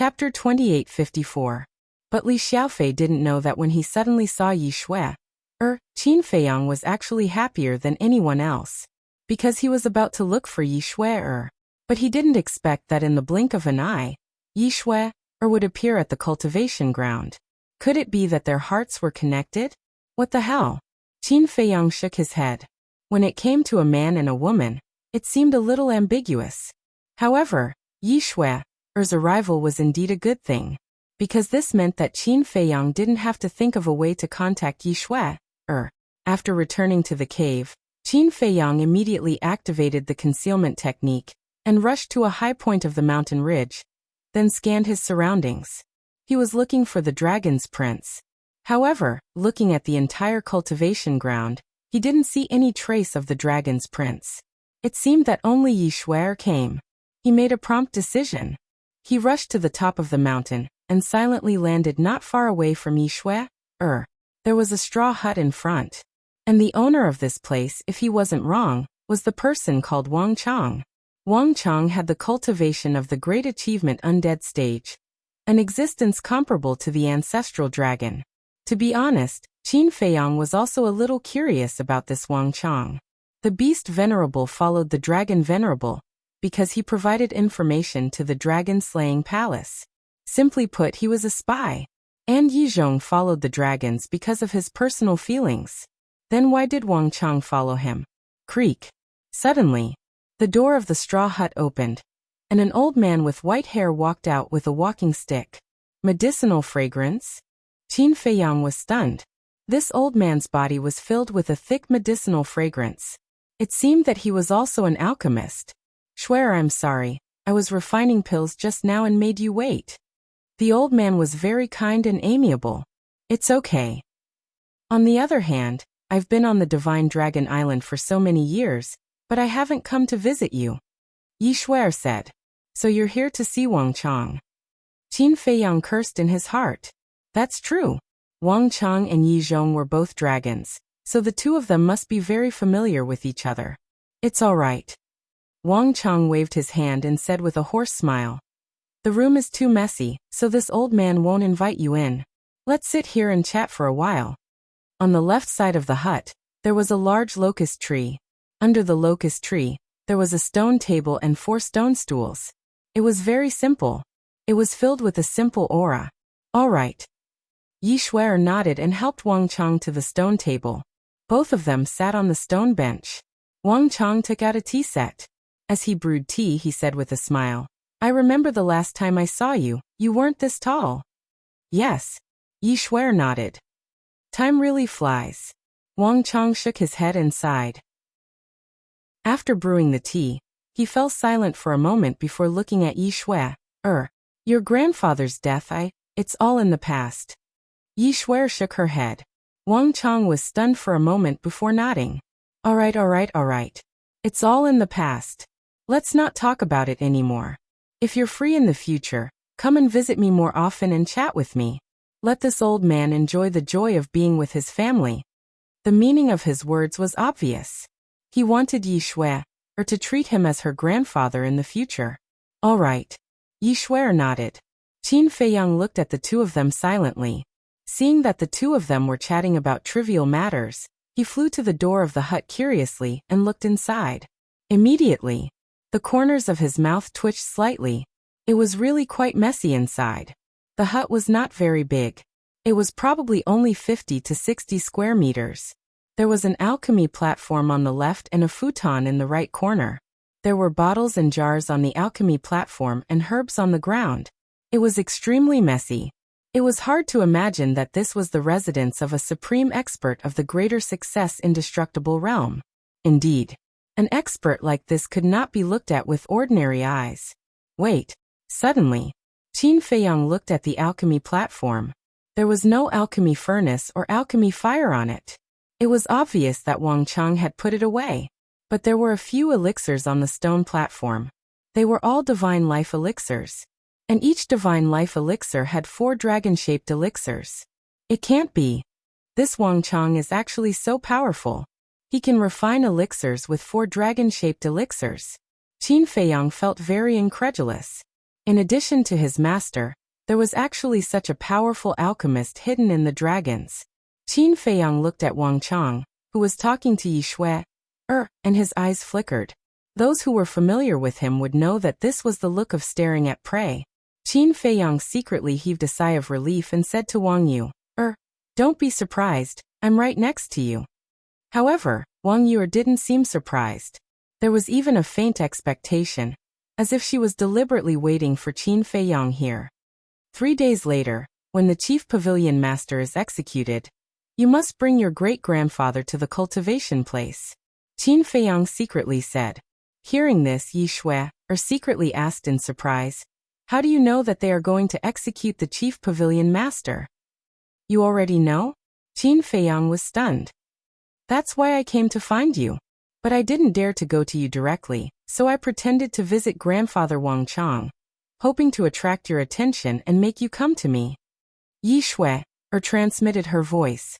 Chapter 2854. But Li Xiaofei didn't know that when he suddenly saw Yi Shui, Qin Feiyang was actually happier than anyone else, because he was about to look for Yi Shui. But he didn't expect that in the blink of an eye, Yi Shui would appear at the cultivation ground. Could it be that their hearts were connected? What the hell? Qin Feiyang shook his head. When it came to a man and a woman, it seemed a little ambiguous. However, Yi Shui's arrival was indeed a good thing, because this meant that Qin Feiyang didn't have to think of a way to contact Yi Shui. After returning to the cave, Qin Feiyang immediately activated the concealment technique and rushed to a high point of the mountain ridge, then scanned his surroundings. He was looking for the dragon's prince. However, looking at the entire cultivation ground, he didn't see any trace of the dragon's prince. It seemed that only Yi Shui came. He made a prompt decision. He rushed to the top of the mountain and silently landed not far away from Yi Shui. There was a straw hut in front. And the owner of this place, if he wasn't wrong, was the person called Wang Chang. Wang Chang had the cultivation of the great achievement undead stage, an existence comparable to the ancestral dragon. To be honest, Qin Feiyang was also a little curious about this Wang Chang. The beast venerable followed the dragon venerable, because he provided information to the dragon-slaying palace. Simply put, he was a spy. And Yizhong followed the dragons because of his personal feelings. Then why did Wang Chang follow him? Creak. Suddenly, the door of the straw hut opened, and an old man with white hair walked out with a walking stick. Medicinal fragrance? Qin Feiyang was stunned. This old man's body was filled with a thick medicinal fragrance. It seemed that he was also an alchemist. Swear, I'm sorry, I was refining pills just now and made you wait. The old man was very kind and amiable. It's okay. On the other hand, I've been on the Divine Dragon Island for so many years, but I haven't come to visit you. Yi Shui said. So you're here to see Wang Chang. Qin Feiyang cursed in his heart. That's true. Wang Chang and Yi Zhong were both dragons, so the two of them must be very familiar with each other. It's all right. Wang Chang waved his hand and said with a hoarse smile. The room is too messy, so this old man won't invite you in. Let's sit here and chat for a while. On the left side of the hut, there was a large locust tree. Under the locust tree, there was a stone table and 4 stone stools. It was very simple. It was filled with a simple aura. All right. Yi Shui nodded and helped Wang Chang to the stone table. Both of them sat on the stone bench. Wang Chang took out a tea set. As he brewed tea, he said with a smile, I remember the last time I saw you, you weren't this tall. Yes. Yi Shui nodded. Time really flies. Wang Chang shook his head and sighed. After brewing the tea, he fell silent for a moment before looking at Yi Shui. Your grandfather's death, it's all in the past. Yi Shui shook her head. Wang Chang was stunned for a moment before nodding. All right. It's all in the past. Let's not talk about it anymore. If you're free in the future, come and visit me more often and chat with me. Let this old man enjoy the joy of being with his family. The meaning of his words was obvious. He wanted Yi Shui, to treat him as her grandfather in the future. All right. Yi Shui nodded. Qin Feiyang looked at the two of them silently. Seeing that the two of them were chatting about trivial matters, he flew to the door of the hut curiously and looked inside. Immediately, the corners of his mouth twitched slightly. It was really quite messy inside. The hut was not very big. It was probably only 50 to 60 square meters. There was an alchemy platform on the left and a futon in the right corner. There were bottles and jars on the alchemy platform and herbs on the ground. It was extremely messy. It was hard to imagine that this was the residence of a supreme expert of the greater success indestructible realm. Indeed, an expert like this could not be looked at with ordinary eyes. Wait. Suddenly, Qin Feiyang looked at the alchemy platform. There was no alchemy furnace or alchemy fire on it. It was obvious that Wang Chang had put it away. But there were a few elixirs on the stone platform. They were all divine life elixirs. And each divine life elixir had 4 dragon-shaped elixirs. It can't be. This Wang Chang is actually so powerful. He can refine elixirs with 4 dragon-shaped elixirs. Qin Feiyang felt very incredulous. In addition to his master, there was actually such a powerful alchemist hidden in the dragons. Qin Feiyang looked at Wang Chang, who was talking to Yi Shui, and his eyes flickered. Those who were familiar with him would know that this was the look of staring at prey. Qin Feiyang secretly heaved a sigh of relief and said to Wang Yu, don't be surprised, I'm right next to you. However, Wang Yu didn't seem surprised. There was even a faint expectation, as if she was deliberately waiting for Qin Feiyang here. 3 days later, when the chief pavilion master is executed, you must bring your great-grandfather to the cultivation place. Qin Feiyang secretly said. Hearing this, Yi Shui, secretly asked in surprise, how do you know that they are going to execute the chief pavilion master? You already know? Qin Feiyang was stunned. That's why I came to find you. But I didn't dare to go to you directly, so I pretended to visit grandfather Wang Chang, hoping to attract your attention and make you come to me. Yi Shui, transmitted her voice.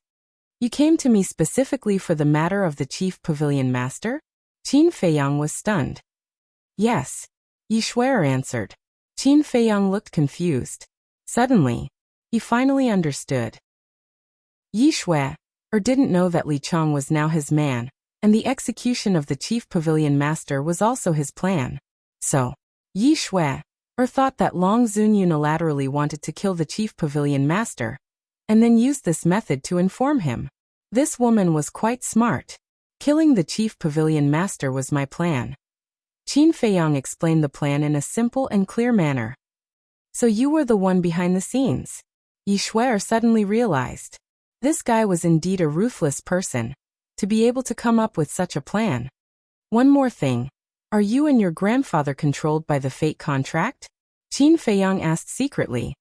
You came to me specifically for the matter of the chief pavilion master? Qin Feiyang was stunned. Yes. Yi Shui answered. Qin Feiyang looked confused. Suddenly, he finally understood. Yi Shui, didn't know that Li Chang was now his man, and the execution of the chief pavilion master was also his plan. So, Yi Shui, thought that Long Zun unilaterally wanted to kill the chief pavilion master, and then used this method to inform him. This woman was quite smart. Killing the chief pavilion master was my plan. Qin Feiyang explained the plan in a simple and clear manner. So you were the one behind the scenes. Yi Shui suddenly realized. This guy was indeed a ruthless person, to be able to come up with such a plan. One more thing. Are you and your grandfather controlled by the fate contract? Qin Feiyang asked secretly.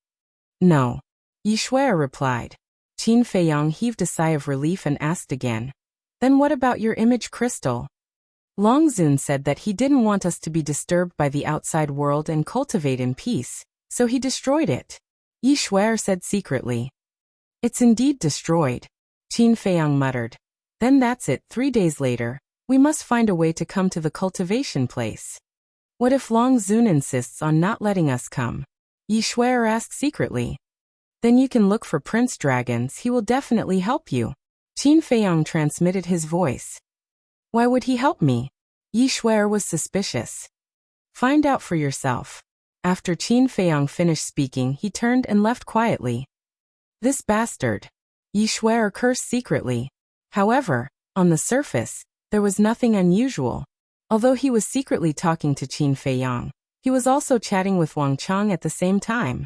No. Yi Shui replied. Qin Feiyang heaved a sigh of relief and asked again. Then what about your image crystal? Long Zun said that he didn't want us to be disturbed by the outside world and cultivate in peace, so he destroyed it. Yi Shui said secretly. It's indeed destroyed. Qin Feiyang muttered. Then that's it. 3 days later, we must find a way to come to the cultivation place. What if Long Zun insists on not letting us come? Yi Shui asked secretly. Then you can look for Prince Dragons. He will definitely help you. Qin Feiyang transmitted his voice. Why would he help me? Yi Shui was suspicious. Find out for yourself. After Qin Feiyang finished speaking, he turned and left quietly. This bastard. Yi Shui cursed secretly. However, on the surface, there was nothing unusual. Although he was secretly talking to Qin Feiyang, he was also chatting with Wang Chang at the same time.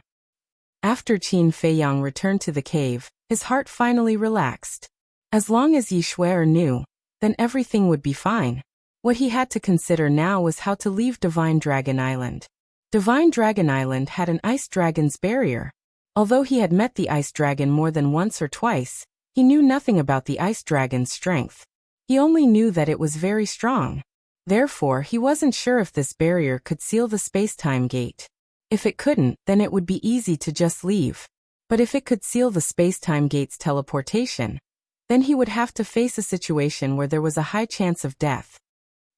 After Qin Feiyang returned to the cave, his heart finally relaxed. As long as Yi Shui knew, then everything would be fine. What he had to consider now was how to leave Divine Dragon Island. Divine Dragon Island had an ice dragon's barrier. Although he had met the ice dragon more than once or twice, he knew nothing about the ice dragon's strength. He only knew that it was very strong. Therefore, he wasn't sure if this barrier could seal the space-time gate. If it couldn't, then it would be easy to just leave. But if it could seal the space-time gate's teleportation, then he would have to face a situation where there was a high chance of death.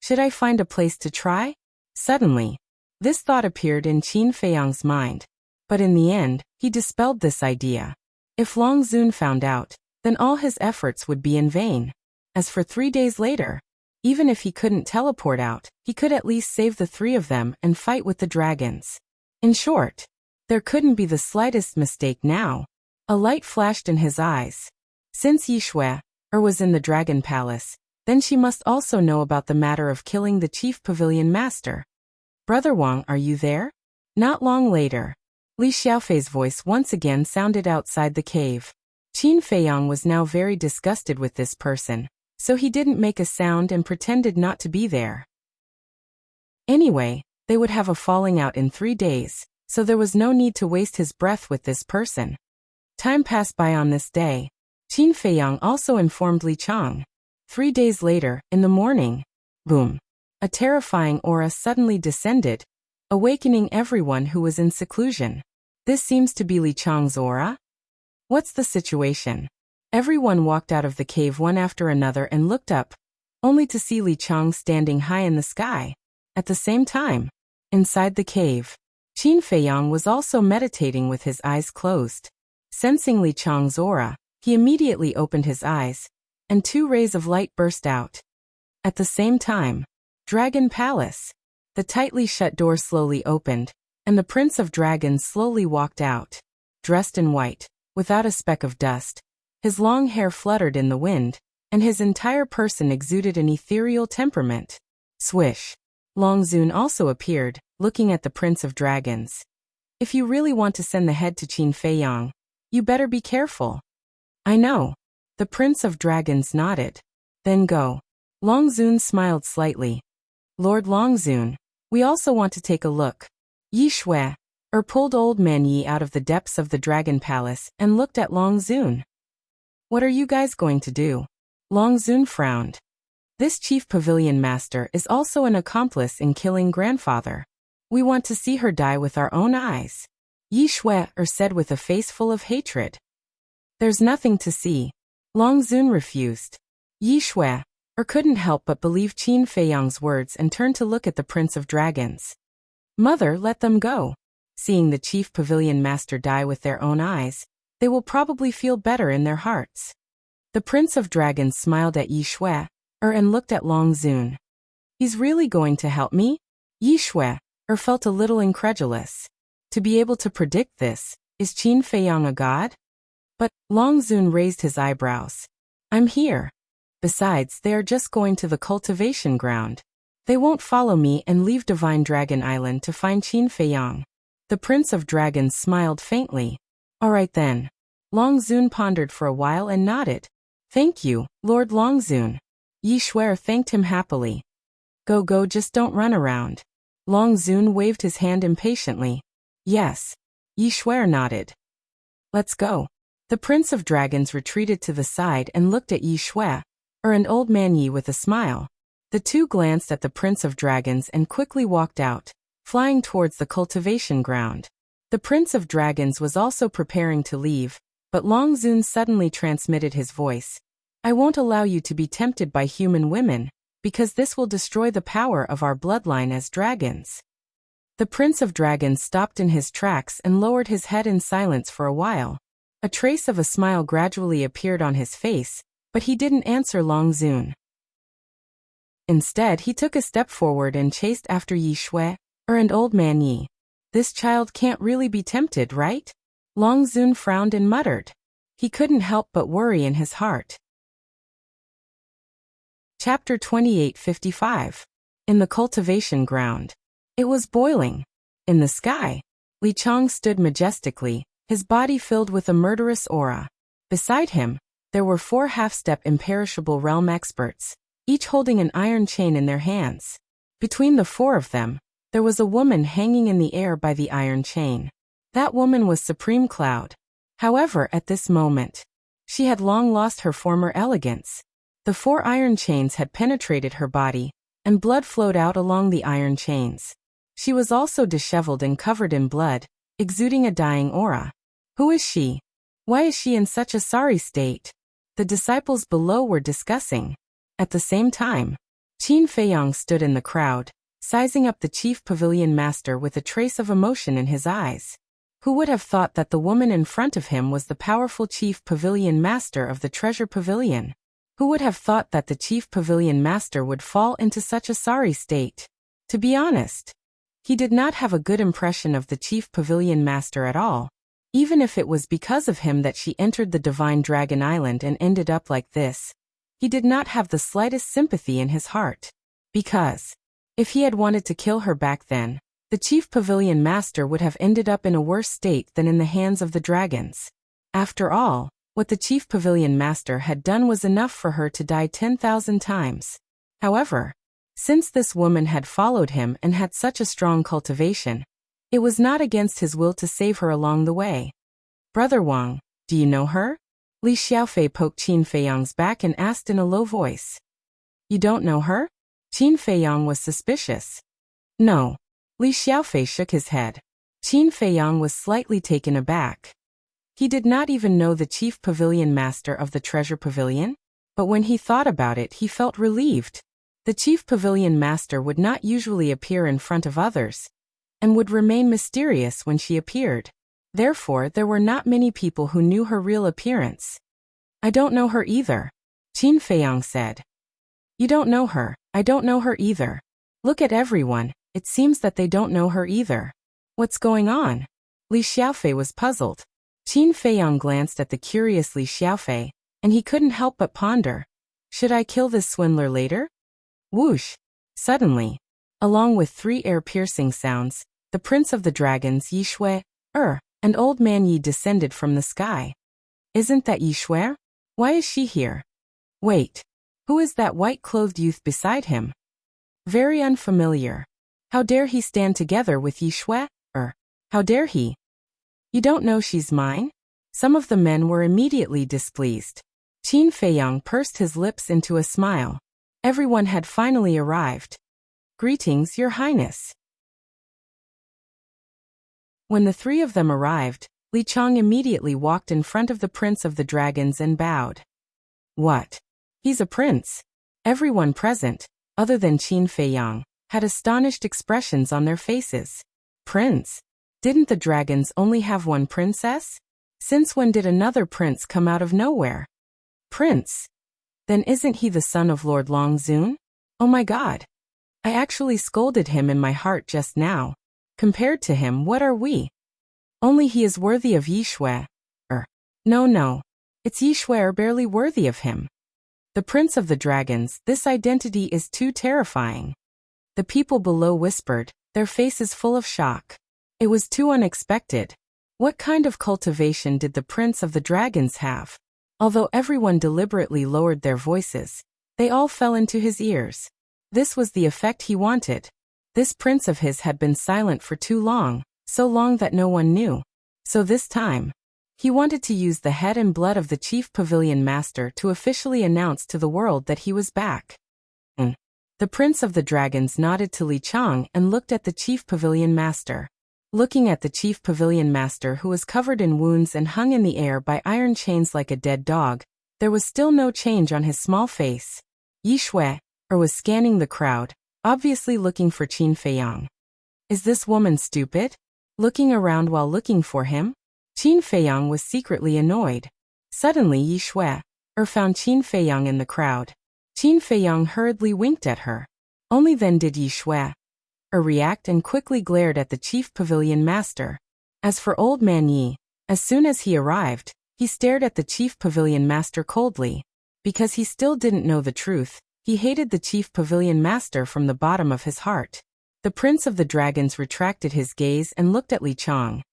Should I find a place to try? Suddenly, this thought appeared in Qin Feiyang's mind. But in the end, he dispelled this idea. If Long Zun found out, then all his efforts would be in vain. As for 3 days later, even if he couldn't teleport out, he could at least save the 3 of them and fight with the dragons. In short, there couldn't be the slightest mistake now. A light flashed in his eyes. Since Yi Shui was in the Dragon Palace, then she must also know about the matter of killing the chief pavilion master. Brother Wang, are you there? Not long later, Li Xiaofei's voice once again sounded outside the cave. Qin Feiyang was now very disgusted with this person, so he didn't make a sound and pretended not to be there. Anyway, they would have a falling out in 3 days, so there was no need to waste his breath with this person. Time passed by on this day. Qin Feiyang also informed Li Chang. 3 days later, in the morning, boom, a terrifying aura suddenly descended, awakening everyone who was in seclusion. This seems to be Li Chang's aura? What's the situation? Everyone walked out of the cave one after another and looked up, only to see Li Chang standing high in the sky. At the same time, inside the cave, Qin Feiyang was also meditating with his eyes closed. Sensing Li Chang's aura, he immediately opened his eyes, and 2 rays of light burst out. At the same time, Dragon Palace. The tightly shut door slowly opened, and the Prince of Dragons slowly walked out. Dressed in white, without a speck of dust, his long hair fluttered in the wind, and his entire person exuded an ethereal temperament. Swish. Long Zun also appeared, looking at the Prince of Dragons. If you really want to send the head to Qin Feiyang, you better be careful. I know. The Prince of Dragons nodded. Then go. Long Zun smiled slightly. Lord Long Zun, we also want to take a look. Yi Shui, pulled Old Man Yi out of the depths of the Dragon Palace and looked at Long Zun. What are you guys going to do? Long Zun frowned. This Chief Pavilion Master is also an accomplice in killing grandfather. We want to see her die with our own eyes. Yi Shui said with a face full of hatred. There's nothing to see. Long Zun refused. Yi Shui couldn't help but believe Qin Feiyang's words and turned to look at the Prince of Dragons. Mother, let them go. Seeing the Chief Pavilion Master die with their own eyes, they will probably feel better in their hearts. The Prince of Dragons smiled at Yi Shui and looked at Long Zun. He's really going to help me? Yi Shui felt a little incredulous. To be able to predict this, is Qin Feiyang a god? But Long Zun raised his eyebrows. I'm here. Besides, they are just going to the cultivation ground. They won't follow me and leave Divine Dragon Island to find Qin Feiyang. The Prince of Dragons smiled faintly. All right then. Long Zun pondered for a while and nodded. Thank you, Lord Long Zun. Yi Shui thanked him happily. Go, just don't run around. Long Zun waved his hand impatiently. Yes. Yi Shui nodded. Let's go. The Prince of Dragons retreated to the side and looked at Yi Shui, and Old Man Yi with a smile. The two glanced at the Prince of Dragons and quickly walked out, flying towards the cultivation ground. The Prince of Dragons was also preparing to leave, but Long Zun suddenly transmitted his voice. I won't allow you to be tempted by human women, because this will destroy the power of our bloodline as dragons. The Prince of Dragons stopped in his tracks and lowered his head in silence for a while. A trace of a smile gradually appeared on his face, but he didn't answer Long Zun. Instead, he took a step forward and chased after Yi Shui, and Old Man Yi. This child can't really be tempted, right? Long Zun frowned and muttered. He couldn't help but worry in his heart. Chapter 28:55. In the cultivation ground. It was boiling. In the sky, Li Chang stood majestically, his body filled with a murderous aura. Beside him, there were 4 half-step imperishable realm experts, each holding an iron chain in their hands. Between the 4 of them, there was a woman hanging in the air by the iron chain. That woman was Supreme Cloud. However, at this moment, she had long lost her former elegance. The 4 iron chains had penetrated her body, and blood flowed out along the iron chains. She was also disheveled and covered in blood, exuding a dying aura. Who is she? Why is she in such a sorry state? The disciples below were discussing. At the same time, Qin Feiyang stood in the crowd, sizing up the Chief Pavilion Master with a trace of emotion in his eyes. Who would have thought that the woman in front of him was the powerful Chief Pavilion Master of the Treasure Pavilion? Who would have thought that the Chief Pavilion Master would fall into such a sorry state? To be honest, he did not have a good impression of the Chief Pavilion Master at all. Even if it was because of him that she entered the Divine Dragon Island and ended up like this, he did not have the slightest sympathy in his heart. Because, if he had wanted to kill her back then, the Chief Pavilion Master would have ended up in a worse state than in the hands of the dragons. After all, what the Chief Pavilion Master had done was enough for her to die 10,000 times. However, since this woman had followed him and had such a strong cultivation, it was not against his will to save her along the way. Brother Wang, do you know her? Li Xiaofei poked Qin Feiyang's back and asked in a low voice. You don't know her? Qin Feiyang was suspicious. No. Li Xiaofei shook his head. Qin Feiyang was slightly taken aback. He did not even know the Chief Pavilion Master of the Treasure Pavilion, but when he thought about it he felt relieved. The Chief Pavilion Master would not usually appear in front of others. and would remain mysterious when she appeared. Therefore, there were not many people who knew her real appearance. I don't know her either, Qin Feiyang said. You don't know her, I don't know her either. Look at everyone, it seems that they don't know her either. What's going on? Li Xiaofei was puzzled. Qin Feiyang glanced at the curious Li Xiaofei, and he couldn't help but ponder. Should I kill this swindler later? Whoosh! Suddenly, along with 3 ear-piercing sounds, the prince of the dragons Yi Shui, and old man Yi descended from the sky. Isn't that Yi Shui? Why is she here? Wait. Who is that white-clothed youth beside him? Very unfamiliar. How dare he stand together with Yi Shui? How dare he? You don't know she's mine? Some of the men were immediately displeased. Qin Feiyang pursed his lips into a smile. Everyone had finally arrived. Greetings, Your Highness. When the 3 of them arrived, Li Chang immediately walked in front of the Prince of the Dragons and bowed. What? He's a prince. Everyone present, other than Qin Feiyang, had astonished expressions on their faces. Prince? Didn't the dragons only have one princess? Since when did another prince come out of nowhere? Prince? Then isn't he the son of Lord Long Zun? Oh my God. I actually scolded him in my heart just now. Compared to him, what are we? Only he is worthy of Yi Shui. No. It's Yi Shui barely worthy of him. The Prince of the Dragons, this identity is too terrifying. The people below whispered, their faces full of shock. It was too unexpected. What kind of cultivation did the Prince of the Dragons have? Although everyone deliberately lowered their voices, they all fell into his ears. This was the effect he wanted. This prince of his had been silent for too long, so long that no one knew. So this time, he wanted to use the head and blood of the Chief Pavilion Master to officially announce to the world that he was back. The Prince of the Dragons nodded to Li Chang and looked at the Chief Pavilion Master. Looking at the Chief Pavilion Master, who was covered in wounds and hung in the air by iron chains like a dead dog, there was still no change on his small face. Yi Shui, was scanning the crowd, obviously looking for Qin Feiyang. Is this woman stupid? Looking around while looking for him? Qin Feiyang was secretly annoyed. Suddenly Yi Shui, found Qin Feiyang in the crowd. Qin Feiyang hurriedly winked at her. Only then did Yi Shui, react and quickly glared at the Chief Pavilion Master. As for Old Man Yi, as soon as he arrived, he stared at the Chief Pavilion Master coldly. Because he still didn't know the truth, he hated the Chief Pavilion Master from the bottom of his heart. The Prince of the Dragons retracted his gaze and looked at Li Chang.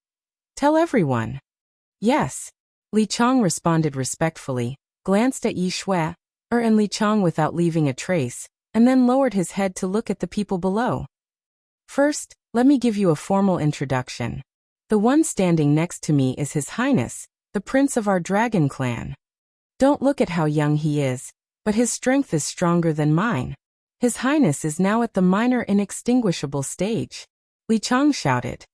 Tell everyone. Yes. Li Chang responded respectfully, glanced at Yi Shui, and Li Chang without leaving a trace, and then lowered his head to look at the people below. First, let me give you a formal introduction. The one standing next to me is His Highness, the Prince of our Dragon Clan. Don't look at how young he is, but his strength is stronger than mine. His Highness is now at the minor inextinguishable stage. Li Chang shouted.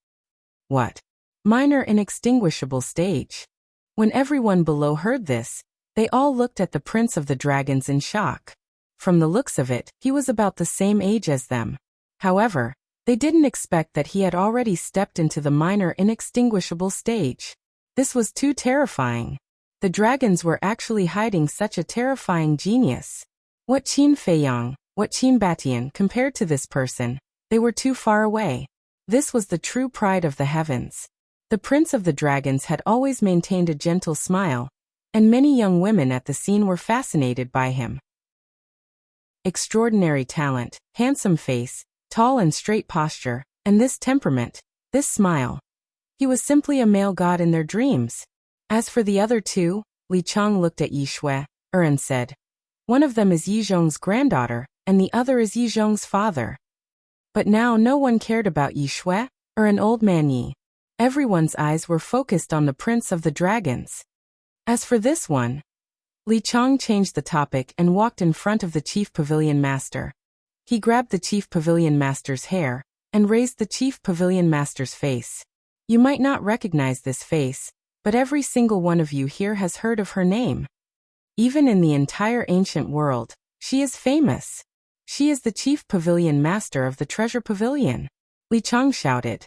What? Minor inextinguishable stage? When everyone below heard this, they all looked at the Prince of the Dragons in shock. From the looks of it, he was about the same age as them. However, they didn't expect that he had already stepped into the minor inextinguishable stage. This was too terrifying. The dragons were actually hiding such a terrifying genius. What Qin Feiyang, what Qin Batian compared to this person? They were too far away. This was the true pride of the heavens. The Prince of the Dragons had always maintained a gentle smile, and many young women at the scene were fascinated by him. Extraordinary talent, handsome face, tall and straight posture, and this temperament, this smile. He was simply a male god in their dreams. As for the other two, Li Chang looked at Yi Shui, and said, one of them is Yi Zhong's granddaughter, and the other is Yi Zhong's father. But now no one cared about Yi Shui, or an old man Yi. Everyone's eyes were focused on the Prince of the Dragons. As for this one, Li Chang changed the topic and walked in front of the Chief Pavilion Master. He grabbed the Chief Pavilion Master's hair, and raised the Chief Pavilion Master's face. You might not recognize this face, but every single one of you here has heard of her name. Even in the entire ancient world, she is famous. She is the Chief Pavilion Master of the Treasure Pavilion. Li Chang shouted.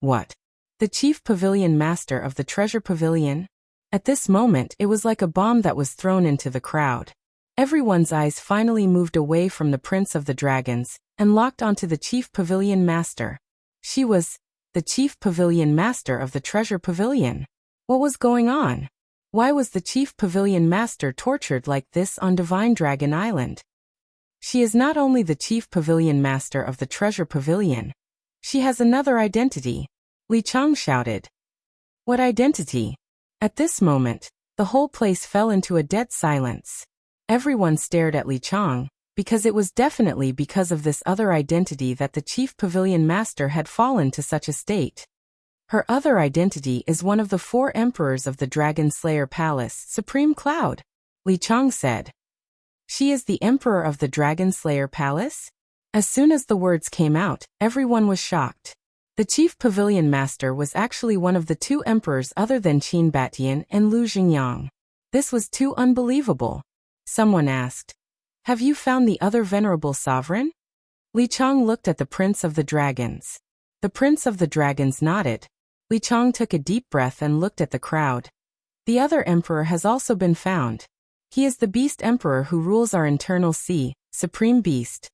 What? The chief pavilion master of the treasure pavilion? At this moment, it was like a bomb that was thrown into the crowd. Everyone's eyes finally moved away from the Prince of the Dragons and locked onto the chief pavilion master. She was the chief pavilion master of the treasure pavilion. What was going on? Why was the chief pavilion master tortured like this on Divine Dragon Island? She is not only the chief pavilion master of the treasure pavilion. She has another identity. Li Chang shouted. What identity? At this moment, the whole place fell into a dead silence. Everyone stared at Li Chang, because it was definitely because of this other identity that the chief pavilion master had fallen to such a state. Her other identity is one of the 4 emperors of the Dragon Slayer Palace, Supreme Cloud, Li Chang said. She is the emperor of the Dragon Slayer Palace? As soon as the words came out, everyone was shocked. The chief pavilion master was actually one of the 2 emperors other than Qin Batian and Lu Xingyang. This was too unbelievable. Someone asked, "Have you found the other venerable sovereign?" Li Chang looked at the Prince of the Dragons. The Prince of the Dragons nodded. Li Chang took a deep breath and looked at the crowd. The other emperor has also been found. He is the Beast Emperor who rules our internal sea, Supreme Beast.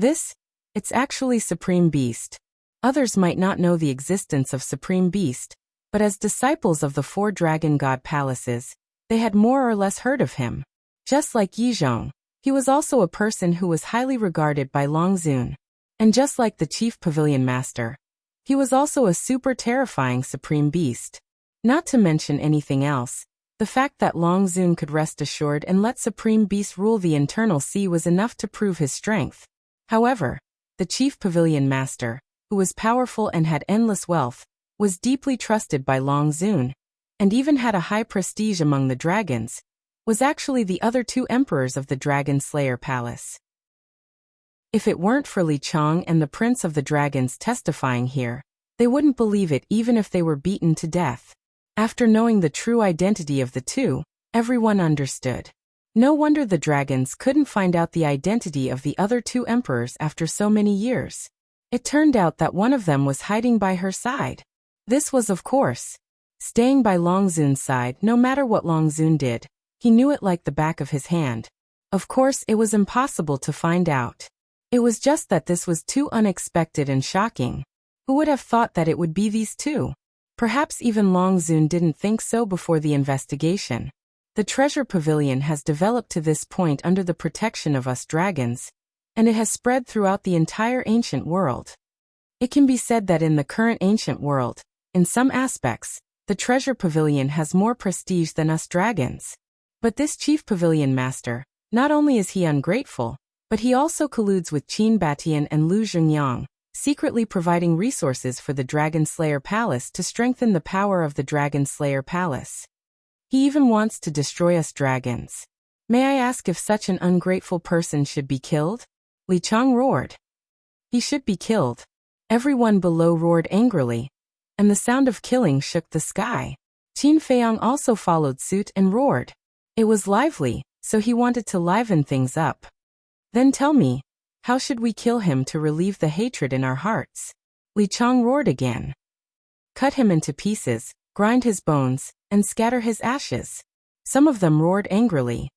It's actually Supreme Beast. Others might not know the existence of Supreme Beast, but as disciples of the 4 Dragon God Palaces, they had more or less heard of him. Just like Yizhong, he was also a person who was highly regarded by Long Zun. And just like the chief pavilion master, he was also a super terrifying Supreme Beast. Not to mention anything else, the fact that Long Zun could rest assured and let Supreme Beast rule the internal sea was enough to prove his strength. However, the chief pavilion master, who was powerful and had endless wealth, was deeply trusted by Long Zun, and even had a high prestige among the dragons, was actually the other 2 emperors of the Dragon Slayer Palace. If it weren't for Li Chang and the Prince of the Dragons testifying here, they wouldn't believe it even if they were beaten to death. After knowing the true identity of the 2, everyone understood. No wonder the dragons couldn't find out the identity of the other 2 emperors after so many years. It turned out that one of them was hiding by her side. This was, of course, staying by Long Zun's side no matter what Long Zun did. He knew it like the back of his hand. Of course, it was impossible to find out. It was just that this was too unexpected and shocking. Who would have thought that it would be these 2? Perhaps even Long Zun didn't think so before the investigation. The treasure pavilion has developed to this point under the protection of us dragons, and it has spread throughout the entire ancient world. It can be said that in the current ancient world, in some aspects, the treasure pavilion has more prestige than us dragons. But this chief pavilion master, not only is he ungrateful, but he also colludes with Qin Batian and Lu Xingyang, secretly providing resources for the Dragon Slayer Palace to strengthen the power of the Dragon Slayer Palace. He even wants to destroy us dragons. May I ask if such an ungrateful person should be killed? Li Chang roared. He should be killed. Everyone below roared angrily, and the sound of killing shook the sky. Qin Feiyang also followed suit and roared. It was lively, so he wanted to liven things up. Then tell me, how should we kill him to relieve the hatred in our hearts? Li Chang roared again. Cut him into pieces, grind his bones, and scatter his ashes. Some of them roared angrily.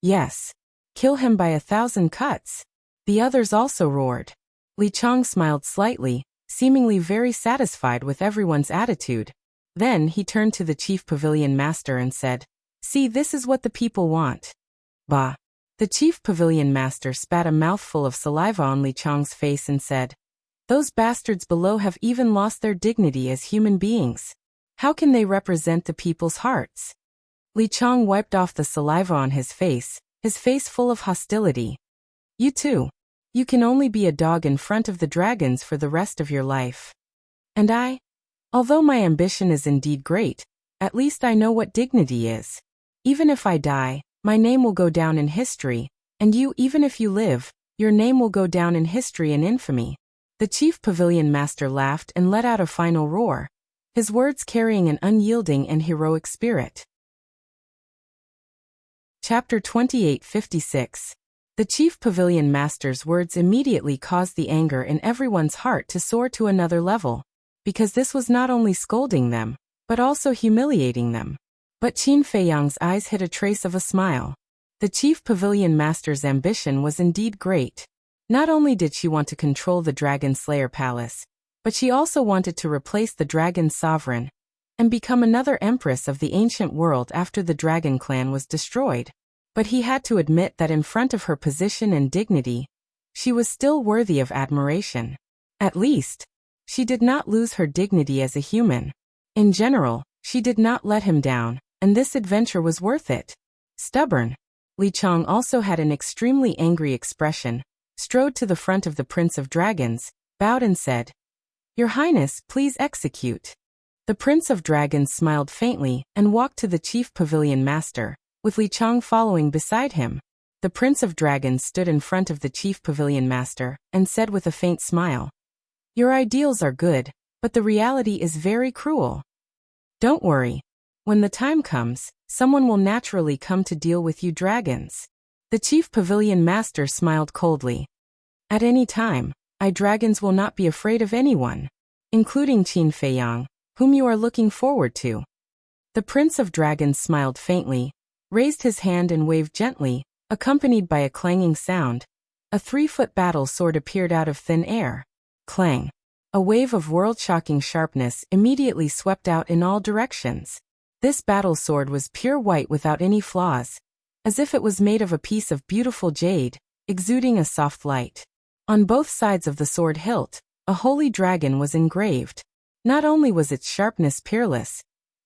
Yes. Kill him by 1,000 cuts. The others also roared. Li Chang smiled slightly, seemingly very satisfied with everyone's attitude. Then he turned to the chief pavilion master and said, "See, this is what the people want." Bah. The chief pavilion master spat a mouthful of saliva on Li Chang's face and said, "Those bastards below have even lost their dignity as human beings. How can they represent the people's hearts?" Li Chang wiped off the saliva on his face full of hostility. "You too. You can only be a dog in front of the dragons for the rest of your life. And I? Although my ambition is indeed great, at least I know what dignity is. Even if I die, my name will go down in history, and you, even if you live, your name will go down in history and infamy." The chief pavilion master laughed and let out a final roar, his words carrying an unyielding and heroic spirit. Chapter 2856. The chief pavilion master's words immediately caused the anger in everyone's heart to soar to another level, because this was not only scolding them, but also humiliating them. But Qin Feiyang's eyes hid a trace of a smile. The chief pavilion master's ambition was indeed great. Not only did she want to control the Dragon Slayer Palace, but she also wanted to replace the Dragon Sovereign and become another empress of the ancient world after the Dragon Clan was destroyed. But he had to admit that in front of her position and dignity, she was still worthy of admiration. At least, she did not lose her dignity as a human. In general, she did not let him down, and this adventure was worth it. Stubborn. Li Chang also had an extremely angry expression, strode to the front of the Prince of Dragons, bowed and said, "Your Highness, please execute." The Prince of Dragons smiled faintly and walked to the chief pavilion master, with Li Chang following beside him. The Prince of Dragons stood in front of the chief pavilion master and said with a faint smile, "Your ideals are good, but the reality is very cruel. Don't worry. When the time comes, someone will naturally come to deal with you dragons." The chief pavilion master smiled coldly. "At any time, I dragons will not be afraid of anyone, including Qin Feiyang, whom you are looking forward to." The Prince of Dragons smiled faintly, raised his hand and waved gently, accompanied by a clanging sound. A 3-foot battle sword appeared out of thin air. Clang. A wave of world-shocking sharpness immediately swept out in all directions. This battle sword was pure white without any flaws, as if it was made of a piece of beautiful jade, exuding a soft light. On both sides of the sword hilt, a holy dragon was engraved. Not only was its sharpness peerless,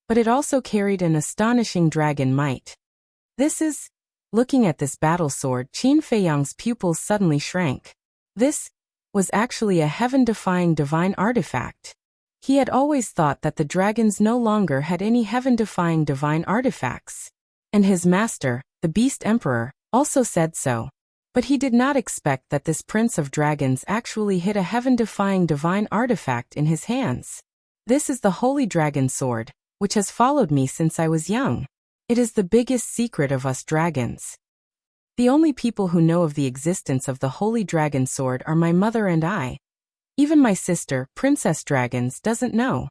but it also carried an astonishing dragon might. Looking at this battle sword, Qin Feiyang's pupils suddenly shrank. This was actually a heaven-defying divine artifact. He had always thought that the dragons no longer had any heaven-defying divine artifacts. And his master, the Beast Emperor, also said so. But he did not expect that this Prince of Dragons actually hid a heaven-defying divine artifact in his hands. This is the Holy Dragon Sword, which has followed me since I was young. It is the biggest secret of us dragons. The only people who know of the existence of the Holy Dragon Sword are my mother and I. Even my sister, Princess Dragons, doesn't know.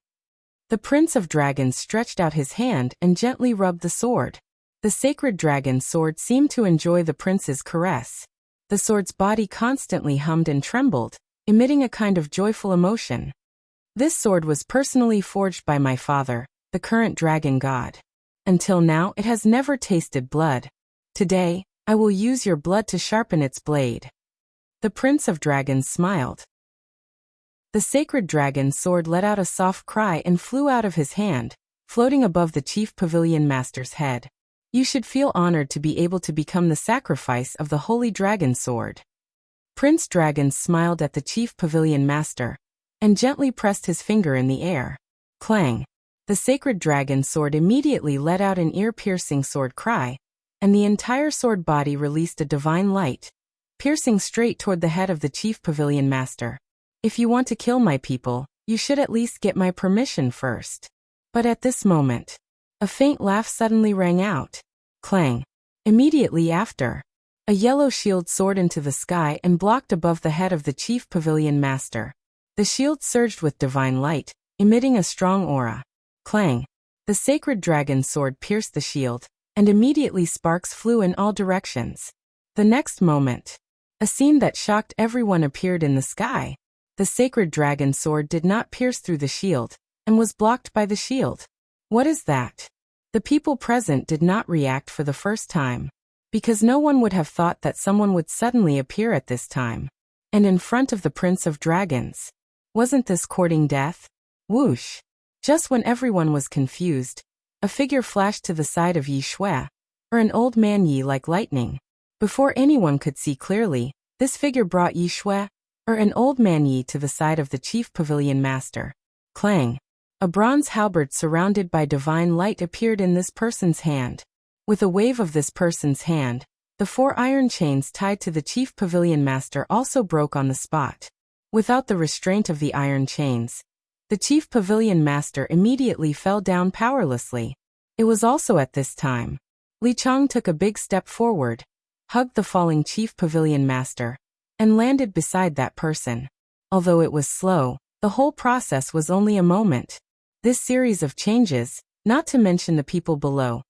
The Prince of Dragons stretched out his hand and gently rubbed the sword. The sacred dragon sword seemed to enjoy the prince's caress. The sword's body constantly hummed and trembled, emitting a kind of joyful emotion. This sword was personally forged by my father, the current dragon god. Until now it has never tasted blood. Today, I will use your blood to sharpen its blade." The Prince of Dragons smiled. The sacred dragon sword let out a soft cry and flew out of his hand, floating above the chief pavilion master's head. "You should feel honored to be able to become the sacrifice of the Holy Dragon Sword." Prince Dragon smiled at the chief pavilion master and gently pressed his finger in the air. Clang! The sacred dragon sword immediately let out an ear-piercing sword cry, and the entire sword body released a divine light, piercing straight toward the head of the chief pavilion master. "If you want to kill my people, you should at least get my permission first." But at this moment, a faint laugh suddenly rang out. Clang! Immediately after, a yellow shield soared into the sky and blocked above the head of the chief pavilion master. The shield surged with divine light, emitting a strong aura. Clang! The sacred dragon sword pierced the shield, and immediately sparks flew in all directions. The next moment, a scene that shocked everyone appeared in the sky. The sacred dragon sword did not pierce through the shield, and was blocked by the shield. What is that? The people present did not react for the first time, because no one would have thought that someone would suddenly appear at this time. And in front of the Prince of Dragons. Wasn't this courting death? Whoosh! Just when everyone was confused, a figure flashed to the side of Yi Shui, or an old man Yi like lightning. Before anyone could see clearly, this figure brought Yi Shui, or an old man Yi, to the side of the chief pavilion master. Clang! A bronze halberd surrounded by divine light appeared in this person's hand. With a wave of this person's hand, the 4 iron chains tied to the chief pavilion master also broke on the spot. Without the restraint of the iron chains, the chief pavilion master immediately fell down powerlessly. It was also at this time Li Chang took a big step forward, hugged the falling chief pavilion master, and landed beside that person. Although it was slow, the whole process was only a moment. This series of changes, not to mention the people below,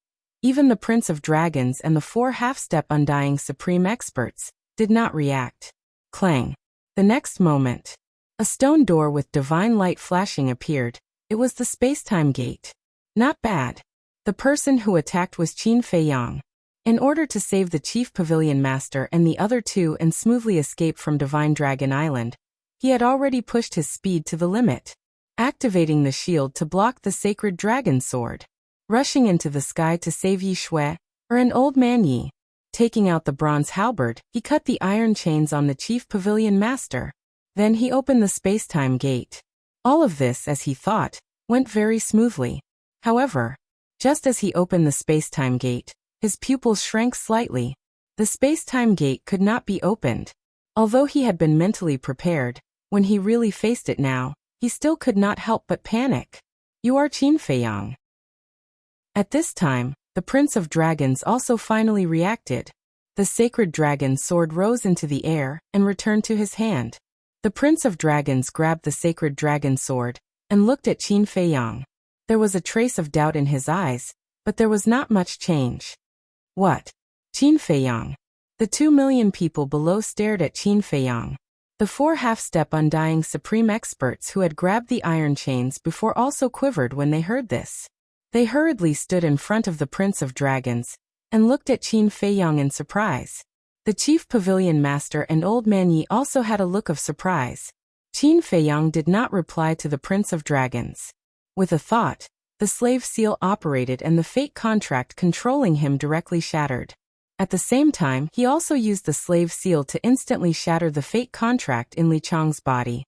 even the Prince of Dragons and the 4 half-step undying supreme experts, did not react. Clang. The next moment, a stone door with divine light flashing appeared. It was the space-time gate. Not bad. The person who attacked was Qin Feiyang. In order to save the chief pavilion master and the other 2 and smoothly escape from Divine Dragon Island, he had already pushed his speed to the limit, activating the shield to block the sacred dragon sword, rushing into the sky to save Yi Shui, or an old man Yi. Taking out the bronze halberd, he cut the iron chains on the chief pavilion master. Then he opened the space-time gate. All of this, as he thought, went very smoothly. However, just as he opened the space-time gate, his pupils shrank slightly. The space-time gate could not be opened. Although he had been mentally prepared, when he really faced it now, he still could not help but panic. You are Qin Feiyang. At this time, the Prince of Dragons also finally reacted. The sacred dragon sword rose into the air and returned to his hand. The Prince of Dragons grabbed the sacred dragon sword and looked at Qin Feiyang. There was a trace of doubt in his eyes, but there was not much change. What? Qin Feiyang. The 2 million people below stared at Qin Feiyang. The 4 half-step undying supreme experts who had grabbed the iron chains before also quivered when they heard this. They hurriedly stood in front of the Prince of Dragons and looked at Qin Feiyang in surprise. The chief pavilion master and old man Yi also had a look of surprise. Qin Feiyang did not reply to the Prince of Dragons. With a thought, the slave seal operated and the fate contract controlling him directly shattered. At the same time, he also used the slave seal to instantly shatter the fate contract in Li Chang's body.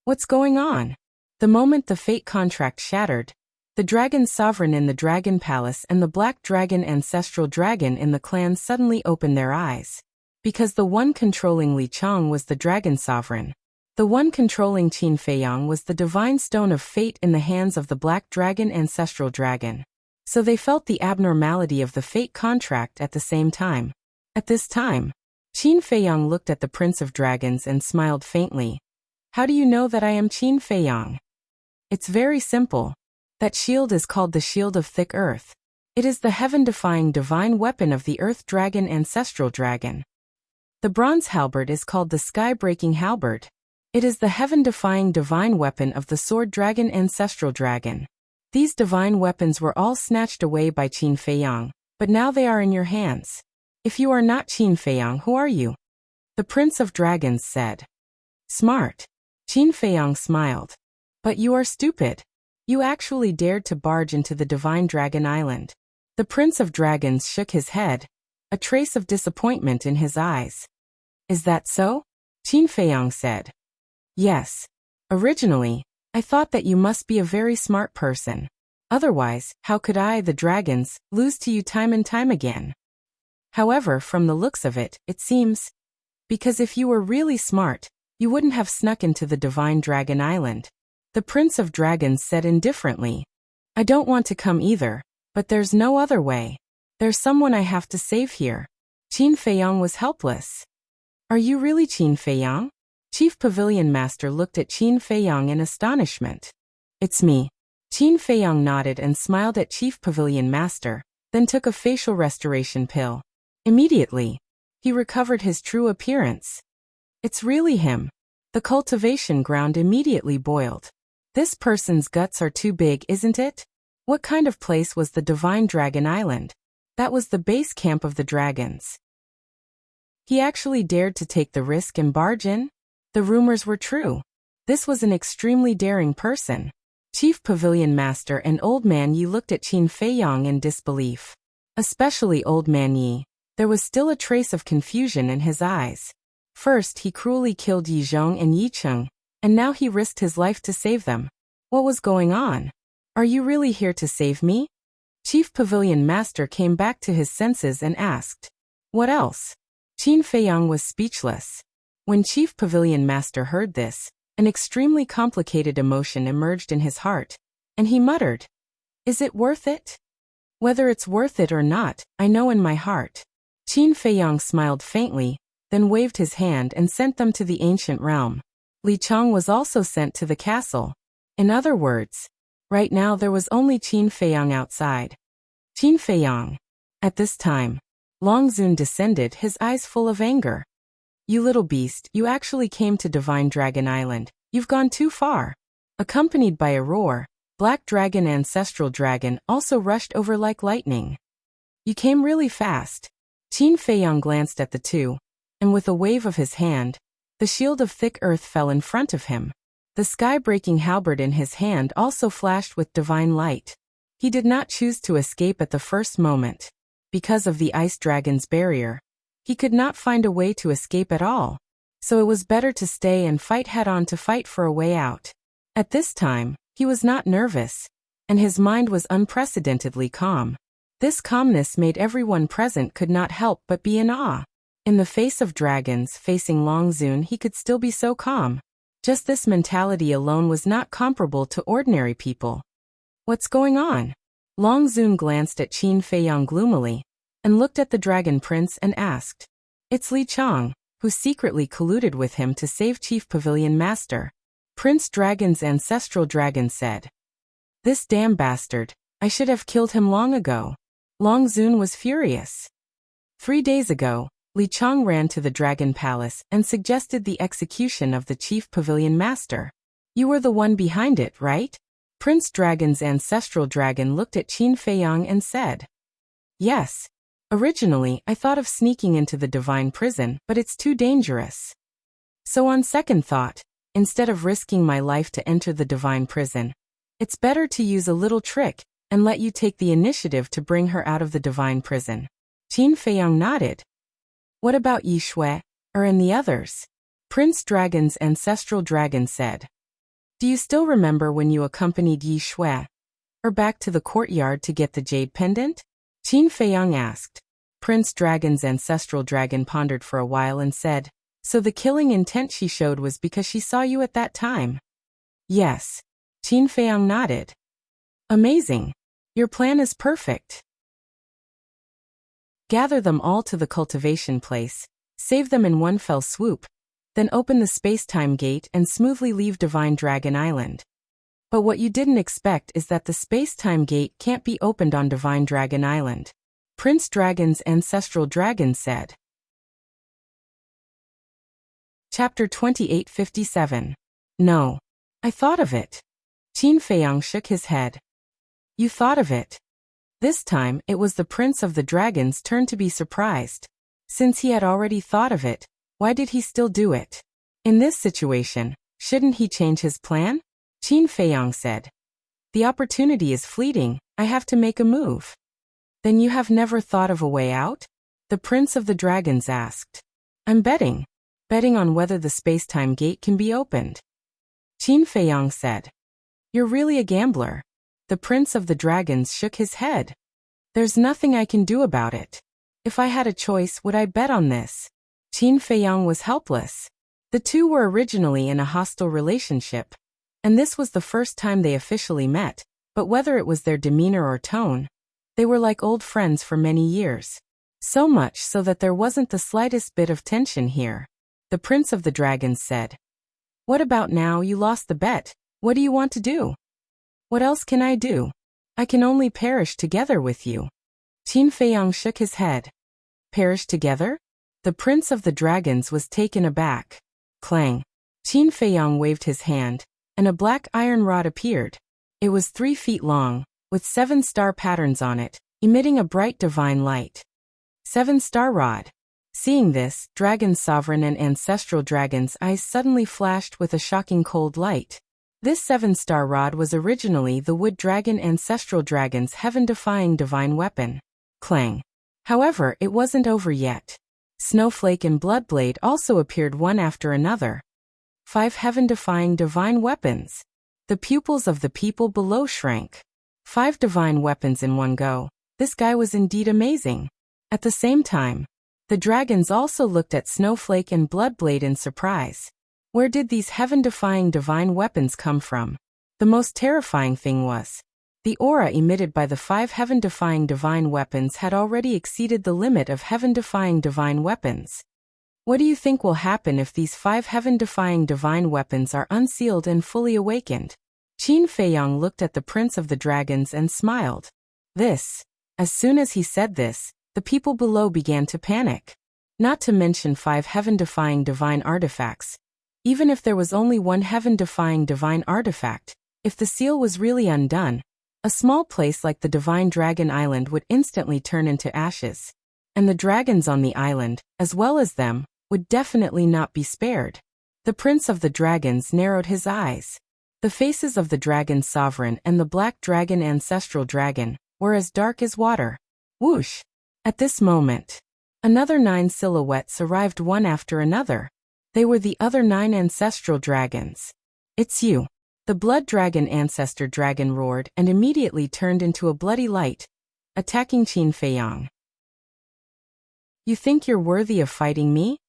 What's going on? The moment the fate contract shattered, the dragon sovereign in the dragon palace and the black dragon ancestral dragon in the clan suddenly opened their eyes. Because the one controlling Li Chang was the dragon sovereign. The one controlling Qin Feiyang was the divine stone of fate in the hands of the black dragon ancestral dragon. So they felt the abnormality of the fate contract at the same time. At this time, Qin Feiyang looked at the Prince of Dragons and smiled faintly. How do you know that I am Qin Feiyang? It's very simple. That shield is called the Shield of Thick Earth. It is the heaven-defying divine weapon of the Earth Dragon Ancestral Dragon. The bronze halberd is called the Sky-Breaking Halberd. It is the heaven-defying divine weapon of the Sword Dragon Ancestral Dragon. These divine weapons were all snatched away by Qin Feiyang, but now they are in your hands. If you are not Qin Feiyang, who are you? The Prince of Dragons said. Smart. Qin Feiyang smiled. But you are stupid. You actually dared to barge into the Divine Dragon Island. The Prince of Dragons shook his head, a trace of disappointment in his eyes. Is that so? Qin Feiyang said. Yes. Originally, I thought that you must be a very smart person. Otherwise, how could I, the dragons, lose to you time and time again? However, from the looks of it, it seems. Because if you were really smart, you wouldn't have snuck into the Divine Dragon Island. The Prince of Dragons said indifferently. I don't want to come either, but there's no other way. There's someone I have to save here. Qin Feiyang was helpless. Are you really Qin Feiyang? Chief Pavilion Master looked at Qin Feiyang in astonishment. It's me. Qin Feiyang nodded and smiled at Chief Pavilion Master, then took a facial restoration pill. Immediately, he recovered his true appearance. It's really him. The cultivation ground immediately boiled. This person's guts are too big, isn't it? What kind of place was the Divine Dragon Island? That was the base camp of the dragons. He actually dared to take the risk and barge in? The rumors were true. This was an extremely daring person. Chief Pavilion Master and Old Man Yi looked at Qin Feiyang in disbelief. Especially Old Man Yi. There was still a trace of confusion in his eyes. First, he cruelly killed Yi Zhong and Yi Cheng, and now he risked his life to save them. What was going on? Are you really here to save me? Chief Pavilion Master came back to his senses and asked. What else? Qin Feiyang was speechless. When Chief Pavilion Master heard this, an extremely complicated emotion emerged in his heart, and he muttered, Is it worth it? Whether it's worth it or not, I know in my heart. Qin Feiyang smiled faintly, then waved his hand and sent them to the ancient realm. Li Chang was also sent to the castle. In other words, right now there was only Qin Feiyang outside. Qin Feiyang. At this time, Long Zun descended, his eyes full of anger. You little beast, you actually came to Divine Dragon Island. You've gone too far. Accompanied by a roar, Black Dragon Ancestral Dragon also rushed over like lightning. You came really fast. Qin Feiyang glanced at the two, and with a wave of his hand, the shield of thick earth fell in front of him. The sky-breaking halberd in his hand also flashed with divine light. He did not choose to escape at the first moment. Because of the ice dragon's barrier, he could not find a way to escape at all. So it was better to stay and fight head-on to fight for a way out. At this time, he was not nervous, and his mind was unprecedentedly calm. This calmness made everyone present could not help but be in awe. In the face of dragons facing Long Zun, he could still be so calm. Just this mentality alone was not comparable to ordinary people. What's going on? Long Zun glanced at Qin Feiyang gloomily, and looked at the Dragon Prince and asked. It's Li Chang, who secretly colluded with him to save Chief Pavilion Master. Prince Dragon's Ancestral Dragon said. This damn bastard, I should have killed him long ago. Long Zun was furious. 3 days ago, Li Chang ran to the Dragon Palace and suggested the execution of the Chief Pavilion Master. You were the one behind it, right? Prince Dragon's Ancestral Dragon looked at Qin Feiyang and said. Yes. Originally, I thought of sneaking into the Divine Prison, but it's too dangerous. So on second thought, instead of risking my life to enter the Divine Prison, it's better to use a little trick and let you take the initiative to bring her out of the Divine Prison. Qin Feiyang nodded. What about Yi Shui, and the others? Prince Dragon's Ancestral Dragon said. Do you still remember when you accompanied Yi Shui, back to the courtyard to get the jade pendant? Qin Feiyang asked. Prince Dragon's Ancestral Dragon pondered for a while and said, So the killing intent she showed was because she saw you at that time? Yes. Qin Feiyang nodded. Amazing. Your plan is perfect. Gather them all to the cultivation place, save them in one fell swoop, then open the space-time gate and smoothly leave Divine Dragon Island. But what you didn't expect is that the space-time gate can't be opened on Divine Dragon Island. Prince Dragon's Ancestral Dragon said. Chapter 2857. No. I thought of it. Qin Feiyang shook his head. You thought of it. This time, it was the Prince of the Dragon's turn to be surprised. Since he had already thought of it, why did he still do it? In this situation, shouldn't he change his plan? Qin Feiyang said. The opportunity is fleeting, I have to make a move. Then you have never thought of a way out? The Prince of the Dragons asked. I'm betting. Betting on whether the space-time gate can be opened. Qin Feiyang said. You're really a gambler. The Prince of the Dragons shook his head. There's nothing I can do about it. If I had a choice, would I bet on this? Qin Feiyang was helpless. The two were originally in a hostile relationship, and this was the first time they officially met, but whether it was their demeanor or tone, they were like old friends for many years. So much so that there wasn't the slightest bit of tension here. The Prince of the Dragons said. What about now you lost the bet? What do you want to do? What else can I do? I can only perish together with you. Qin Feiyang shook his head. Perish together? The Prince of the Dragons was taken aback. Clang. Qin Feiyang waved his hand, and a black iron rod appeared. It was 3 feet long, with 7-star patterns on it, emitting a bright divine light. 7-star rod. Seeing this, Dragon Sovereign and Ancestral Dragon's eyes suddenly flashed with a shocking cold light. This 7-star rod was originally the Wood Dragon Ancestral Dragon's heaven-defying divine weapon. Clang. However, it wasn't over yet. Snowflake and Bloodblade also appeared one after another. 5 heaven-defying divine weapons. The pupils of the people below shrank. 5 divine weapons in one go. This guy was indeed amazing. At the same time, the dragons also looked at Snowflake and Bloodblade in surprise. Where did these heaven-defying divine weapons come from? The most terrifying thing was, The aura emitted by the 5 heaven-defying divine weapons had already exceeded the limit of heaven-defying divine weapons. What do you think will happen if these 5 heaven-defying divine weapons are unsealed and fully awakened? Qin Feiyang looked at the Prince of the Dragons and smiled. As soon as he said this, the people below began to panic. Not to mention 5 heaven-defying divine artifacts. Even if there was only one heaven-defying divine artifact, if the seal was really undone, a small place like the Divine Dragon Island would instantly turn into ashes. And the dragons on the island, as well as them, would definitely not be spared. The Prince of the Dragons narrowed his eyes. The faces of the Dragon Sovereign and the Black Dragon Ancestral Dragon were as dark as water. Whoosh! At this moment, another 9 silhouettes arrived one after another. They were the other 9 ancestral dragons. It's you. The Blood Dragon Ancestor Dragon roared and immediately turned into a bloody light, attacking Qin Feiyang. You think you're worthy of fighting me?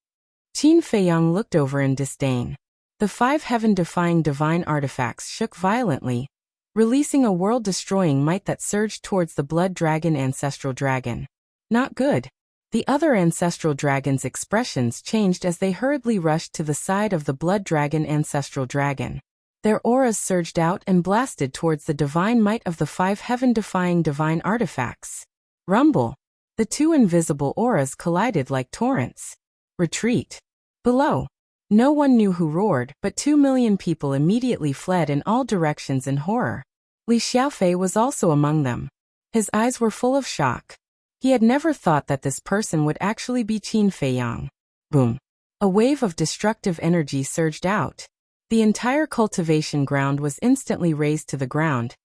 Qin Feiyang looked over in disdain. The 5 heaven-defying divine artifacts shook violently, releasing a world-destroying might that surged towards the Blood Dragon Ancestral Dragon. Not good. The other ancestral dragons' expressions changed as they hurriedly rushed to the side of the Blood Dragon Ancestral Dragon. Their auras surged out and blasted towards the divine might of the 5 heaven-defying divine artifacts. Rumble! The 2 invisible auras collided like torrents. Retreat! Below. No one knew who roared, but 2 million people immediately fled in all directions in horror. Li Xiaofei was also among them. His eyes were full of shock. He had never thought that this person would actually be Qin Feiyang. Boom! A wave of destructive energy surged out. The entire cultivation ground was instantly razed to the ground,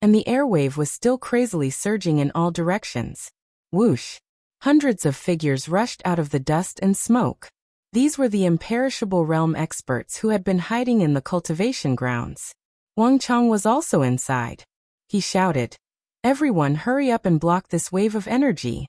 and the airwave was still crazily surging in all directions. Whoosh! Hundreds of figures rushed out of the dust and smoke. These were the imperishable realm experts who had been hiding in the cultivation grounds. Wang Chang was also inside. He shouted, "Everyone hurry up and block this wave of energy."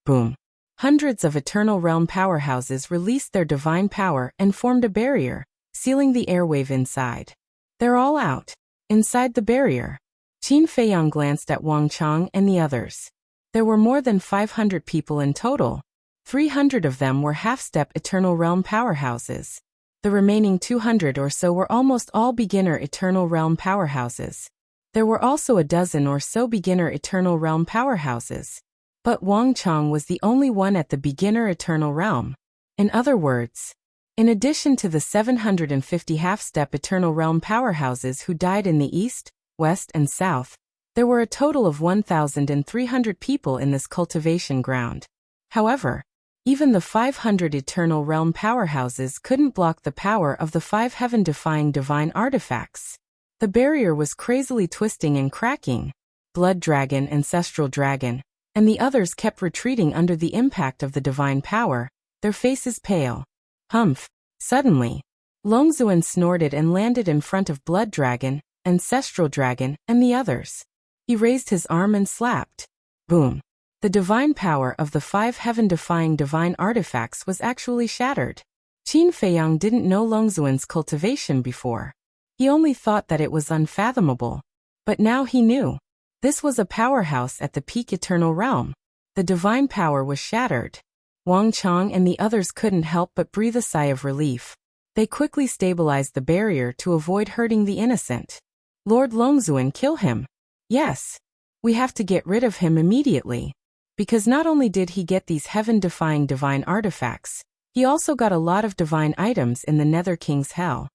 Boom! Hundreds of Eternal Realm powerhouses released their divine power and formed a barrier, sealing the airwave inside. They're all out. Inside the barrier. Qin Feiyang glanced at Wang Chang and the others. There were more than 500 people in total. 300 of them were half-step Eternal Realm powerhouses. The remaining 200 or so were almost all beginner Eternal Realm powerhouses. There were also a dozen or so beginner Eternal Realm powerhouses. But Wang Chang was the only one at the beginner Eternal Realm. In other words, in addition to the 750 half-step Eternal Realm powerhouses who died in the East, West and South, there were a total of 1,300 people in this cultivation ground. However, even the 500 Eternal Realm powerhouses couldn't block the power of the 5 heaven-defying divine artifacts. The barrier was crazily twisting and cracking. Blood Dragon, Ancestral Dragon, and the others kept retreating under the impact of the divine power, their faces pale. Humph! Suddenly, Longzuan snorted and landed in front of Blood Dragon, Ancestral Dragon, and the others. He raised his arm and slapped. Boom! The divine power of the 5 heaven-defying divine artifacts was actually shattered. Qin Feiyang didn't know Longzuan's cultivation before. He only thought that it was unfathomable. But now he knew. This was a powerhouse at the peak Eternal Realm. The divine power was shattered. Wang Chang and the others couldn't help but breathe a sigh of relief. They quickly stabilized the barrier to avoid hurting the innocent. Lord Longzuan, kill him. Yes. We have to get rid of him immediately. Because not only did he get these heaven-defying divine artifacts, he also got a lot of divine items in the Nether King's Hell.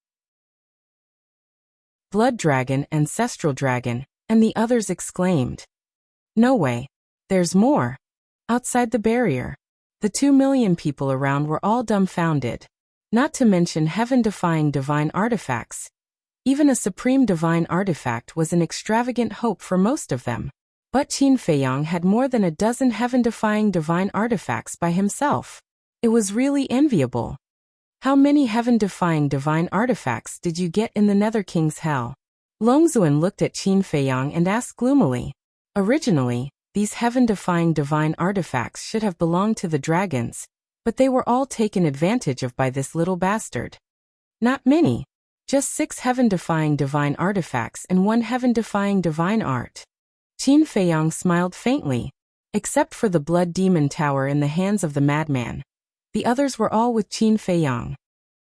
Blood Dragon, Ancestral Dragon, and the others exclaimed. No way. There's more. Outside the barrier, the 2 million people around were all dumbfounded. Not to mention heaven-defying divine artifacts. Even a supreme divine artifact was an extravagant hope for most of them. But Qin Feiyang had more than a dozen heaven-defying divine artifacts by himself. It was really enviable. How many heaven-defying divine artifacts did you get in the Nether King's Hell? Longzuan looked at Qin Feiyang and asked gloomily. Originally, these heaven-defying divine artifacts should have belonged to the dragons, but they were all taken advantage of by this little bastard. Not many. Just 6 heaven-defying divine artifacts and 1 heaven-defying divine art. Qin Feiyang smiled faintly. Except for the blood demon tower in the hands of the madman. The others were all with Qin Feiyang.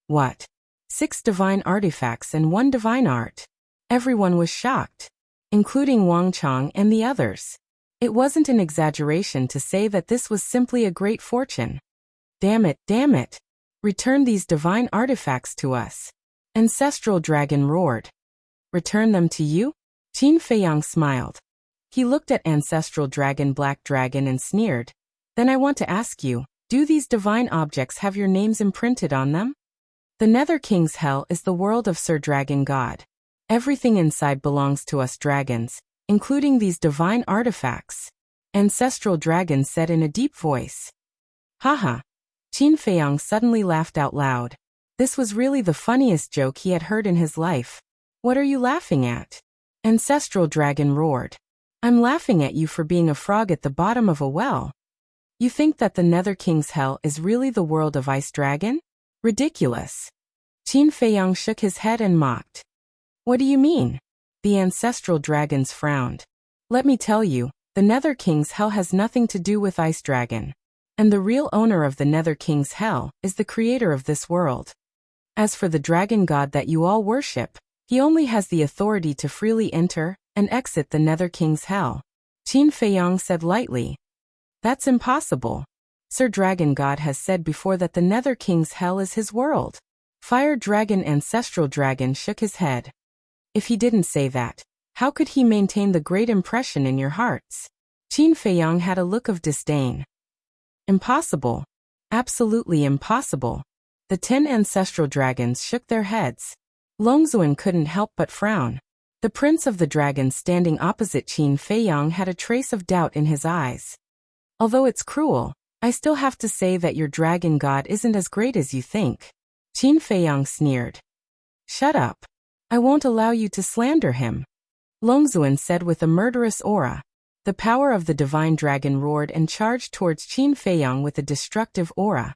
What? 6 divine artifacts and 1 divine art. Everyone was shocked, including Wang Chang and the others. It wasn't an exaggeration to say that this was simply a great fortune. Damn it, damn it. Return these divine artifacts to us. Ancestral Dragon roared. Return them to you? Qin Feiyang smiled. He looked at Ancestral Dragon Black Dragon and sneered. Then I want to ask you, do these divine objects have your names imprinted on them? The Nether King's Hell is the world of Sir Dragon God. Everything inside belongs to us dragons, including these divine artifacts. Ancestral Dragon said in a deep voice. Haha. Qin Feiyang suddenly laughed out loud. This was really the funniest joke he had heard in his life. What are you laughing at? Ancestral Dragon roared. I'm laughing at you for being a frog at the bottom of a well. You think that the Nether King's Hell is really the world of Ice Dragon? Ridiculous. Qin Feiyang shook his head and mocked. What do you mean? The Ancestral Dragons frowned. Let me tell you, the Nether King's Hell has nothing to do with Ice Dragon. And the real owner of the Nether King's Hell is the creator of this world. As for the dragon god that you all worship, he only has the authority to freely enter and exit the Nether King's Hell. Qin Feiyang said lightly. That's impossible. Sir Dragon God has said before that the Nether King's Hell is his world. Fire Dragon Ancestral Dragon shook his head. If he didn't say that, how could he maintain the great impression in your hearts? Qin Feiyang had a look of disdain. Impossible. Absolutely impossible. The 10 ancestral dragons shook their heads. Longzuan couldn't help but frown. The prince of the dragons standing opposite Qin Feiyang had a trace of doubt in his eyes. Although it's cruel, I still have to say that your dragon god isn't as great as you think. Qin Feiyang sneered. Shut up. I won't allow you to slander him. Longzuan said with a murderous aura. The power of the divine dragon roared and charged towards Qin Feiyang with a destructive aura.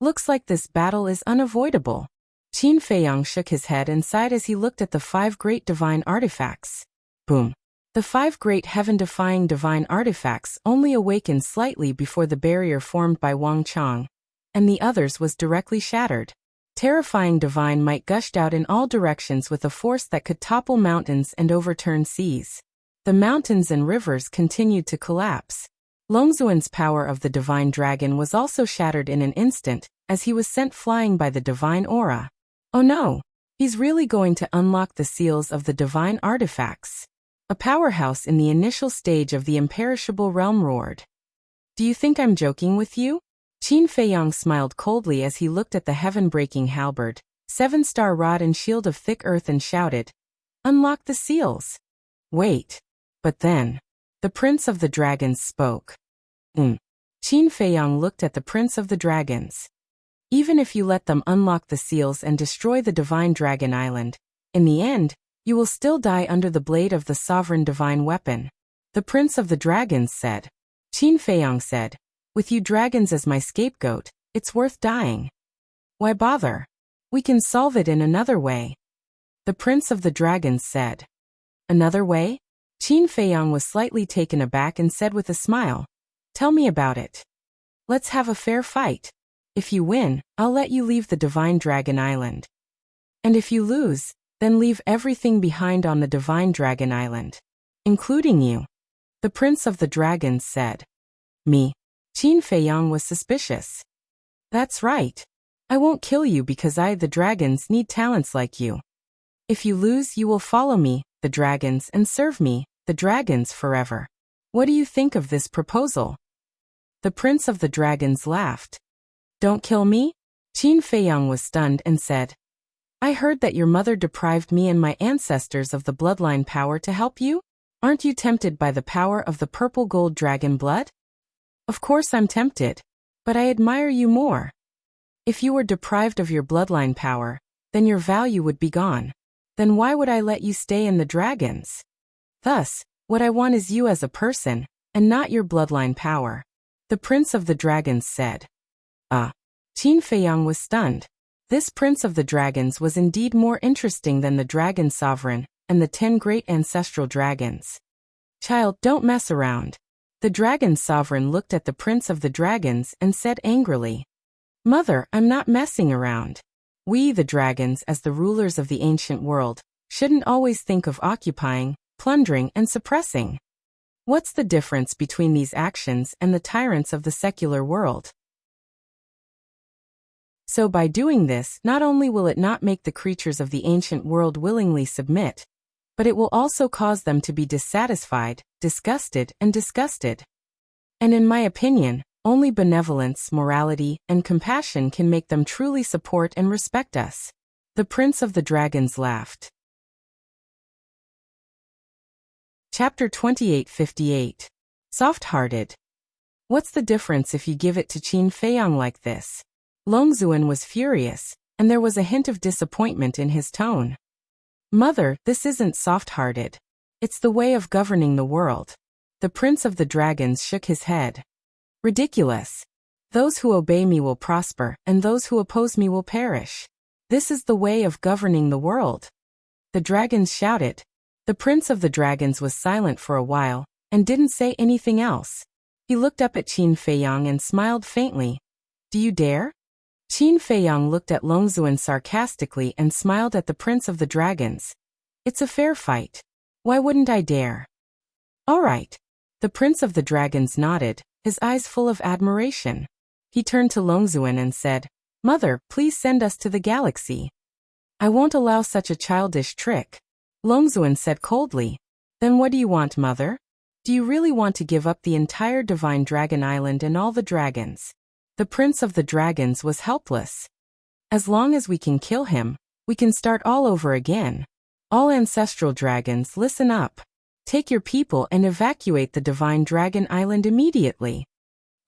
Looks like this battle is unavoidable. Qin Feiyang shook his head and sighed as he looked at the 5 great divine artifacts. Boom. The 5 great heaven-defying divine artifacts only awakened slightly before the barrier formed by Wang Chang, and the others was directly shattered. Terrifying divine might gushed out in all directions with a force that could topple mountains and overturn seas. The mountains and rivers continued to collapse. Longzuan's power of the divine dragon was also shattered in an instant, as he was sent flying by the divine aura. Oh no! He's really going to unlock the seals of the divine artifacts. A powerhouse in the initial stage of the imperishable realm roared. Do you think I'm joking with you? Qin Feiyang smiled coldly as he looked at the heaven-breaking halberd, 7-star rod and shield of thick earth and shouted, Unlock the seals! Wait. But then, the Prince of the Dragons spoke. Qin Feiyang looked at the Prince of the Dragons. Even if you let them unlock the seals and destroy the Divine Dragon Island, in the end, you will still die under the blade of the sovereign divine weapon. The Prince of the Dragons said. Qin Feiyang said, With you dragons as my scapegoat, it's worth dying. Why bother? We can solve it in another way. The Prince of the Dragons said. Another way? Qin Feiyang was slightly taken aback and said with a smile, Tell me about it. Let's have a fair fight. If you win, I'll let you leave the Divine Dragon Island. And if you lose, then leave everything behind on the Divine Dragon Island. Including you. The Prince of the Dragons said. Me. Qin Feiyang was suspicious. That's right. I won't kill you because the dragons, need talents like you. If you lose, you will follow me, the dragons, and serve me, the dragons, forever. What do you think of this proposal? The Prince of the Dragons laughed. Don't kill me? Qin Feiyang was stunned and said, I heard that your mother deprived me and my ancestors of the bloodline power to help you? Aren't you tempted by the power of the purple gold dragon blood? Of course I'm tempted. But I admire you more. If you were deprived of your bloodline power, then your value would be gone. Then why would I let you stay in the dragons? Thus, what I want is you as a person, and not your bloodline power. The Prince of the Dragons said. Qin Feiyang was stunned. This Prince of the Dragons was indeed more interesting than the Dragon Sovereign, and the 10 great ancestral dragons. Child, don't mess around. The dragon sovereign looked at the prince of the dragons and said angrily, Mother, I'm not messing around. We, the dragons, as the rulers of the ancient world, shouldn't always think of occupying, plundering, and suppressing. What's the difference between these actions and the tyrants of the secular world? So by doing this, not only will it not make the creatures of the ancient world willingly submit, but it will also cause them to be dissatisfied, disgusted, and disgusted. And in my opinion, only benevolence, morality, and compassion can make them truly support and respect us. The Prince of the Dragons laughed. Chapter 28:58. Soft-hearted. What's the difference if you give it to Qin Feiyang like this? Longzuan was furious, and there was a hint of disappointment in his tone. Mother, this isn't soft-hearted. It's the way of governing the world. The Prince of the Dragons shook his head. Ridiculous. Those who obey me will prosper, and those who oppose me will perish. This is the way of governing the world. The dragons shouted. The Prince of the Dragons was silent for a while, and didn't say anything else. He looked up at Qin Feiyang and smiled faintly. Do you dare? Qin Feiyang looked at Longzuan sarcastically and smiled at the Prince of the Dragons. It's a fair fight. Why wouldn't I dare? All right. The Prince of the Dragons nodded, his eyes full of admiration. He turned to Longzuan and said, Mother, please send us to the galaxy. I won't allow such a childish trick. Longzuan said coldly. Then what do you want, Mother? Do you really want to give up the entire Divine Dragon Island and all the dragons? The Prince of the Dragons was helpless. As long as we can kill him, we can start all over again. All ancestral dragons, listen up. Take your people and evacuate the Divine Dragon Island immediately.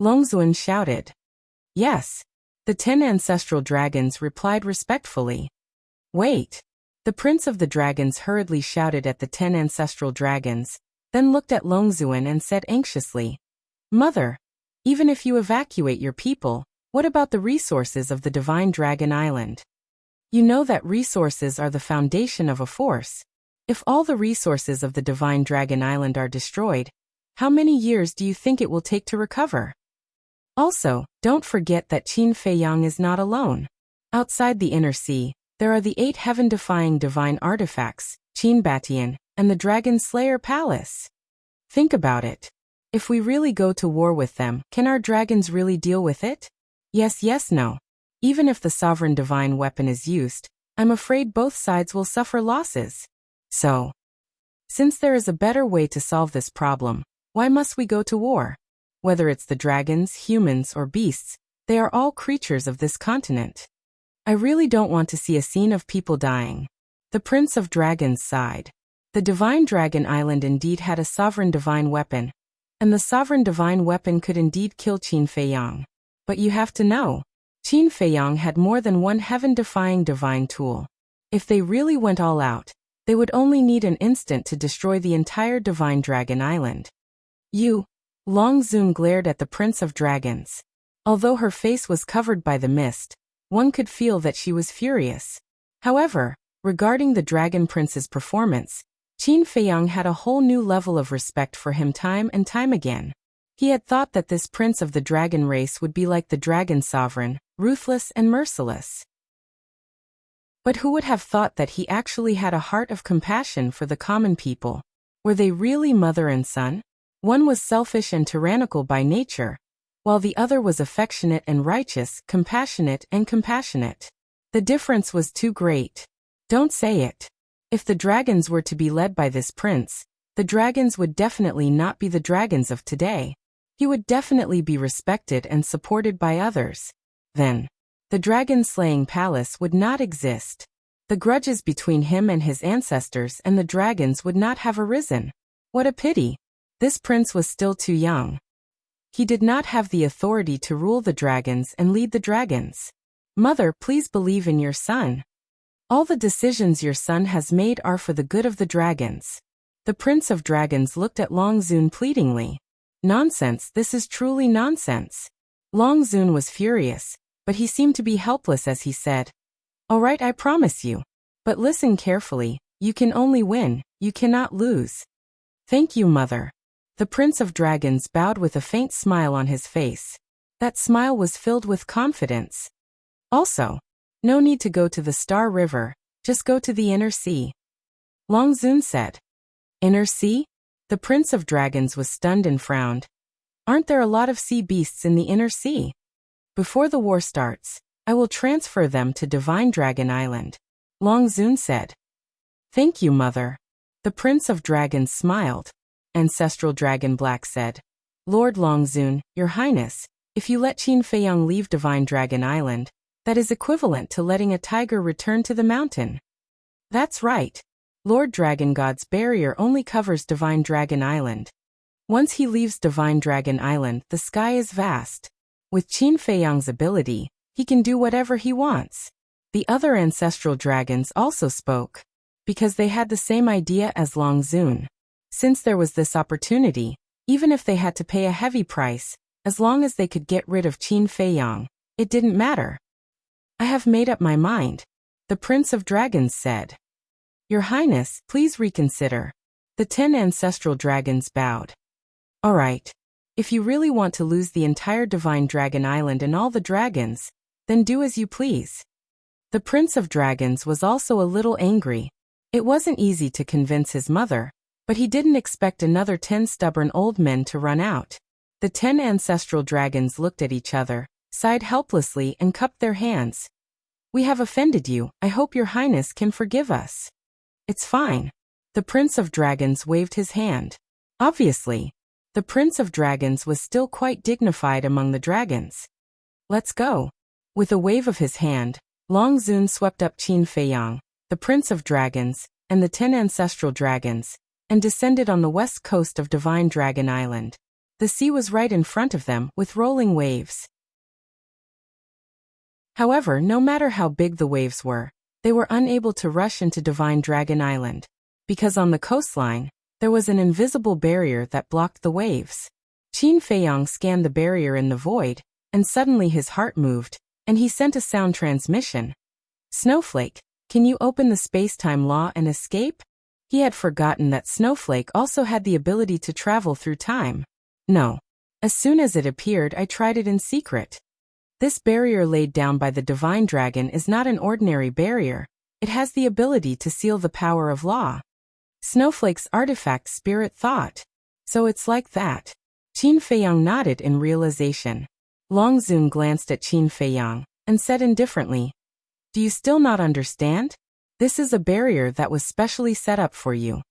Longzuan shouted. Yes. The 10 ancestral dragons replied respectfully. Wait. The Prince of the Dragons hurriedly shouted at the 10 ancestral dragons, then looked at Longzuan and said anxiously, Mother, even if you evacuate your people, what about the resources of the Divine Dragon Island? You know that resources are the foundation of a force. If all the resources of the Divine Dragon Island are destroyed, how many years do you think it will take to recover? Also, don't forget that Qin Feiyang is not alone. Outside the Inner Sea, there are the 8 heaven-defying divine artifacts, Qin Batian, and the Dragon Slayer Palace. Think about it. If we really go to war with them, can our dragons really deal with it? Yes, no. Even if the sovereign divine weapon is used, I'm afraid both sides will suffer losses. So, since there is a better way to solve this problem, why must we go to war? Whether it's the dragons, humans, or beasts, they are all creatures of this continent. I really don't want to see a scene of people dying. The Prince of Dragons sighed. The Divine Dragon Island indeed had a sovereign divine weapon, and the sovereign divine weapon could indeed kill Qin Feiyang. But you have to know, Qin Feiyang had more than one heaven-defying divine tool. If they really went all out, they would only need an instant to destroy the entire Divine Dragon Island. Longzuan glared at the Prince of Dragons. Although her face was covered by the mist, one could feel that she was furious. However, regarding the Dragon Prince's performance, Qin Feiyang had a whole new level of respect for him time and time again. He had thought that this Prince of the Dragon race would be like the Dragon Sovereign, ruthless and merciless. But who would have thought that he actually had a heart of compassion for the common people? Were they really mother and son? One was selfish and tyrannical by nature, while the other was affectionate and righteous, compassionate and compassionate. The difference was too great. Don't say it. If the dragons were to be led by this prince, the dragons would definitely not be the dragons of today. He would definitely be respected and supported by others. Then, the dragon-slaying palace would not exist. The grudges between him and his ancestors and the dragons would not have arisen. What a pity. This prince was still too young. He did not have the authority to rule the dragons and lead the dragons. Mother, please believe in your son. All the decisions your son has made are for the good of the dragons. The Prince of Dragons looked at Longzuan pleadingly. Nonsense, this is truly nonsense. Longzuan was furious, but he seemed to be helpless as he said, All right, I promise you. But listen carefully, You can only win, you cannot lose. Thank you, mother. The Prince of Dragons bowed with a faint smile on his face. That smile was filled with confidence. Also, no need to go to the Star River, just go to the Inner Sea. Long Zun said. Inner Sea? The Prince of Dragons was stunned and frowned. Aren't there a lot of sea beasts in the Inner Sea? Before the war starts, I will transfer them to Divine Dragon Island. Long Zun said. Thank you, mother. The Prince of Dragons smiled. Ancestral Dragon Black said. Lord Long Zun, Your Highness, if you let Qin Feiyang leave Divine Dragon Island, that is equivalent to letting a tiger return to the mountain. That's right. Lord Dragon God's barrier only covers Divine Dragon Island. Once he leaves Divine Dragon Island, the sky is vast. With Qin Feiyang's ability, he can do whatever he wants. The other ancestral dragons also spoke, because they had the same idea as Long Zun. Since there was this opportunity, even if they had to pay a heavy price, as long as they could get rid of Qin Feiyang, it didn't matter. I have made up my mind, the Prince of Dragons said. Your Highness, please reconsider. The 10 ancestral dragons bowed. All right. If you really want to lose the entire Divine Dragon Island and all the dragons, then do as you please. The Prince of Dragons was also a little angry. It wasn't easy to convince his mother, but he didn't expect another 10 stubborn old men to run out. The 10 ancestral dragons looked at each other, sighed helplessly and cupped their hands. We have offended you, I hope Your Highness can forgive us. It's fine. The Prince of Dragons waved his hand. Obviously, the Prince of Dragons was still quite dignified among the dragons. Let's go. With a wave of his hand, Long Zun swept up Qin Feiyang, the Prince of Dragons, and the 10 ancestral dragons, and descended on the west coast of Divine Dragon Island. The sea was right in front of them, with rolling waves. However, no matter how big the waves were, they were unable to rush into Divine Dragon Island, because on the coastline, there was an invisible barrier that blocked the waves. Qin Feiyang scanned the barrier in the void, and suddenly his heart moved, and he sent a sound transmission. Snowflake, can you open the space-time law and escape? He had forgotten that Snowflake also had the ability to travel through time. No. As soon as it appeared, I tried it in secret. This barrier laid down by the Divine Dragon is not an ordinary barrier. It has the ability to seal the power of law. Snowflake's artifact spirit thought. So it's like that. Qin Feiyang nodded in realization. Long Zun glanced at Qin Feiyang and said indifferently, Do you still not understand? This is a barrier that was specially set up for you.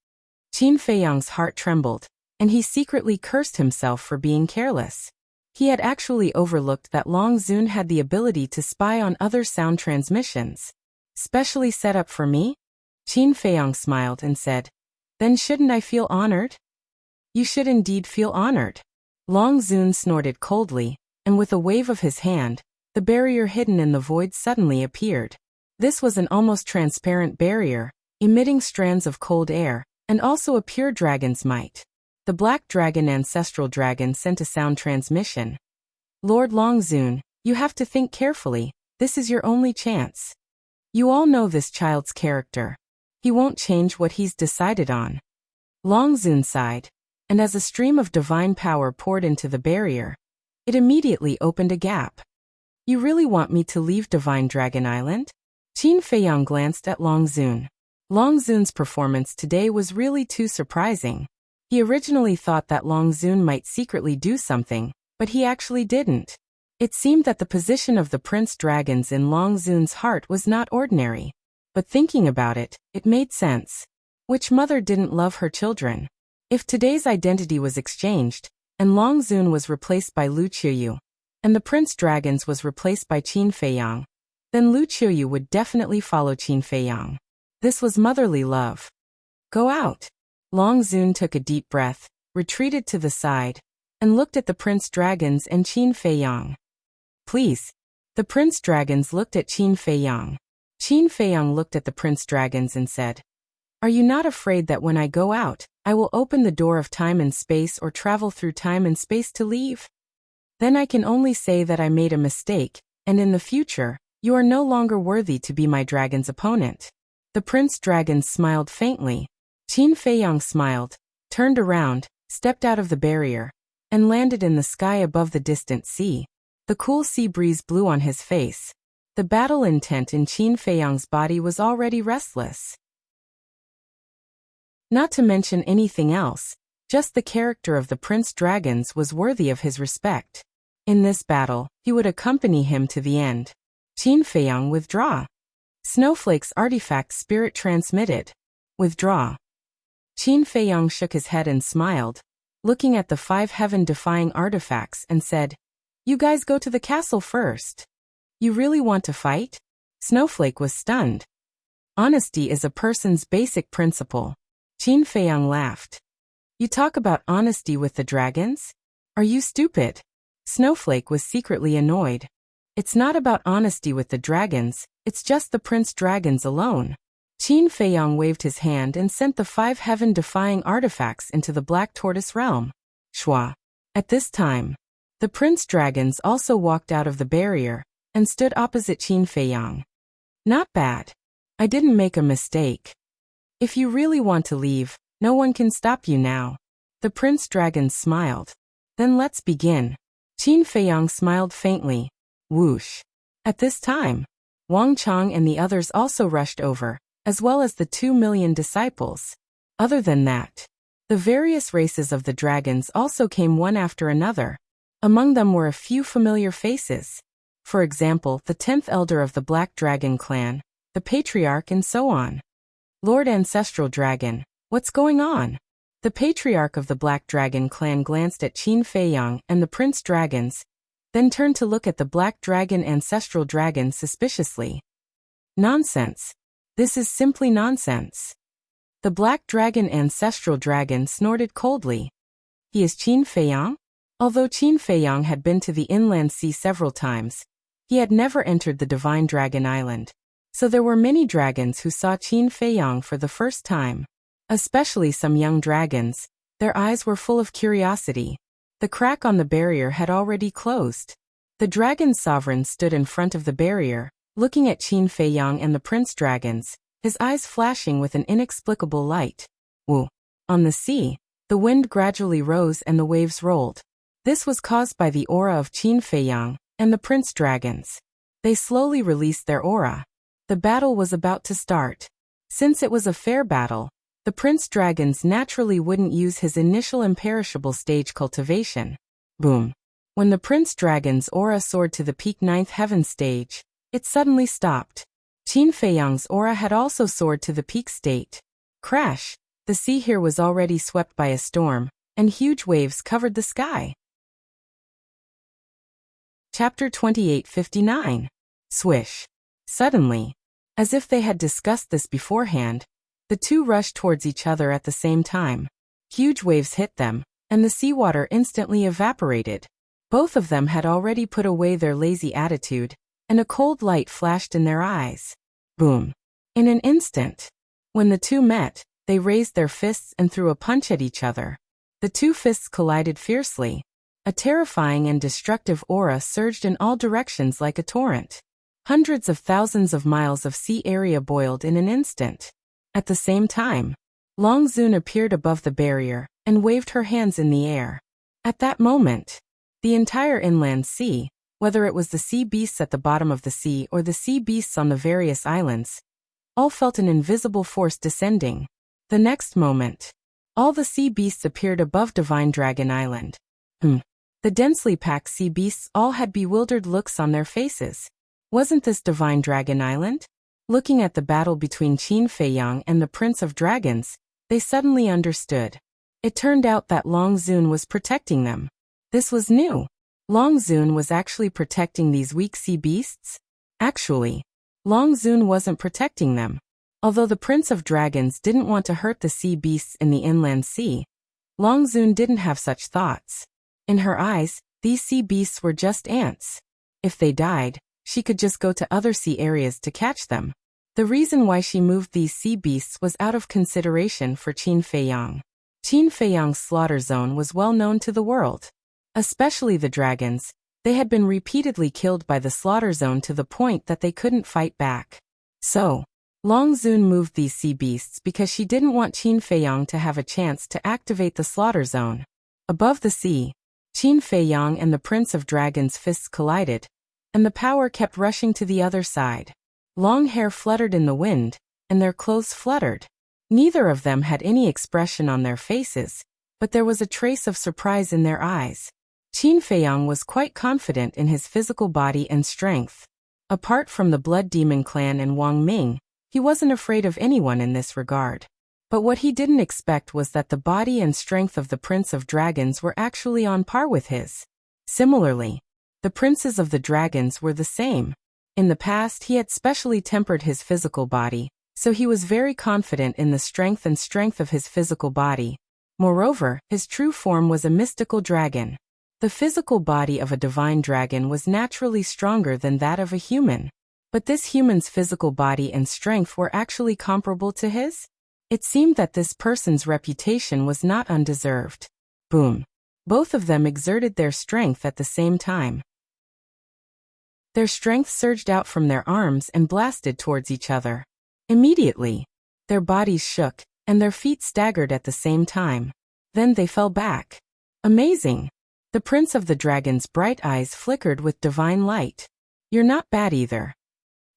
Qin Feiyang's heart trembled, and he secretly cursed himself for being careless. He had actually overlooked that Long Zun had the ability to spy on other sound transmissions. Specially set up for me? Qin Feiyang smiled and said, Then shouldn't I feel honored? You should indeed feel honored. Long Zun snorted coldly, and with a wave of his hand, the barrier hidden in the void suddenly appeared. This was an almost transparent barrier, emitting strands of cold air, and also a pure dragon's might. The Black Dragon Ancestral Dragon sent a sound transmission. Lord Long Zun, you have to think carefully, this is your only chance. You all know this child's character. He won't change what he's decided on. Long Zun sighed, and as a stream of divine power poured into the barrier, it immediately opened a gap. You really want me to leave Divine Dragon Island? Qin Feiyang glanced at Long Zun. Long Zun's performance today was really too surprising. He originally thought that Long Zun might secretly do something, but he actually didn't. It seemed that the position of the Prince Dragons in Long Zun's heart was not ordinary. But thinking about it, it made sense. Which mother didn't love her children? If today's identity was exchanged, and Long Zun was replaced by Lu Qiuyu, and the Prince Dragons was replaced by Qin Feiyang, then Lu Qiuyu would definitely follow Qin Feiyang. This was motherly love. Go out. Long Zun took a deep breath, retreated to the side, and looked at the Prince Dragons and Qin Feiyang. Please. The Prince Dragons looked at Qin Feiyang. Qin Feiyang looked at the Prince Dragons and said, Are you not afraid that when I go out, I will open the door of time and space or travel through time and space to leave? Then I can only say that I made a mistake, and in the future, you are no longer worthy to be my dragon's opponent. The Prince Dragon smiled faintly. Qin Feiyang smiled, turned around, stepped out of the barrier, and landed in the sky above the distant sea. The cool sea breeze blew on his face. The battle intent in Qin Feiyang's body was already restless. Not to mention anything else, just the character of the Prince Dragons was worthy of his respect. In this battle, he would accompany him to the end. Qin Feiyang withdraw. Snowflake's artifact spirit transmitted. Withdraw. Qin Feiyang shook his head and smiled, looking at the 5 heaven-defying artifacts and said, "You guys go to the castle first. You really want to fight?" Snowflake was stunned. Honesty is a person's basic principle. Qin Feiyang laughed. "You talk about honesty with the dragons? Are you stupid?" Snowflake was secretly annoyed. "It's not about honesty with the dragons, it's just the Prince Dragons alone." Qin Feiyang waved his hand and sent the 5 heaven-defying artifacts into the Black Tortoise realm. Shwa. At this time, the Prince Dragons also walked out of the barrier and stood opposite Qin Feiyang. "Not bad. I didn't make a mistake. If you really want to leave, no one can stop you now." The Prince Dragons smiled. "Then let's begin." Qin Feiyang smiled faintly. Whoosh. At this time, Wang Chang and the others also rushed over, as well as the 2 million disciples. Other than that, the various races of the dragons also came one after another. Among them were a few familiar faces. For example, the 10th elder of the Black Dragon clan, the Patriarch, and so on. "Lord Ancestral Dragon, what's going on?" The Patriarch of the Black Dragon clan glanced at Qin Feiyang and the Prince Dragons, then turned to look at the Black Dragon Ancestral Dragon suspiciously. "Nonsense. This is simply nonsense." The Black Dragon Ancestral Dragon snorted coldly. "He is Qin Feiyang?" Although Qin Feiyang had been to the inland sea several times, he had never entered the Divine Dragon Island. So there were many dragons who saw Qin Feiyang for the first time. Especially some young dragons, their eyes were full of curiosity. The crack on the barrier had already closed. The dragon sovereign stood in front of the barrier, looking at Qin Feiyang and the Prince Dragons, his eyes flashing with an inexplicable light. Woo! On the sea, the wind gradually rose and the waves rolled. This was caused by the aura of Qin Feiyang and the Prince Dragons. They slowly released their aura. The battle was about to start. Since it was a fair battle, the Prince Dragons naturally wouldn't use his initial imperishable stage cultivation. Boom. When the Prince Dragon's aura soared to the peak 9th heaven stage, it suddenly stopped. Qin Feiyang's aura had also soared to the peak state. Crash! The sea here was already swept by a storm, and huge waves covered the sky. Chapter 2859. Swish. Suddenly, as if they had discussed this beforehand, the two rushed towards each other at the same time. Huge waves hit them, and the seawater instantly evaporated. Both of them had already put away their lazy attitude, and a cold light flashed in their eyes. Boom. In an instant. When the two met, they raised their fists and threw a punch at each other. The two fists collided fiercely. A terrifying and destructive aura surged in all directions like a torrent. Hundreds of thousands of miles of sea area boiled in an instant. At the same time, Long Zun appeared above the barrier and waved her hands in the air. At that moment, the entire inland sea, whether it was the sea beasts at the bottom of the sea or the sea beasts on the various islands, all felt an invisible force descending. The next moment, all the sea beasts appeared above Divine Dragon Island. The densely packed sea beasts all had bewildered looks on their faces. Wasn't this Divine Dragon Island? Looking at the battle between Qin Feiyang and the Prince of Dragons, they suddenly understood. It turned out that Long Zun was protecting them. This was new. Long Zun was actually protecting these weak sea beasts? Actually, Long Zun wasn't protecting them. Although the Prince of Dragons didn't want to hurt the sea beasts in the inland sea, Long Zun didn't have such thoughts. In her eyes, these sea beasts were just ants. If they died, she could just go to other sea areas to catch them. The reason why she moved these sea beasts was out of consideration for Qin Feiyang. Qin Feiyang's slaughter zone was well known to the world. Especially the dragons, they had been repeatedly killed by the slaughter zone to the point that they couldn't fight back. So, Long Zun moved these sea beasts because she didn't want Qin Feiyang to have a chance to activate the slaughter zone. Above the sea, Qin Feiyang and the Prince of Dragons' fists collided, and the power kept rushing to the other side. Long hair fluttered in the wind, and their clothes fluttered. Neither of them had any expression on their faces, but there was a trace of surprise in their eyes. Qin Feiyang was quite confident in his physical body and strength. Apart from the Blood Demon clan and Wang Ming, he wasn't afraid of anyone in this regard. But what he didn't expect was that the body and strength of the Prince of Dragons were actually on par with his. Similarly, the Princes of the Dragons were the same. In the past, he had specially tempered his physical body, so he was very confident in the strength of his physical body. Moreover, his true form was a mystical dragon. The physical body of a divine dragon was naturally stronger than that of a human. But this human's physical body and strength were actually comparable to his? It seemed that this person's reputation was not undeserved. Boom. Both of them exerted their strength at the same time. Their strength surged out from their arms and blasted towards each other. Immediately, their bodies shook, and their feet staggered at the same time. Then they fell back. Amazing! The Prince of the Dragon's bright eyes flickered with divine light. You're not bad either,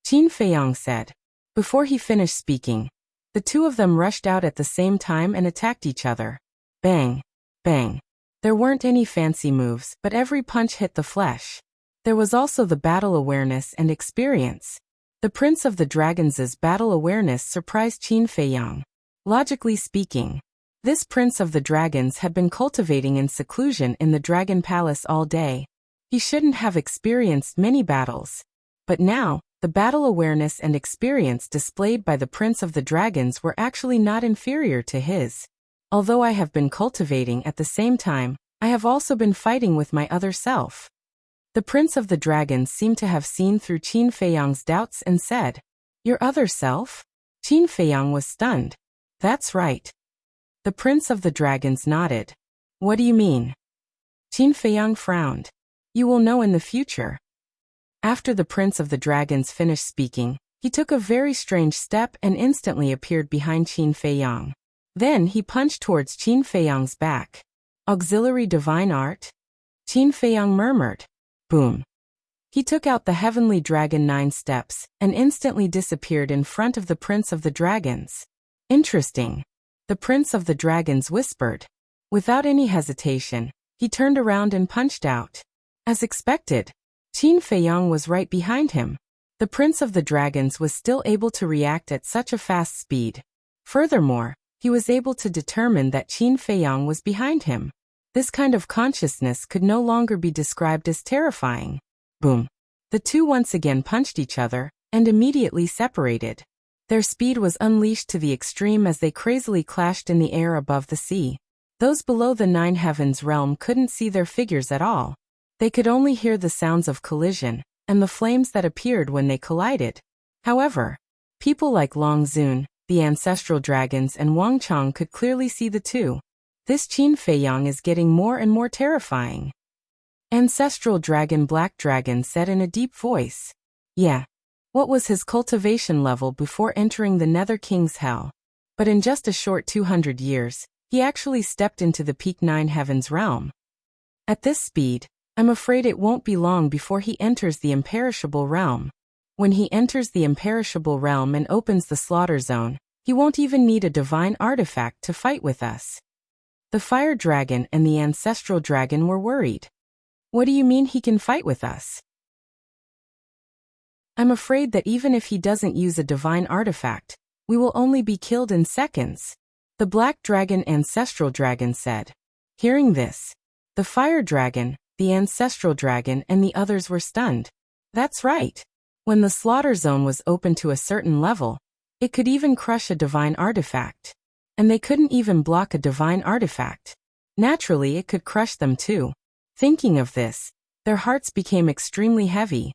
Qin Feiyang said. Before he finished speaking, the two of them rushed out at the same time and attacked each other. Bang! Bang! There weren't any fancy moves, but every punch hit the flesh. There was also the battle awareness and experience. The Prince of the Dragons' battle awareness surprised Qin Feiyang. Logically speaking, this Prince of the Dragons had been cultivating in seclusion in the Dragon Palace all day. He shouldn't have experienced many battles. But now, the battle awareness and experience displayed by the Prince of the Dragons were actually not inferior to his. Although I have been cultivating at the same time, I have also been fighting with my other self. The Prince of the Dragons seemed to have seen through Qin Feiyang's doubts and said, Your other self? Qin Feiyang was stunned. That's right. The Prince of the Dragons nodded. What do you mean? Qin Feiyang frowned. You will know in the future. After the Prince of the Dragons finished speaking, he took a very strange step and instantly appeared behind Qin Feiyang. Then he punched towards Qin Feiyang's back. Auxiliary Divine Art? Qin Feiyang murmured. Boom. He took out the Heavenly Dragon 9 steps and instantly disappeared in front of the Prince of the Dragons. Interesting. The Prince of the Dragons whispered. Without any hesitation, he turned around and punched out. As expected, Qin Feiyang was right behind him. The Prince of the Dragons was still able to react at such a fast speed. Furthermore, he was able to determine that Qin Feiyang was behind him. This kind of consciousness could no longer be described as terrifying. Boom. The two once again punched each other, and immediately separated. Their speed was unleashed to the extreme as they crazily clashed in the air above the sea. Those below the Nine Heavens realm couldn't see their figures at all. They could only hear the sounds of collision, and the flames that appeared when they collided. However, people like Long Zun, the ancestral dragons and Wang Chang could clearly see the two. This Qin Feiyang is getting more and more terrifying. Ancestral Dragon Black Dragon said in a deep voice. Yeah. What was his cultivation level before entering the Nether King's Hell? But in just a short 200 years, he actually stepped into the peak Nine Heavens realm. At this speed, I'm afraid it won't be long before he enters the imperishable realm. When he enters the imperishable realm and opens the slaughter zone, he won't even need a divine artifact to fight with us. The Fire Dragon and the Ancestral Dragon were worried. What do you mean he can fight with us? I'm afraid that even if he doesn't use a divine artifact, we will only be killed in seconds, the Black Dragon Ancestral Dragon said. Hearing this, the Fire Dragon, the Ancestral Dragon and the others were stunned. That's right. When the slaughter zone was open to a certain level, it could even crush a divine artifact. And they couldn't even block a divine artifact. Naturally, it could crush them too. Thinking of this, their hearts became extremely heavy.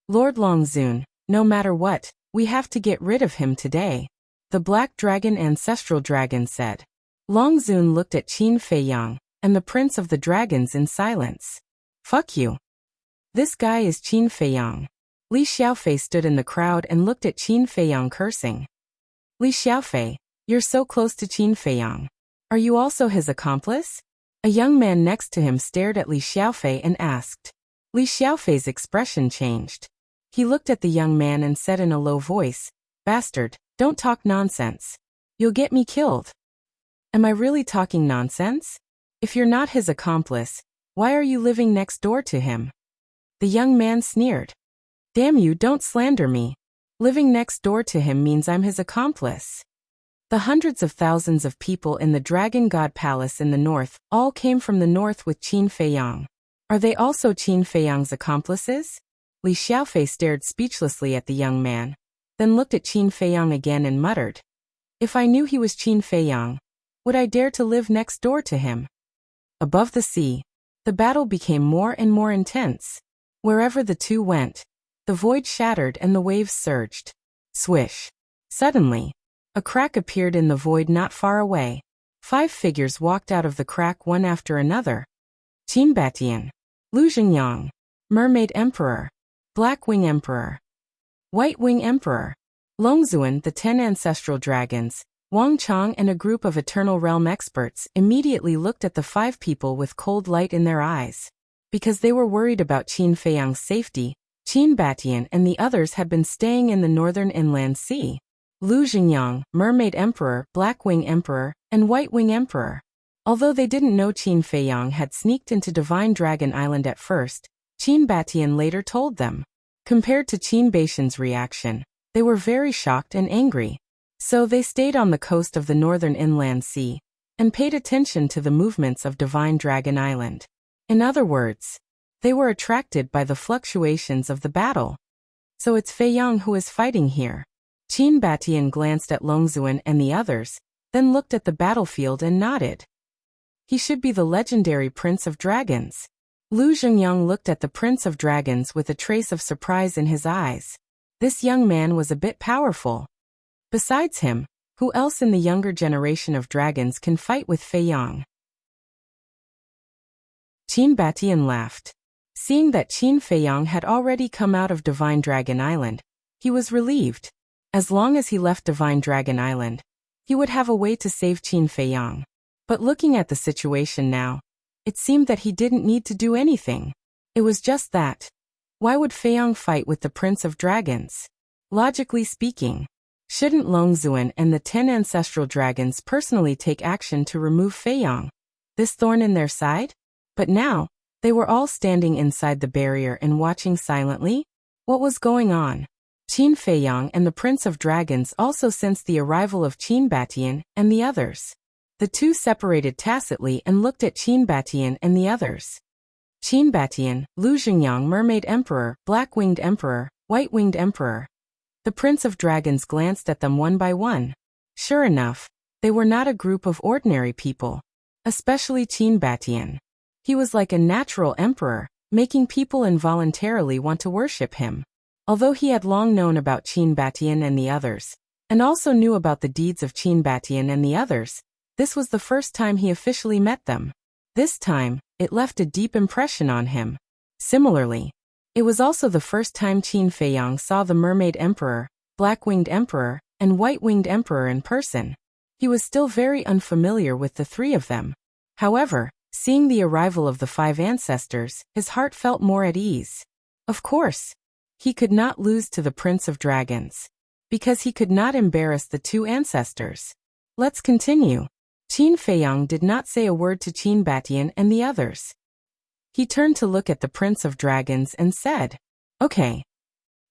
Lord Long Zun, no matter what, we have to get rid of him today, the Black Dragon Ancestral Dragon said. Long Zun looked at Qin Feiyang and the Prince of the Dragons in silence. Fuck you. This guy is Qin Feiyang. Li Xiaofei stood in the crowd and looked at Qin Feiyang cursing. Li Xiaofei, you're so close to Qin Feiyang. Are you also his accomplice? A young man next to him stared at Li Xiaofei and asked. Li Xiaofei's expression changed. He looked at the young man and said in a low voice, Bastard, don't talk nonsense. You'll get me killed. Am I really talking nonsense? If you're not his accomplice, why are you living next door to him? The young man sneered. Damn you, don't slander me. Living next door to him means I'm his accomplice. The hundreds of thousands of people in the Dragon God Palace in the north all came from the north with Qin Feiyang. Are they also Qin Feiyang's accomplices? Li Xiaofei stared speechlessly at the young man, then looked at Qin Feiyang again and muttered. If I knew he was Qin Feiyang, would I dare to live next door to him? Above the sea, the battle became more and more intense. Wherever the two went, the void shattered and the waves surged. Swish. Suddenly, a crack appeared in the void not far away. 5 figures walked out of the crack one after another. Qin Batian, Lu Xingyang, Mermaid Emperor, Black Wing Emperor, White Wing Emperor, Longzuan. The 10 ancestral dragons, Wang Chang and a group of Eternal Realm experts immediately looked at the 5 people with cold light in their eyes. Because they were worried about Qin Feiyang's safety, Qin Batian and the others had been staying in the northern inland sea. Lu Xingyang, Mermaid Emperor, Black Wing Emperor, and White Wing Emperor. Although they didn't know Qin Feiyang had sneaked into Divine Dragon Island at first, Qin Batian later told them. Compared to Qin Batian's reaction, they were very shocked and angry. So they stayed on the coast of the northern inland sea and paid attention to the movements of Divine Dragon Island. In other words, they were attracted by the fluctuations of the battle. So it's Feiyang who is fighting here. Qin Batian glanced at Longzuan and the others, then looked at the battlefield and nodded. He should be the legendary Prince of Dragons. Lu Xingyang looked at the Prince of Dragons with a trace of surprise in his eyes. This young man was a bit powerful. Besides him, who else in the younger generation of dragons can fight with Feiyang? Qin Batian laughed. Seeing that Qin Feiyang had already come out of Divine Dragon Island, he was relieved. As long as he left Divine Dragon Island, he would have a way to save Qin Feiyang. But looking at the situation now, it seemed that he didn't need to do anything. It was just that. Why would Feiyang fight with the Prince of Dragons? Logically speaking, shouldn't Longzuan and the 10 ancestral dragons personally take action to remove Feiyang, this thorn in their side? But now, they were all standing inside the barrier and watching silently. What was going on? Qin Feiyang and the Prince of Dragons also sensed the arrival of Qin Batian and the others. The two separated tacitly and looked at Qin Batian and the others. Qin Batian, Lu Xingyang, Mermaid Emperor, Black Winged Emperor, White Winged Emperor. The Prince of Dragons glanced at them one by one. Sure enough, they were not a group of ordinary people. Especially Qin Batian. He was like a natural emperor, making people involuntarily want to worship him. Although he had long known about Qin Batian and the others, and also knew about the deeds of Qin Batian and the others, this was the first time he officially met them. This time, it left a deep impression on him. Similarly, it was also the first time Qin Feiyang saw the Mermaid Emperor, Black Winged Emperor, and White Winged Emperor in person. He was still very unfamiliar with the 3 of them. However, seeing the arrival of the 5 ancestors, his heart felt more at ease. Of course, he could not lose to the Prince of Dragons, because he could not embarrass the 2 ancestors. Let's continue. Qin Feiyang did not say a word to Qin Batian and the others. He turned to look at the Prince of Dragons and said, "Okay."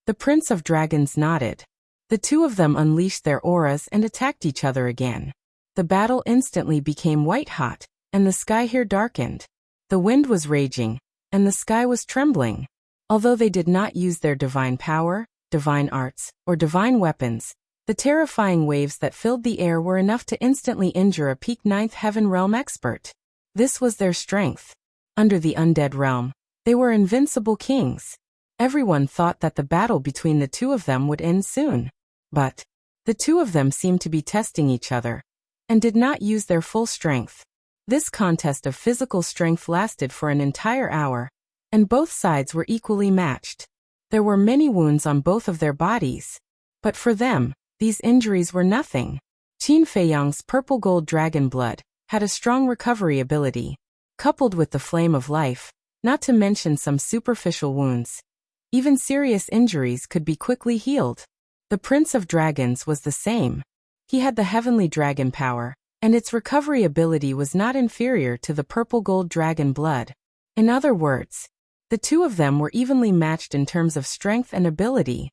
The Prince of Dragons nodded. The 2 of them unleashed their auras and attacked each other again. The battle instantly became white-hot, and the sky here darkened. The wind was raging, and the sky was trembling. Although they did not use their divine power, divine arts, or divine weapons, the terrifying waves that filled the air were enough to instantly injure a peak 9th Heaven Realm expert. This was their strength. Under the undead realm, they were invincible kings. Everyone thought that the battle between the 2 of them would end soon. But the 2 of them seemed to be testing each other, and did not use their full strength. This contest of physical strength lasted for an entire hour, and both sides were equally matched. There were many wounds on both of their bodies. But for them, these injuries were nothing. Qin Feiyang's purple gold dragon blood had a strong recovery ability, coupled with the flame of life, not to mention some superficial wounds. Even serious injuries could be quickly healed. The Prince of Dragons was the same. He had the heavenly dragon power, and its recovery ability was not inferior to the purple gold dragon blood. In other words, the two of them were evenly matched in terms of strength and ability.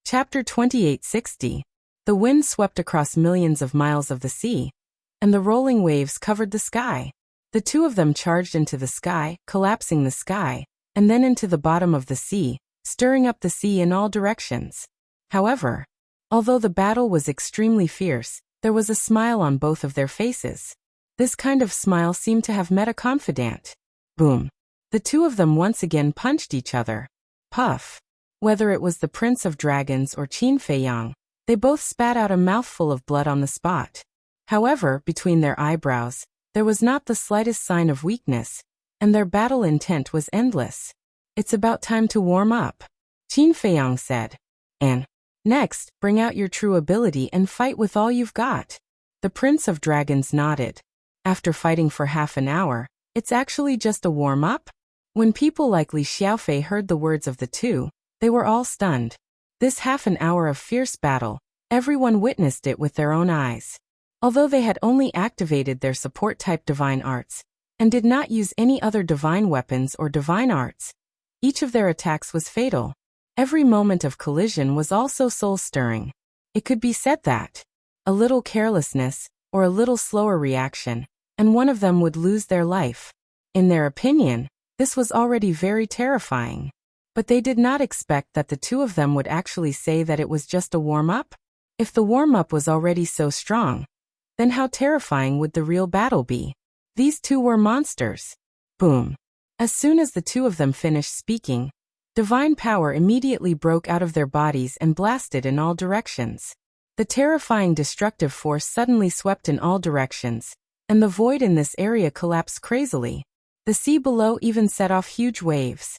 Chapter 2860. The wind swept across millions of miles of the sea, and the rolling waves covered the sky. The two of them charged into the sky, collapsing the sky, and then into the bottom of the sea, stirring up the sea in all directions. However, although the battle was extremely fierce, there was a smile on both of their faces. This kind of smile seemed to have met a confidant. Boom. The two of them once again punched each other. Puff. Whether it was the Prince of Dragons or Qin Feiyang, they both spat out a mouthful of blood on the spot. However, between their eyebrows, there was not the slightest sign of weakness, and their battle intent was endless. It's about time to warm up, Qin Feiyang said. And next, bring out your true ability and fight with all you've got. The Prince of Dragons nodded. After fighting for half an hour, it's actually just a warm-up? When people like Li Xiaofei heard the words of the two, they were all stunned. This half an hour of fierce battle, everyone witnessed it with their own eyes. Although they had only activated their support-type divine arts, and did not use any other divine weapons or divine arts, each of their attacks was fatal. Every moment of collision was also soul-stirring. It could be said that a little carelessness, or a little slower reaction, and one of them would lose their life. In their opinion, this was already very terrifying. But they did not expect that the two of them would actually say that it was just a warm-up. If the warm-up was already so strong, then how terrifying would the real battle be? These two were monsters. Boom. As soon as the two of them finished speaking, divine power immediately broke out of their bodies and blasted in all directions. The terrifying destructive force suddenly swept in all directions, and the void in this area collapsed crazily. The sea below even set off huge waves.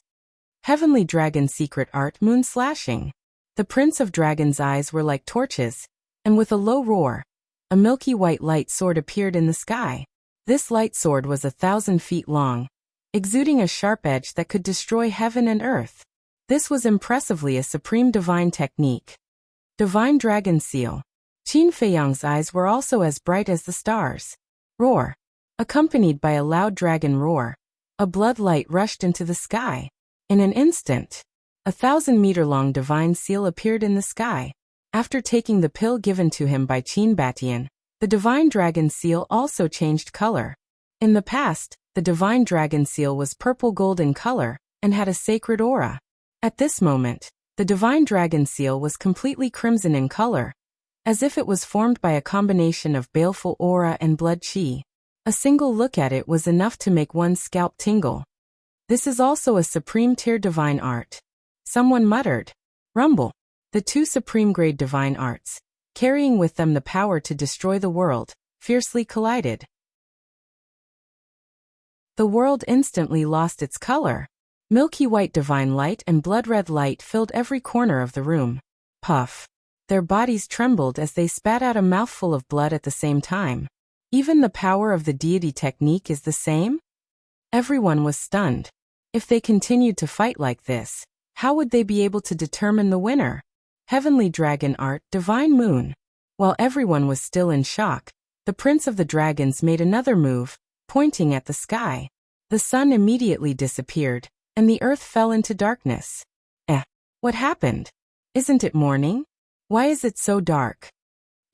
Heavenly Dragon Secret Art Moon Slashing. The Prince of Dragons' eyes were like torches, and with a low roar, a milky white light sword appeared in the sky. This light sword was 1,000 feet long, exuding a sharp edge that could destroy heaven and earth. This was impressively a supreme divine technique. Divine Dragon Seal. Qin Feiyang's eyes were also as bright as the stars. Roar. Accompanied by a loud dragon roar, a blood light rushed into the sky. In an instant, 1,000-meter-long divine seal appeared in the sky. After taking the pill given to him by Qin Batian, the divine dragon seal also changed color. In the past, the divine dragon seal was purple-gold in color and had a sacred aura. At this moment, the divine dragon seal was completely crimson in color, as if it was formed by a combination of baleful aura and blood qi. A single look at it was enough to make one's scalp tingle. This is also a supreme-tier divine art. Someone muttered. Rumble. The two supreme-grade divine arts, carrying with them the power to destroy the world, fiercely collided. The world instantly lost its color. Milky white divine light and blood-red light filled every corner of the room. Puff. Their bodies trembled as they spat out a mouthful of blood at the same time. Even the power of the deity technique is the same? Everyone was stunned. If they continued to fight like this, how would they be able to determine the winner? Heavenly Dragon Art, Divine Moon. While everyone was still in shock, the Prince of the Dragons made another move, pointing at the sky. The sun immediately disappeared, and the earth fell into darkness. What happened? Isn't it morning? Why is it so dark?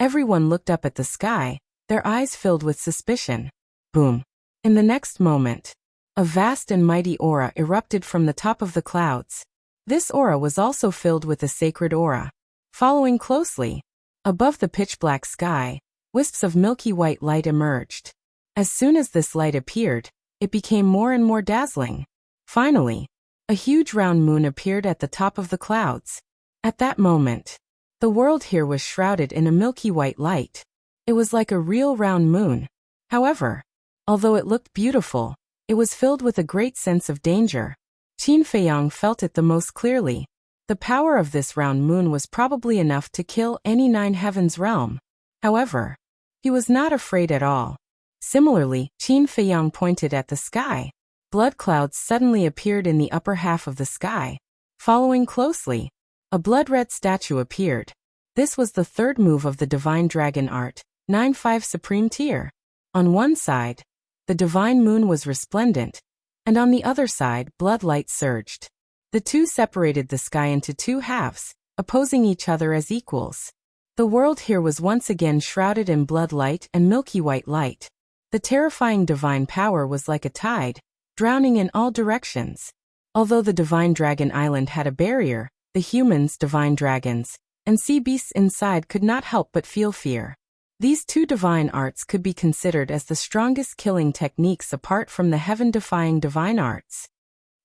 Everyone looked up at the sky, their eyes filled with suspicion. Boom. In the next moment, a vast and mighty aura erupted from the top of the clouds. This aura was also filled with a sacred aura. Following closely, above the pitch-black sky, wisps of milky white light emerged. As soon as this light appeared, it became more and more dazzling. Finally, a huge round moon appeared at the top of the clouds. At that moment, the world here was shrouded in a milky white light. It was like a real round moon. However, although it looked beautiful, it was filled with a great sense of danger. Qin Feiyang felt it the most clearly. The power of this round moon was probably enough to kill any 9 heavens realm. However, he was not afraid at all. Similarly, Qin Feiyang pointed at the sky. Blood clouds suddenly appeared in the upper half of the sky. Following closely, a blood-red statue appeared. This was the third move of the Divine Dragon Art, 9-5 Supreme Tier. On one side, the divine moon was resplendent, and on the other side, blood light surged. The two separated the sky into 2 halves, opposing each other as equals. The world here was once again shrouded in blood light and milky white light. The terrifying divine power was like a tide, drowning in all directions. Although the Divine Dragon Island had a barrier, the humans, divine dragons, and sea beasts inside could not help but feel fear. These 2 divine arts could be considered as the strongest killing techniques apart from the heaven-defying divine arts.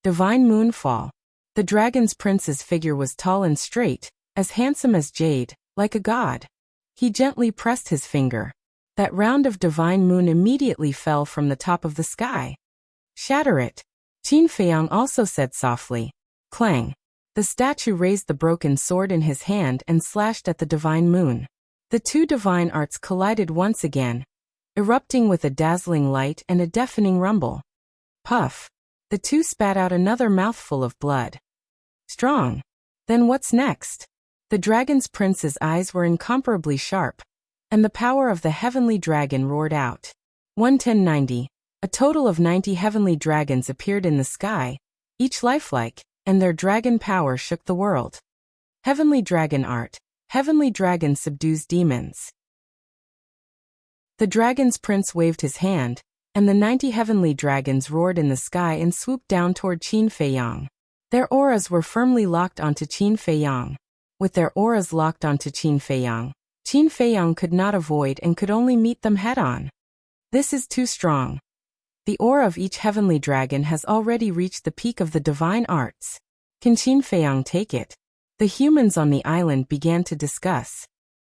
Divine Moonfall. The dragon's prince's figure was tall and straight, as handsome as jade, like a god. He gently pressed his finger. That round of divine moon immediately fell from the top of the sky. Shatter it. Qin Feiyang also said softly. Clang. The statue raised the broken sword in his hand and slashed at the divine moon. The 2 divine arts collided once again, erupting with a dazzling light and a deafening rumble. Puff. The 2 spat out another mouthful of blood. Strong. Then what's next? The dragon's prince's eyes were incomparably sharp, and the power of the heavenly dragon roared out. 11090. A total of 90 heavenly dragons appeared in the sky, each lifelike, and their dragon power shook the world. Heavenly Dragon Art. Heavenly Dragon subdues demons. The dragon's prince waved his hand, and the 90 heavenly dragons roared in the sky and swooped down toward Qin Feiyang. Their auras were firmly locked onto Qin Feiyang. With their auras locked onto Qin Feiyang could not avoid and could only meet them head-on. This is too strong. The aura of each heavenly dragon has already reached the peak of the divine arts. Can Qin Feiyang take it? The humans on the island began to discuss.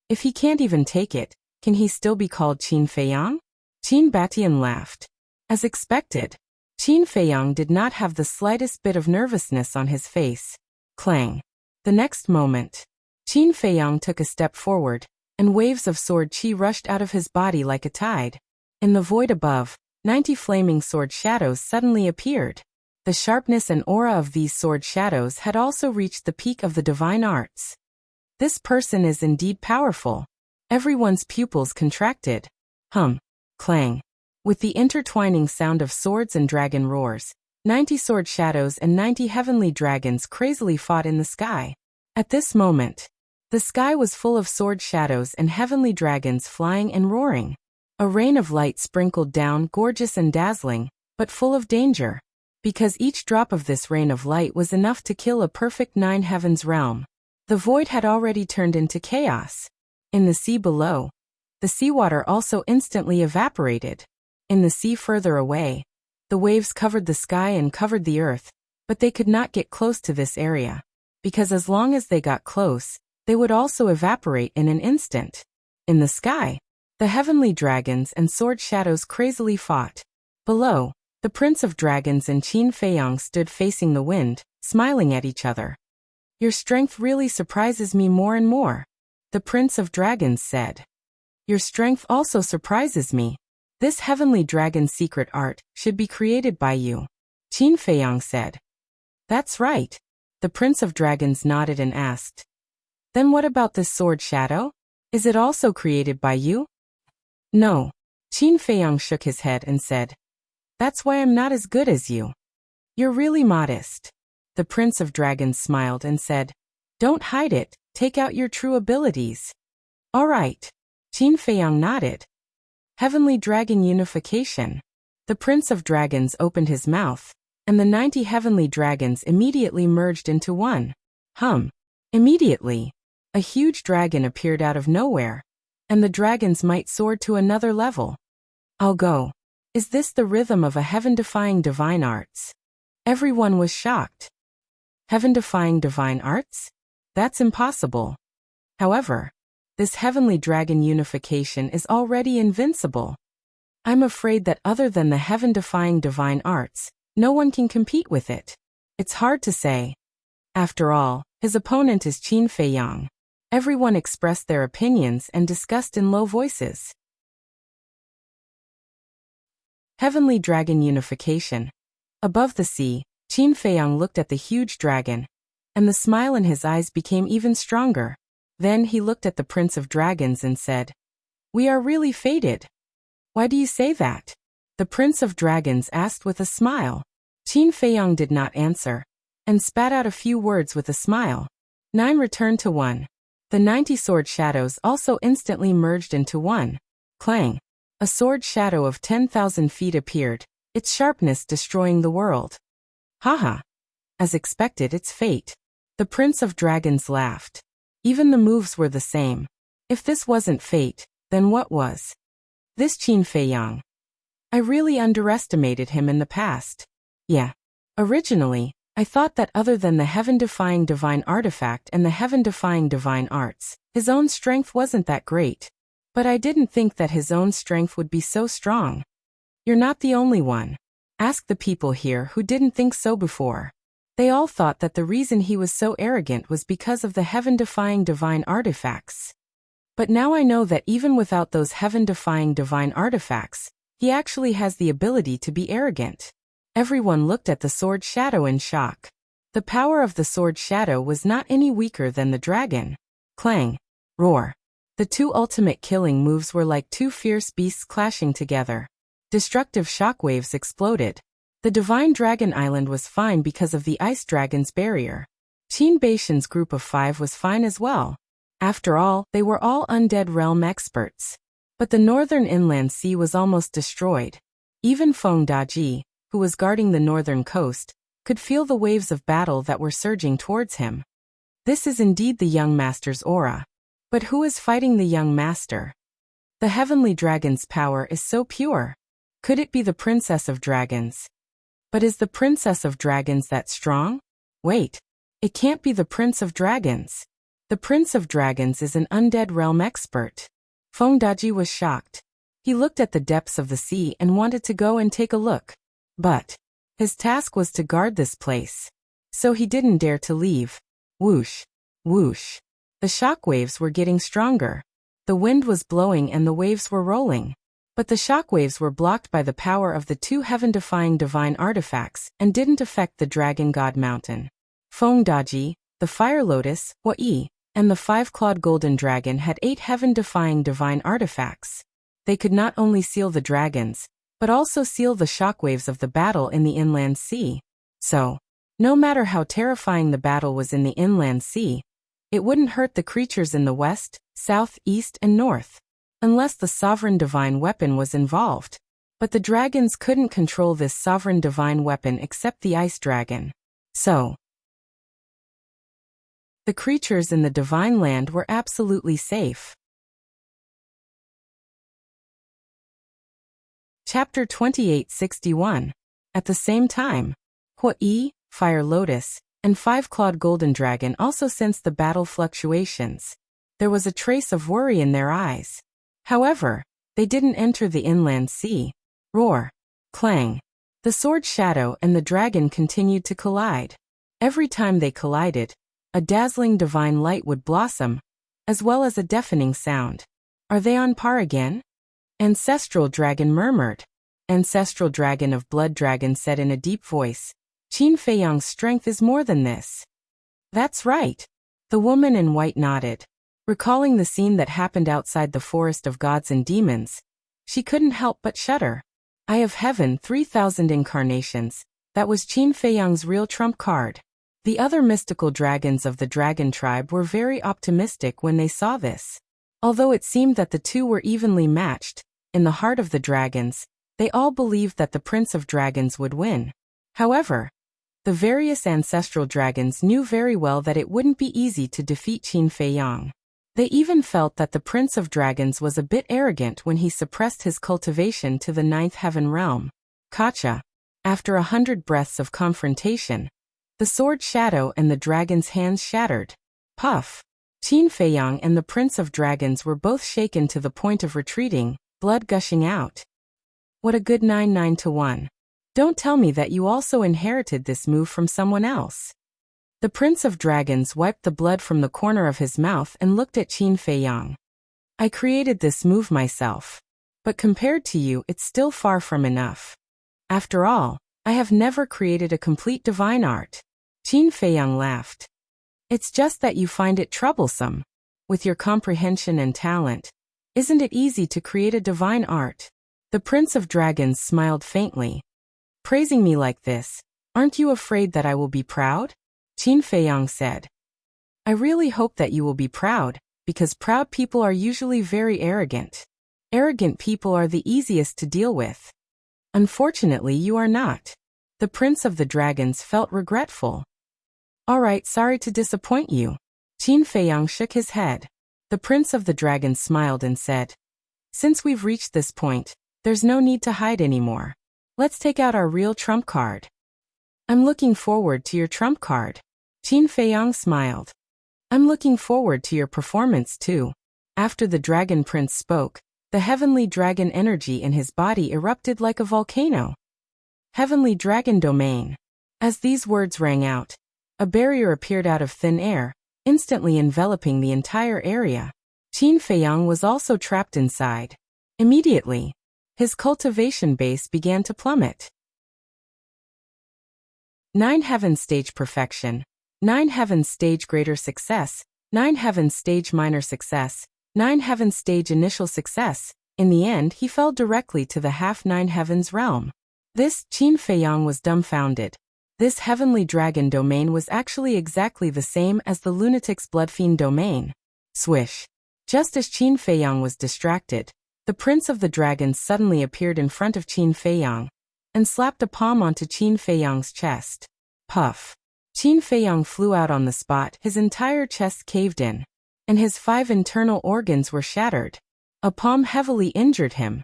If he can't even take it, can he still be called Qin Feiyang? Qin Batian laughed. As expected, Qin Feiyang did not have the slightest bit of nervousness on his face. Clang. The next moment, Qin Feiyang took a step forward, and waves of sword qi rushed out of his body like a tide. In the void above, 90 flaming sword shadows suddenly appeared. The sharpness and aura of these sword shadows had also reached the peak of the divine arts. This person is indeed powerful. Everyone's pupils contracted. Hum. Clang. With the intertwining sound of swords and dragon roars, 90 sword shadows and 90 heavenly dragons crazily fought in the sky. At this moment, the sky was full of sword shadows and heavenly dragons flying and roaring. A rain of light sprinkled down, gorgeous and dazzling, but full of danger, because each drop of this rain of light was enough to kill a perfect 9 heavens realm. The void had already turned into chaos. In the sea below, the seawater also instantly evaporated. In the sea further away, the waves covered the sky and covered the earth, but they could not get close to this area, because as long as they got close, they would also evaporate in an instant. In the sky, the heavenly dragons and sword shadows crazily fought. Below, the Prince of Dragons and Qin Feiyang stood facing the wind, smiling at each other. Your strength really surprises me more and more, the Prince of Dragons said. Your strength also surprises me. This heavenly dragon secret art should be created by you, Qin Feiyang said. That's right. The Prince of Dragons nodded and asked. Then what about this sword shadow? Is it also created by you? No. Qin Feiyang shook his head and said. That's why I'm not as good as you. You're really modest. The Prince of Dragons smiled and said. Don't hide it, take out your true abilities. All right. Qin Feiyang nodded. Heavenly Dragon Unification. The Prince of Dragons opened his mouth, and the 90 heavenly dragons immediately merged into one. Hum. Immediately, a huge dragon appeared out of nowhere, and the dragon's might soared to another level. I'll go. Is this the rhythm of a heaven-defying divine arts? Everyone was shocked. Heaven-defying divine arts? That's impossible. However, this heavenly dragon unification is already invincible. I'm afraid that other than the heaven-defying divine arts, no one can compete with it. It's hard to say. After all, his opponent is Qin Feiyang. Everyone expressed their opinions and discussed in low voices. Heavenly Dragon Unification. Above the sea, Qin Feiyang looked at the huge dragon, and the smile in his eyes became even stronger. Then he looked at the Prince of Dragons and said, "We are really fated." "Why do you say that?" the Prince of Dragons asked with a smile. Qin Feiyang did not answer, and spat out a few words with a smile. 9 returned to 1. The 90 sword shadows also instantly merged into one. Clang! A sword shadow of 10,000 feet appeared, its sharpness destroying the world. Haha! As expected, it's fate. The Prince of Dragons laughed. Even the moves were the same. If this wasn't fate, then what was? This Qin Feiyang. I really underestimated him in the past. Yeah. Originally, I thought that other than the heaven-defying divine artifact and the heaven-defying divine arts, his own strength wasn't that great. But I didn't think that his own strength would be so strong. You're not the only one. Ask the people here who didn't think so before. They all thought that the reason he was so arrogant was because of the heaven-defying divine artifacts. But now I know that even without those heaven-defying divine artifacts, he actually has the ability to be arrogant. Everyone looked at the sword shadow in shock. The power of the sword shadow was not any weaker than the dragon. Clang! Roar! The 2 ultimate killing moves were like 2 fierce beasts clashing together. Destructive shockwaves exploded. The Divine Dragon Island was fine because of the Ice Dragon's barrier. Qin Beishan's group of 5 was fine as well. After all, they were all Undead Realm experts. But the northern inland sea was almost destroyed. Even Feng Daji, who was guarding the northern coast, could feel the waves of battle that were surging towards him. This is indeed the young master's aura. But who is fighting the young master? The heavenly dragon's power is so pure. Could it be the Princess of Dragons? But is the Princess of Dragons that strong? Wait. It can't be the Prince of Dragons. The Prince of Dragons is an Undead Realm expert. Feng Daji was shocked. He looked at the depths of the sea and wanted to go and take a look. But his task was to guard this place. So he didn't dare to leave. Whoosh! Whoosh! The shockwaves were getting stronger. The wind was blowing and the waves were rolling. But the shockwaves were blocked by the power of the 2 heaven-defying divine artifacts and didn't affect the Dragon God Mountain. Feng Daji, the Fire Lotus, Hua-Yi, and the 5-clawed Golden Dragon had 8 heaven-defying divine artifacts. They could not only seal the dragons, but also seal the shockwaves of the battle in the inland sea. So, no matter how terrifying the battle was in the inland sea, it wouldn't hurt the creatures in the west, south, east, and north, unless the sovereign divine weapon was involved. But the dragons couldn't control this sovereign divine weapon except the ice dragon. So, the creatures in the divine land were absolutely safe. Chapter 2861. At the same time, Hua-Yi, Fire Lotus, and 5-clawed Golden Dragon also sensed the battle fluctuations. There was a trace of worry in their eyes. However, they didn't enter the inland sea. Roar! Clang! The sword shadow and the dragon continued to collide. Every time they collided, a dazzling divine light would blossom, as well as a deafening sound. Are they on par again? Ancestral Dragon murmured. Ancestral Dragon of Blood Dragon said in a deep voice, Qin Feiyang's strength is more than this. That's right. The woman in white nodded. Recalling the scene that happened outside the Forest of Gods and Demons, she couldn't help but shudder. Eye of Heaven 3,000 incarnations. That was Qin Feiyang's real trump card. The other mystical dragons of the dragon tribe were very optimistic when they saw this. Although it seemed that the two were evenly matched, in the heart of the dragons, they all believed that the Prince of Dragons would win. However, the various ancestral dragons knew very well that it wouldn't be easy to defeat Qin Feiyang. They even felt that the Prince of Dragons was a bit arrogant when he suppressed his cultivation to the 9th heaven realm. Kacha. After 100 breaths of confrontation, the sword shadow and the dragon's hands shattered. Puff. Qin Feiyang and the Prince of Dragons were both shaken to the point of retreating, blood gushing out. What a good 9-9 to 1. Don't tell me that you also inherited this move from someone else. The Prince of Dragons wiped the blood from the corner of his mouth and looked at Qin Feiyang. I created this move myself. But compared to you, it's still far from enough. After all, I have never created a complete divine art. Qin Feiyang laughed. It's just that you find it troublesome. With your comprehension and talent, isn't it easy to create a divine art? The Prince of Dragons smiled faintly. Praising me like this, aren't you afraid that I will be proud? Qin Feiyang said. I really hope that you will be proud, because proud people are usually very arrogant. Arrogant people are the easiest to deal with. Unfortunately, you are not. The Prince of the Dragons felt regretful. All right, sorry to disappoint you. Qin Feiyang shook his head. The Prince of the Dragons smiled and said, since we've reached this point, there's no need to hide anymore. Let's take out our real trump card. I'm looking forward to your trump card. Qin Feiyang smiled. I'm looking forward to your performance too. After the Dragon Prince spoke, the heavenly dragon energy in his body erupted like a volcano. Heavenly Dragon Domain. As these words rang out, a barrier appeared out of thin air, instantly enveloping the entire area. Qin Feiyang was also trapped inside. Immediately, his cultivation base began to plummet. 9 Heavens Stage Perfection, 9 Heavens Stage Greater Success, 9 Heavens Stage Minor Success, 9 Heavens Stage Initial Success. In the end, he fell directly to the half 9 Heavens realm. This, Qin Feiyang was dumbfounded. This heavenly dragon domain was actually exactly the same as the lunatic's bloodfiend domain. Swish. Just as Qin Feiyang was distracted, the Prince of the Dragons suddenly appeared in front of Qin Feiyang and slapped a palm onto Qin Feiyang's chest. Puff. Qin Feiyang flew out on the spot, his entire chest caved in, and his 5 internal organs were shattered. A palm heavily injured him.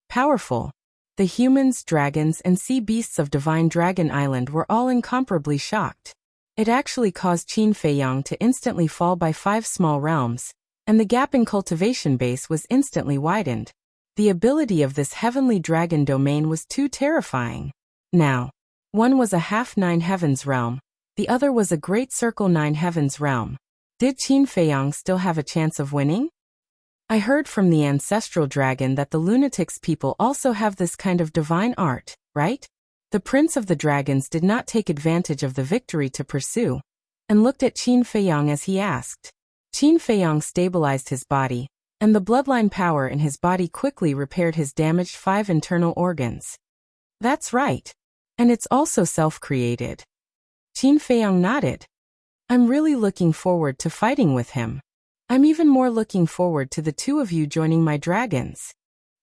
Powerful. The humans, dragons, and sea beasts of Divine Dragon Island were all incomparably shocked. It actually caused Qin Feiyang to instantly fall by 5 small realms, and the gap in cultivation base was instantly widened. The ability of this heavenly dragon domain was too terrifying. Now, one was a half 9 Heavens realm, the other was a great circle 9 Heavens realm. Did Qin Feiyang still have a chance of winning? I heard from the ancestral dragon that the lunatics people also have this kind of divine art, right? The Prince of the Dragons did not take advantage of the victory to pursue, and looked at Qin Feiyang as he asked. Qin Feiyang stabilized his body, and the bloodline power in his body quickly repaired his damaged 5 internal organs. That's right. And it's also self-created. Qin Feiyang nodded. I'm really looking forward to fighting with him. I'm even more looking forward to the two of you joining my dragons.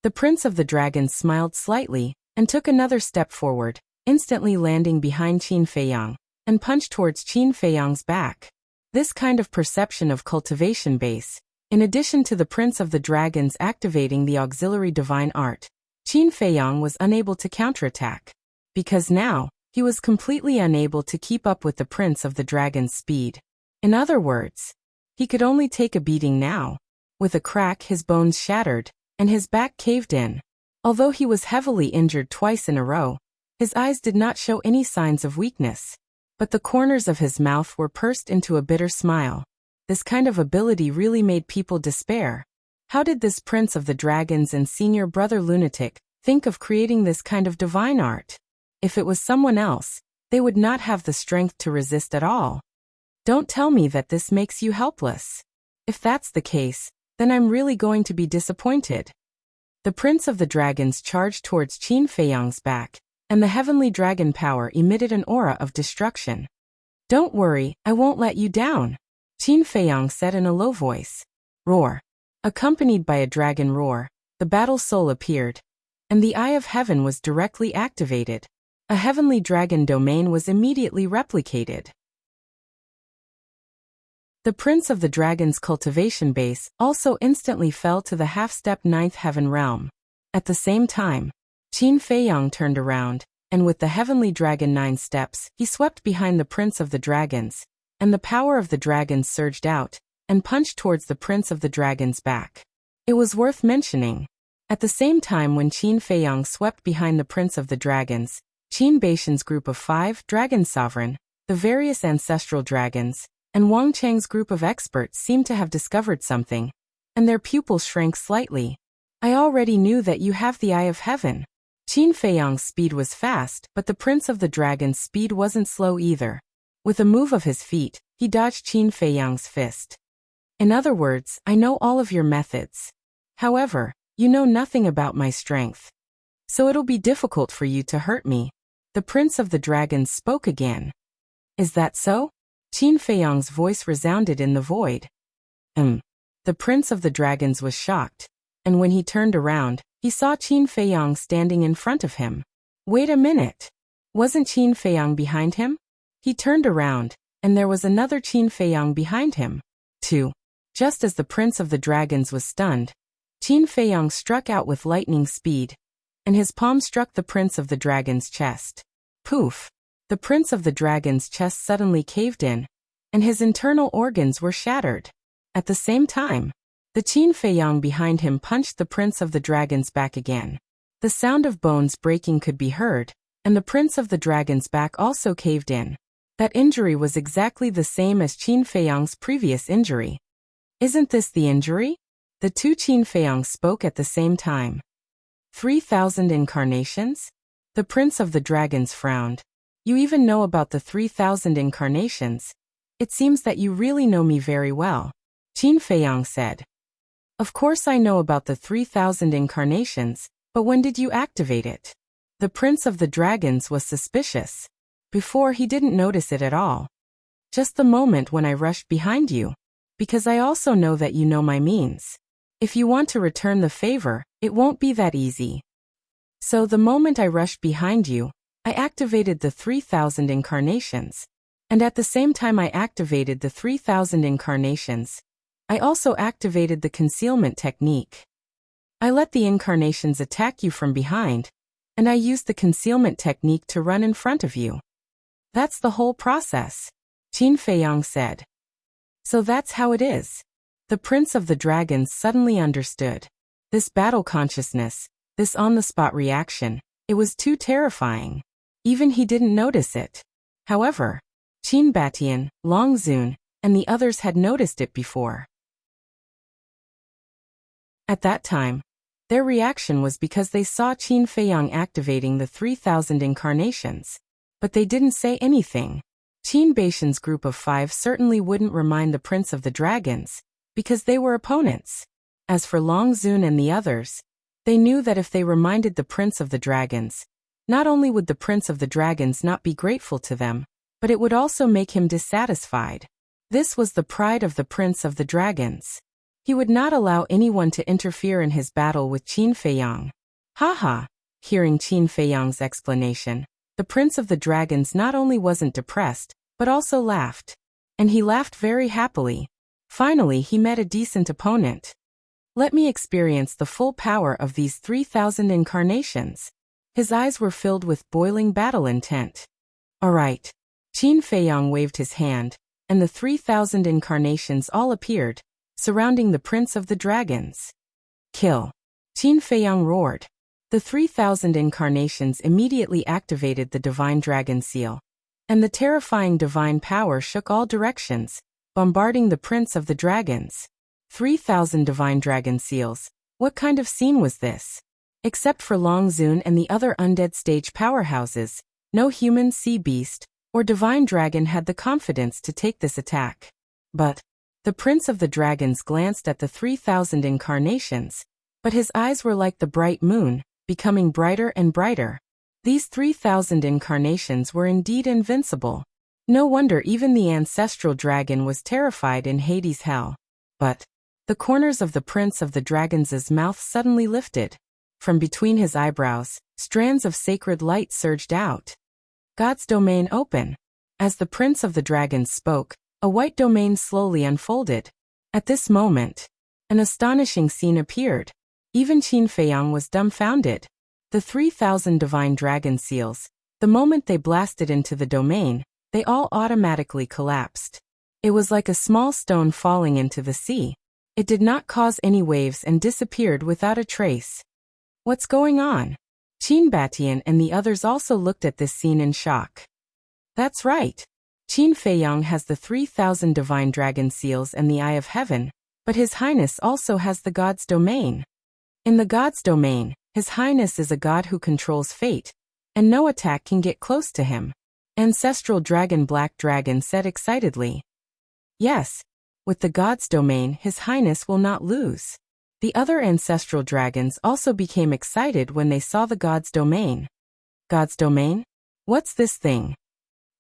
The Prince of the Dragons smiled slightly and took another step forward, instantly landing behind Qin Feiyang, and punched towards Qin Feiyang's back. This kind of perception of cultivation base, in addition to the Prince of the Dragons activating the auxiliary divine art, Qin Feiyang was unable to counterattack. Because now, he was completely unable to keep up with the Prince of the Dragons' speed. In other words, he could only take a beating now. With a crack, his bones shattered, and his back caved in. Although he was heavily injured twice in a row, his eyes did not show any signs of weakness. But the corners of his mouth were pursed into a bitter smile. This kind of ability really made people despair. How did this Prince of the Dragons and senior brother lunatic think of creating this kind of divine art? If it was someone else, they would not have the strength to resist at all. Don't tell me that this makes you helpless. If that's the case, then I'm really going to be disappointed. The Prince of the Dragons charged towards Qin Feiyang's back, and the heavenly dragon power emitted an aura of destruction. Don't worry, I won't let you down, Qin Feiyang said in a low voice. Roar. Accompanied by a dragon roar, the battle soul appeared, and the Eye of Heaven was directly activated. A heavenly dragon domain was immediately replicated. The Prince of the Dragons' cultivation base also instantly fell to the half-step 9th heaven realm. At the same time, Qin Feiyang turned around, and with the heavenly dragon 9 steps, he swept behind the Prince of the Dragons, and the power of the dragons surged out, and punched towards the Prince of the Dragons' back. It was worth mentioning. At the same time when Qin Feiyang swept behind the Prince of the Dragons, Qin Baishan's group of 5, Dragon Sovereign, the various ancestral dragons, and Wang Chang's group of experts seemed to have discovered something, and their pupils shrank slightly. I already knew that you have the eye of heaven. Qin Feiyang's speed was fast, but the Prince of the Dragon's speed wasn't slow either. With a move of his feet, he dodged Qin Feiyang's fist. In other words, I know all of your methods. However, you know nothing about my strength. So it'll be difficult for you to hurt me. The Prince of the Dragons spoke again. Is that so? Qin Feiyang's voice resounded in the void. The Prince of the Dragons was shocked, and when he turned around, he saw Qin Feiyang standing in front of him. Wait a minute. Wasn't Qin Feiyang behind him? He turned around, and there was another Qin Feiyang behind him, too. Just as the Prince of the Dragons was stunned, Qin Feiyang struck out with lightning speed, and his palm struck the Prince of the Dragon's chest. Poof! The Prince of the Dragon's chest suddenly caved in, and his internal organs were shattered. At the same time, the Qin Feiyang behind him punched the Prince of the Dragon's back again. The sound of bones breaking could be heard, and the Prince of the Dragon's back also caved in. That injury was exactly the same as Qin Feiyang's previous injury. Isn't this the injury? The two Qin Feiyang spoke at the same time. 3,000 incarnations? The Prince of the Dragons frowned. You even know about the 3,000 incarnations. It seems that you really know me very well. Qin Feiyang said. Of course I know about the 3,000 incarnations, but when did you activate it? The Prince of the Dragons was suspicious. Before he didn't notice it at all. Just the moment when I rushed behind you. Because I also know that you know my means. If you want to return the favor, it won't be that easy. So the moment I rushed behind you, I activated the 3,000 incarnations. And at the same time I activated the 3,000 incarnations, I also activated the concealment technique. I let the incarnations attack you from behind, and I used the concealment technique to run in front of you. That's the whole process, Qin Feiyang said. So that's how it is. The Prince of the Dragons suddenly understood. This battle consciousness, this on-the-spot reaction, it was too terrifying. Even he didn't notice it. However, Qin Batian, Long Zun, and the others had noticed it before. At that time, their reaction was because they saw Qin Feiyang activating the 3,000 incarnations. But they didn't say anything. Qin Baishan's group of 5 certainly wouldn't remind the Prince of the Dragons, because they were opponents. As for Long Zun and the others, they knew that if they reminded the Prince of the Dragons, not only would the Prince of the Dragons not be grateful to them, but it would also make him dissatisfied. This was the pride of the Prince of the Dragons. He would not allow anyone to interfere in his battle with Qin Feiyang. Haha! Hearing Qin Feiyang's explanation, the Prince of the Dragons not only wasn't depressed, but also laughed. And he laughed very happily. Finally he met a decent opponent. Let me experience the full power of these 3,000 incarnations. His eyes were filled with boiling battle intent. Alright. Qin Feiyang waved his hand, and the 3,000 incarnations all appeared, surrounding the Prince of the Dragons. Kill! Qin Feiyang roared. The 3,000 incarnations immediately activated the Divine Dragon Seal, and the terrifying divine power shook all directions, bombarding the Prince of the Dragons. 3,000 Divine Dragon Seals. What kind of scene was this? Except for Long Zun and the other undead stage powerhouses, no human, sea beast, or divine dragon had the confidence to take this attack. But the Prince of the Dragons glanced at the 3,000 incarnations, but his eyes were like the bright moon, becoming brighter and brighter. These 3,000 incarnations were indeed invincible. No wonder even the ancestral dragon was terrified in Hades' hell. But the corners of the Prince of the Dragons' mouth suddenly lifted. From between his eyebrows, strands of sacred light surged out. God's domain open. As the Prince of the Dragons spoke, a white domain slowly unfolded. At this moment, an astonishing scene appeared. Even Qin Feiyang was dumbfounded. The 3,000 Divine Dragon Seals, the moment they blasted into the domain, they all automatically collapsed. It was like a small stone falling into the sea. It did not cause any waves and disappeared without a trace. What's going on? Qin Batian and the others also looked at this scene in shock. That's right. Qin Feiyang has the 3,000 divine dragon seals and the Eye of Heaven, but His Highness also has the God's domain. In the God's domain, His Highness is a god who controls fate, and no attack can get close to him. Ancestral Dragon Black Dragon said excitedly. Yes, with the God's domain, His Highness will not lose. The other ancestral dragons also became excited when they saw the God's domain. God's domain? What's this thing?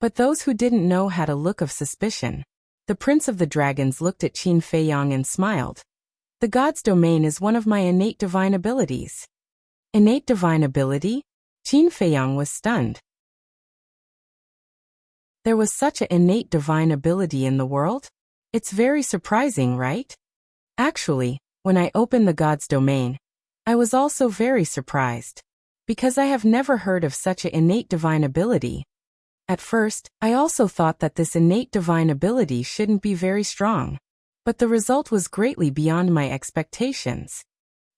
But those who didn't know had a look of suspicion. The Prince of the Dragons looked at Qin Feiyang and smiled. The God's domain is one of my innate divine abilities. Innate divine ability? Qin Feiyang was stunned. There was such an innate divine ability in the world? It's very surprising, right? Actually, when I opened the God's domain, I was also very surprised. Because I have never heard of such an innate divine ability. At first, I also thought that this innate divine ability shouldn't be very strong. But the result was greatly beyond my expectations.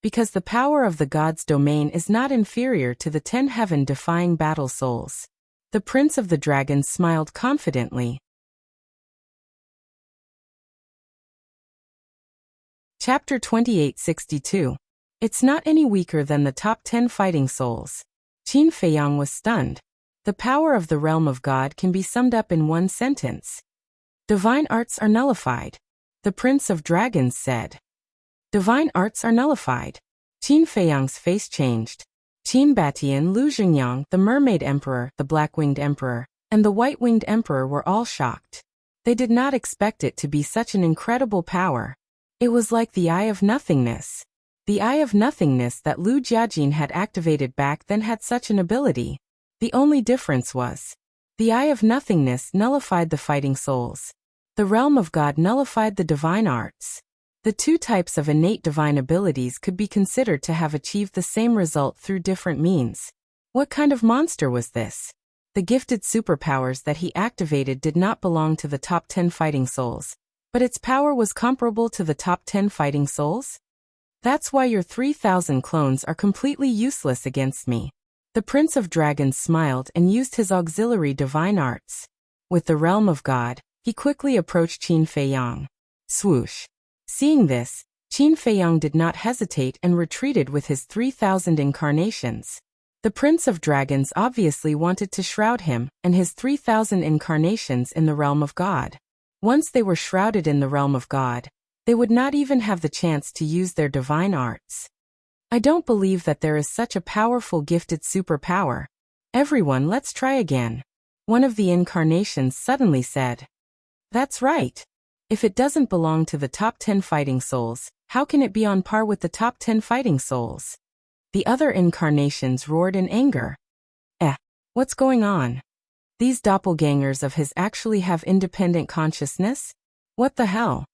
Because the power of the God's domain is not inferior to the 10 heaven-defying battle souls. The Prince of the Dragons smiled confidently. Chapter 2862. It's not any weaker than the top 10 fighting souls. Qin Feiyang was stunned. The power of the realm of God can be summed up in one sentence. Divine arts are nullified. The Prince of Dragons said. Divine arts are nullified. Qin Feiyang's face changed. Qin Batian, Lu Xingyang, the Mermaid Emperor, the Black-Winged Emperor, and the White-Winged Emperor were all shocked. They did not expect it to be such an incredible power. It was like the Eye of Nothingness. The Eye of Nothingness that Lu Jiajin had activated back then had such an ability. The only difference was, the Eye of Nothingness nullified the fighting souls. The realm of God nullified the divine arts. The two types of innate divine abilities could be considered to have achieved the same result through different means. What kind of monster was this? The gifted superpowers that he activated did not belong to the top 10 fighting souls, but its power was comparable to the top 10 fighting souls? That's why your 3,000 clones are completely useless against me. The Prince of Dragons smiled and used his auxiliary divine arts. With the realm of God, he quickly approached Qin Feiyang. Swoosh. Seeing this, Qin Feiyang did not hesitate and retreated with his 3,000 incarnations. The Prince of Dragons obviously wanted to shroud him and his 3,000 incarnations in the realm of God. Once they were shrouded in the realm of God, they would not even have the chance to use their divine arts. I don't believe that there is such a powerful gifted superpower. Everyone, let's try again. One of the incarnations suddenly said. That's right. If it doesn't belong to the top 10 fighting souls, how can it be on par with the top 10 fighting souls? The other incarnations roared in anger. What's going on? These doppelgangers of his actually have independent consciousness? What the hell?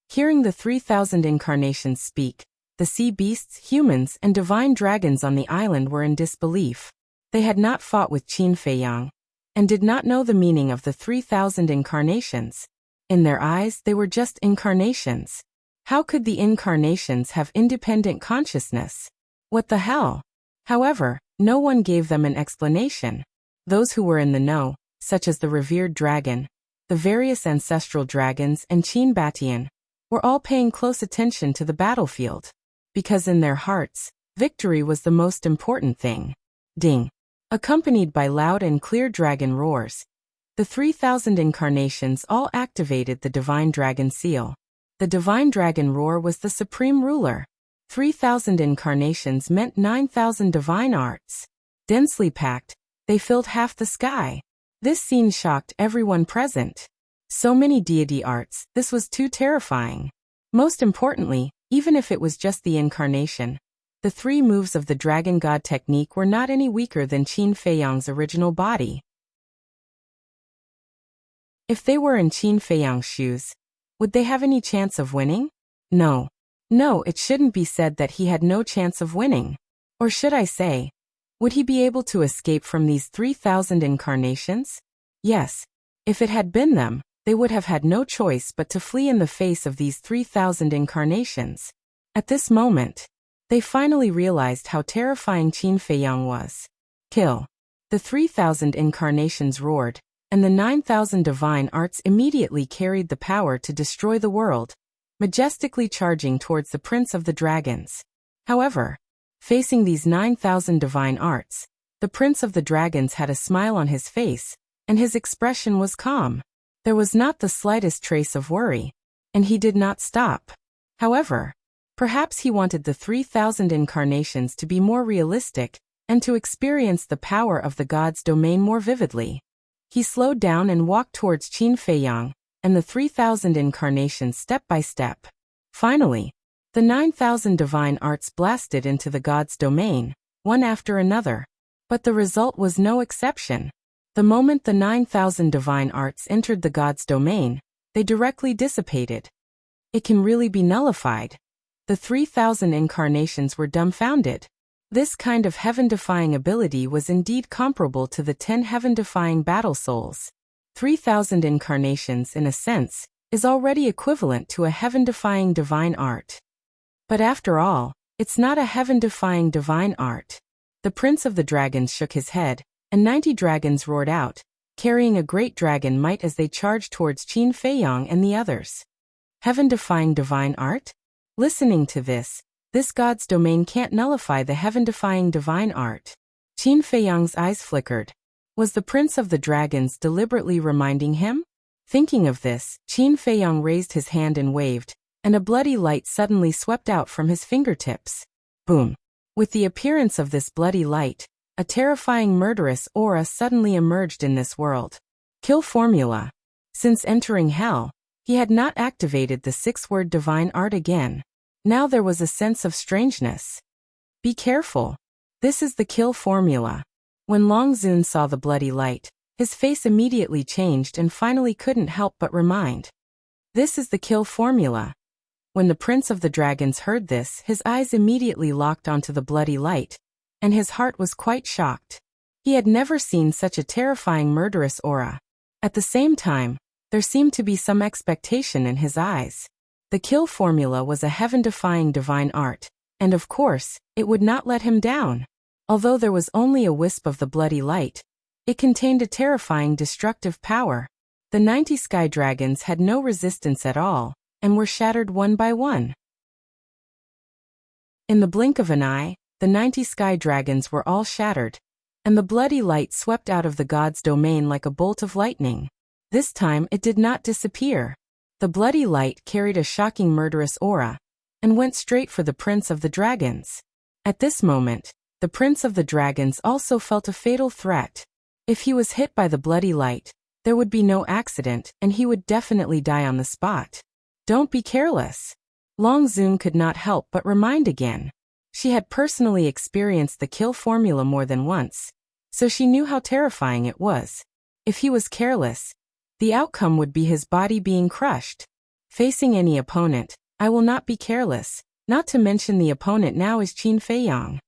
Hearing the 3,000 incarnations speak, the sea beasts, humans, and divine dragons on the island were in disbelief. They had not fought with Qin Feiyang, and did not know the meaning of the 3,000 incarnations. In their eyes, they were just incarnations. How could the incarnations have independent consciousness? What the hell? However, no one gave them an explanation. Those who were in the know, such as the revered dragon, the various ancestral dragons, and Qin Batian, were all paying close attention to the battlefield. Because in their hearts, victory was the most important thing. Ding! Accompanied by loud and clear dragon roars, the 3,000 incarnations all activated the Divine Dragon Seal. The Divine Dragon Roar was the supreme ruler. 3,000 incarnations meant 9,000 divine arts. Densely packed, they filled half the sky. This scene shocked everyone present. So many deity arts, this was too terrifying. Most importantly, even if it was just the incarnation, the 3 moves of the Dragon God technique were not any weaker than Qin Feiyang's original body. If they were in Qin Feiyang's shoes, would they have any chance of winning? No. No, it shouldn't be said that he had no chance of winning. Or should I say, would he be able to escape from these 3,000 incarnations? Yes. If it had been them, they would have had no choice but to flee in the face of these 3,000 incarnations. At this moment, They finally realized how terrifying Qin Feiyang was. Kill. The 3,000 incarnations roared, and the 9,000 divine arts immediately carried the power to destroy the world, majestically charging towards the Prince of the Dragons. However, facing these 9,000 divine arts, the Prince of the Dragons had a smile on his face, and his expression was calm. There was not the slightest trace of worry, and he did not stop. However, perhaps he wanted the 3,000 incarnations to be more realistic and to experience the power of the god's domain more vividly. He slowed down and walked towards Qin Feiyang and the 3,000 incarnations step by step. Finally, the 9,000 divine arts blasted into the god's domain, one after another. But the result was no exception. The moment the 9,000 divine arts entered the god's domain, they directly dissipated. It can really be nullified. The 3,000 incarnations were dumbfounded. This kind of heaven-defying ability was indeed comparable to the 10 heaven-defying battle souls. 3,000 incarnations, in a sense, is already equivalent to a heaven-defying divine art. But after all, it's not a heaven-defying divine art. The Prince of the Dragons shook his head, and 90 dragons roared out, carrying a great dragon might as they charged towards Qin Feiyang and the others. Heaven-defying divine art? Listening to this god's domain can't nullify the heaven-defying divine art. Qin Feiyang's eyes flickered. Was the Prince of the Dragons deliberately reminding him? Thinking of this, Qin Feiyang raised his hand and waved, and a bloody light suddenly swept out from his fingertips. Boom! With the appearance of this bloody light, a terrifying murderous aura suddenly emerged in this world. Kill formula. Since entering hell, he had not activated the 6-word divine art again. Now there was a sense of strangeness. Be careful. This is the kill formula. When Long Zun saw the bloody light, his face immediately changed and finally couldn't help but remind. This is the kill formula. When the Prince of the Dragons heard this, his eyes immediately locked onto the bloody light, and his heart was quite shocked. He had never seen such a terrifying murderous aura. At the same time, there seemed to be some expectation in his eyes. The kill formula was a heaven-defying divine art, and of course, it would not let him down. Although there was only a wisp of the bloody light, it contained a terrifying destructive power. The 90 sky dragons had no resistance at all, and were shattered one by one. In the blink of an eye, the 90 sky dragons were all shattered, and the bloody light swept out of the god's domain like a bolt of lightning. This time it did not disappear. The bloody light carried a shocking murderous aura, and went straight for the Prince of the Dragons. At this moment, the Prince of the Dragons also felt a fatal threat. If he was hit by the bloody light, there would be no accident, and he would definitely die on the spot. Don't be careless. Long Zun could not help but remind again. She had personally experienced the kill formula more than once, so she knew how terrifying it was. If he was careless, the outcome would be his body being crushed. Facing any opponent, I will not be careless, not to mention the opponent now is Qin Feiyang.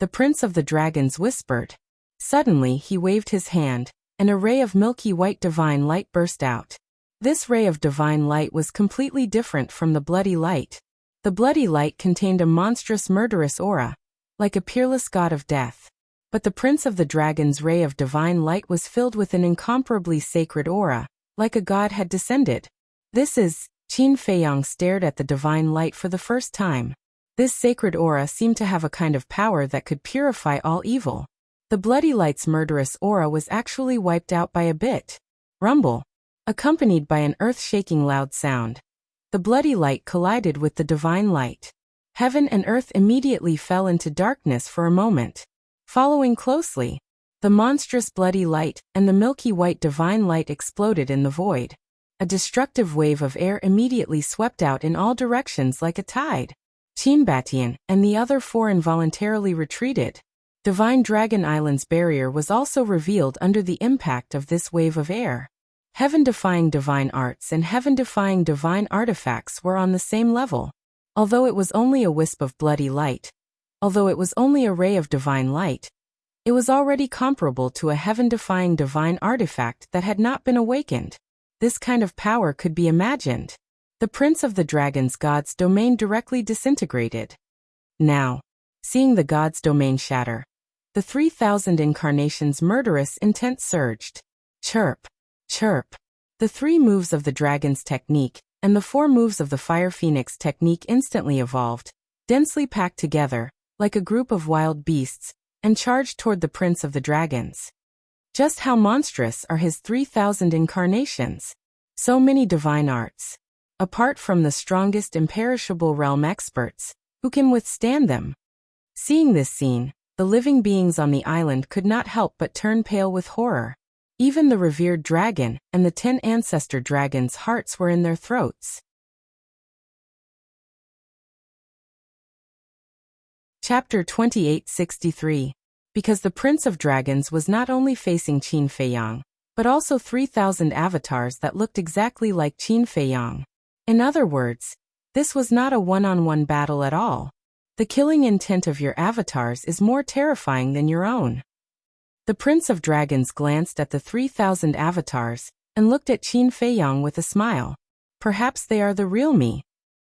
The Prince of the Dragons whispered. Suddenly he waved his hand, and a ray of milky white divine light burst out. This ray of divine light was completely different from the bloody light. The bloody light contained a monstrous murderous aura, like a peerless god of death. But the Prince of the Dragons' ray of divine light was filled with an incomparably sacred aura, like a god had descended. Qin Feiyang stared at the divine light for the first time. This sacred aura seemed to have a kind of power that could purify all evil. The bloody light's murderous aura was actually wiped out by a bit. Rumble. Accompanied by an earth-shaking loud sound. The bloody light collided with the divine light. Heaven and earth immediately fell into darkness for a moment. Following closely, the monstrous bloody light and the milky white divine light exploded in the void. A destructive wave of air immediately swept out in all directions like a tide. Qin Batian and the other 4 involuntarily retreated. Divine Dragon Island's barrier was also revealed under the impact of this wave of air. Heaven-defying divine arts and heaven-defying divine artifacts were on the same level. Although it was only a wisp of bloody light, although it was only a ray of divine light, it was already comparable to a heaven-defying divine artifact that had not been awakened. This kind of power could be imagined. The Prince of the Dragons' god's domain directly disintegrated. Now, seeing the god's domain shatter, the 3,000 incarnations' murderous intent surged. Chirp, chirp. The 3 moves of the dragon's technique and the 4 moves of the fire phoenix technique instantly evolved, densely packed together, like a group of wild beasts, and charged toward the prince of the dragons. Just how monstrous are his 3,000 incarnations? So many divine arts. Apart from the strongest imperishable realm experts, who can withstand them? Seeing this scene, the living beings on the island could not help but turn pale with horror. Even the revered dragon and the 10 ancestor dragons' hearts were in their throats. Chapter 2863. Because the Prince of Dragons was not only facing Qin Feiyang, but also 3,000 avatars that looked exactly like Qin Feiyang. In other words, this was not a one-on-one battle at all. The killing intent of your avatars is more terrifying than your own. The Prince of Dragons glanced at the 3,000 avatars and looked at Qin Feiyang with a smile. Perhaps they are the real me.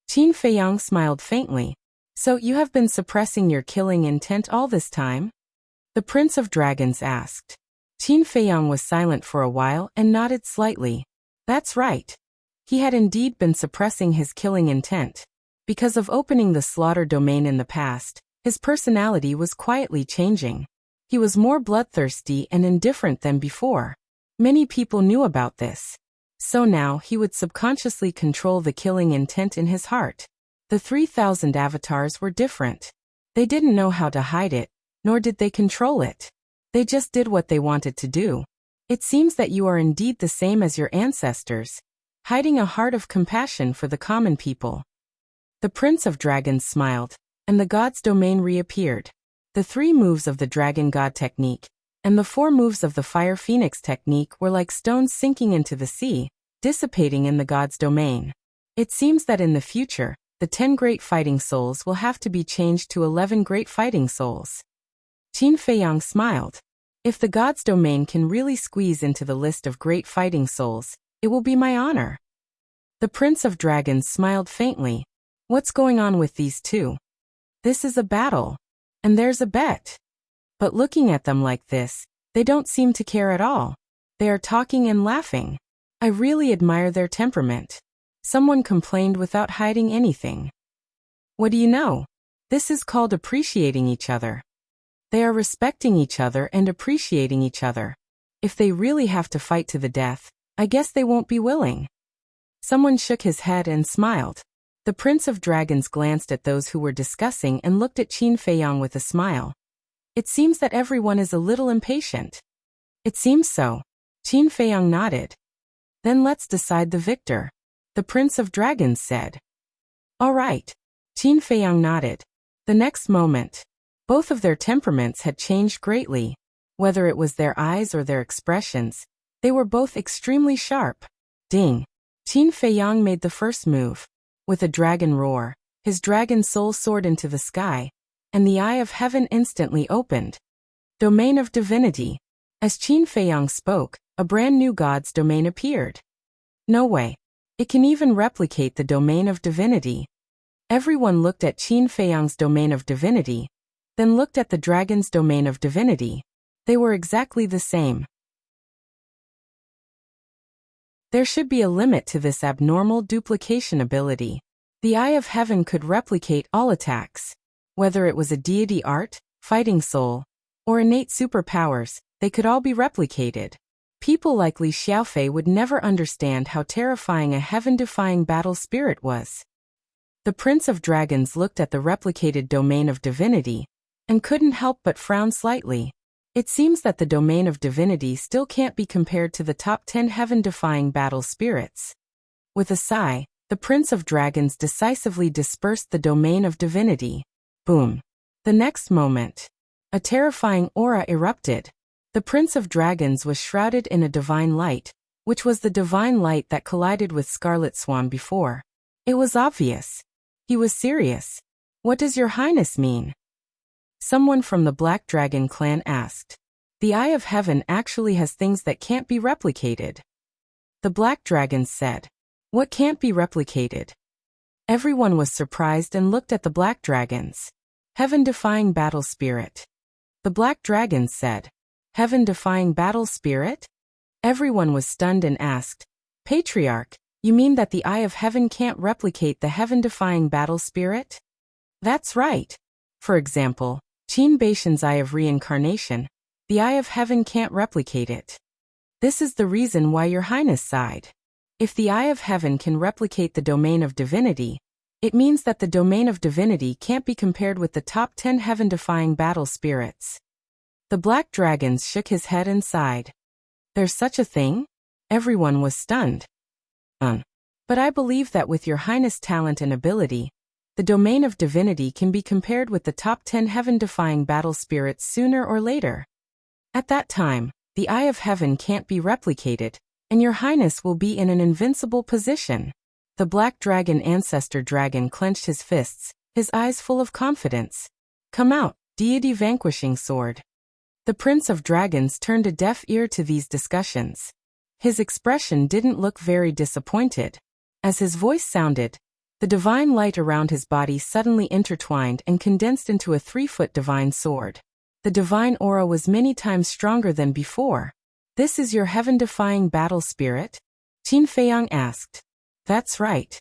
Qin Feiyang smiled faintly. So you have been suppressing your killing intent all this time? The Prince of Dragons asked. Qin Feiyang was silent for a while and nodded slightly. That's right. He had indeed been suppressing his killing intent. Because of opening the slaughter domain in the past, his personality was quietly changing. He was more bloodthirsty and indifferent than before. Many people knew about this. So now he would subconsciously control the killing intent in his heart. The 3,000 avatars were different. They didn't know how to hide it, nor did they control it. They just did what they wanted to do. It seems that you are indeed the same as your ancestors, hiding a heart of compassion for the common people. The Prince of Dragons smiled, and the god's domain reappeared. The 3 moves of the Dragon God technique and the 4 moves of the Fire Phoenix technique were like stones sinking into the sea, dissipating in the god's domain. It seems that in the future, the 10 great fighting souls will have to be changed to 11 great fighting souls. Qin Feiyang smiled. If the god's domain can really squeeze into the list of great fighting souls, it will be my honor. The Prince of Dragons smiled faintly. What's going on with these 2? This is a battle. And there's a bet. But looking at them like this, they don't seem to care at all. They are talking and laughing. I really admire their temperament. Someone complained without hiding anything. What do you know? This is called appreciating each other. They are respecting each other and appreciating each other. If they really have to fight to the death, I guess they won't be willing. Someone shook his head and smiled. The Prince of Dragons glanced at those who were discussing and looked at Qin Feiyang with a smile. It seems that everyone is a little impatient. It seems so. Qin Feiyang nodded. Then let's decide the victor, the Prince of Dragons said. All right. Qin Feiyang nodded. The next moment, both of their temperaments had changed greatly. Whether it was their eyes or their expressions, they were both extremely sharp. Ding. Qin Feiyang made the first move. With a dragon roar, his dragon soul soared into the sky, and the eye of heaven instantly opened. Domain of divinity. As Qin Feiyang spoke, a brand new god's domain appeared. No way. It can even replicate the domain of divinity. Everyone looked at Qin Feiyang's domain of divinity, then looked at the dragon's domain of divinity. They were exactly the same. There should be a limit to this abnormal duplication ability. The Eye of Heaven could replicate all attacks. Whether it was a deity art, fighting soul, or innate superpowers, they could all be replicated. People like Li Xiaofei would never understand how terrifying a heaven-defying battle spirit was. The Prince of Dragons looked at the replicated domain of divinity, and couldn't help but frown slightly. It seems that the domain of divinity still can't be compared to the top 10 heaven-defying battle spirits. With a sigh, the Prince of Dragons decisively dispersed the domain of divinity. Boom. The next moment, a terrifying aura erupted. The Prince of Dragons was shrouded in a divine light, which was the divine light that collided with Scarlet Swan before. It was obvious. He was serious. What does your highness mean? Someone from the Black Dragon clan asked. The Eye of Heaven actually has things that can't be replicated. The Black Dragons said. What can't be replicated? Everyone was surprised and looked at the Black Dragons. Heaven-defying battle spirit. The black dragons said. Heaven-defying battle spirit? Everyone was stunned and asked, Patriarch, you mean that the Eye of Heaven can't replicate the heaven-defying battle spirit? That's right. For example, Qin Baishan's Eye of Reincarnation, the Eye of Heaven can't replicate it. This is the reason why Your Highness sighed. If the Eye of Heaven can replicate the domain of divinity, it means that the domain of divinity can't be compared with the top 10 heaven-defying battle spirits. The black dragons shook his head and sighed. There's such a thing? Everyone was stunned. But I believe that with Your Highness' talent and ability, the domain of divinity can be compared with the top 10 heaven-defying battle spirits sooner or later. At that time, the Eye of Heaven can't be replicated, and Your Highness will be in an invincible position. The black dragon ancestor dragon clenched his fists, his eyes full of confidence. Come out, deity vanquishing sword. The Prince of Dragons turned a deaf ear to these discussions. His expression didn't look very disappointed. As his voice sounded, the divine light around his body suddenly intertwined and condensed into a 3-foot divine sword. The divine aura was many times stronger than before. This is your heaven-defying battle spirit? Qin Feiyang asked. That's right.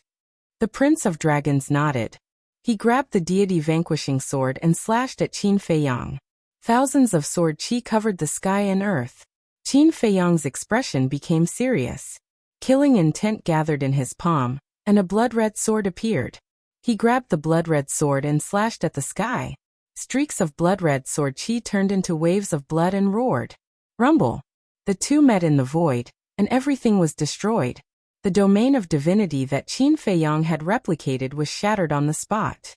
The Prince of Dragons nodded. He grabbed the deity vanquishing sword and slashed at Qin Feiyang. Thousands of sword qi covered the sky and earth. Qin Feiyang's expression became serious. Killing intent gathered in his palm, and a blood-red sword appeared. He grabbed the blood-red sword and slashed at the sky. Streaks of blood-red sword qi turned into waves of blood and roared. Rumble. The two met in the void, and everything was destroyed. The domain of divinity that Qin Feiyang had replicated was shattered on the spot.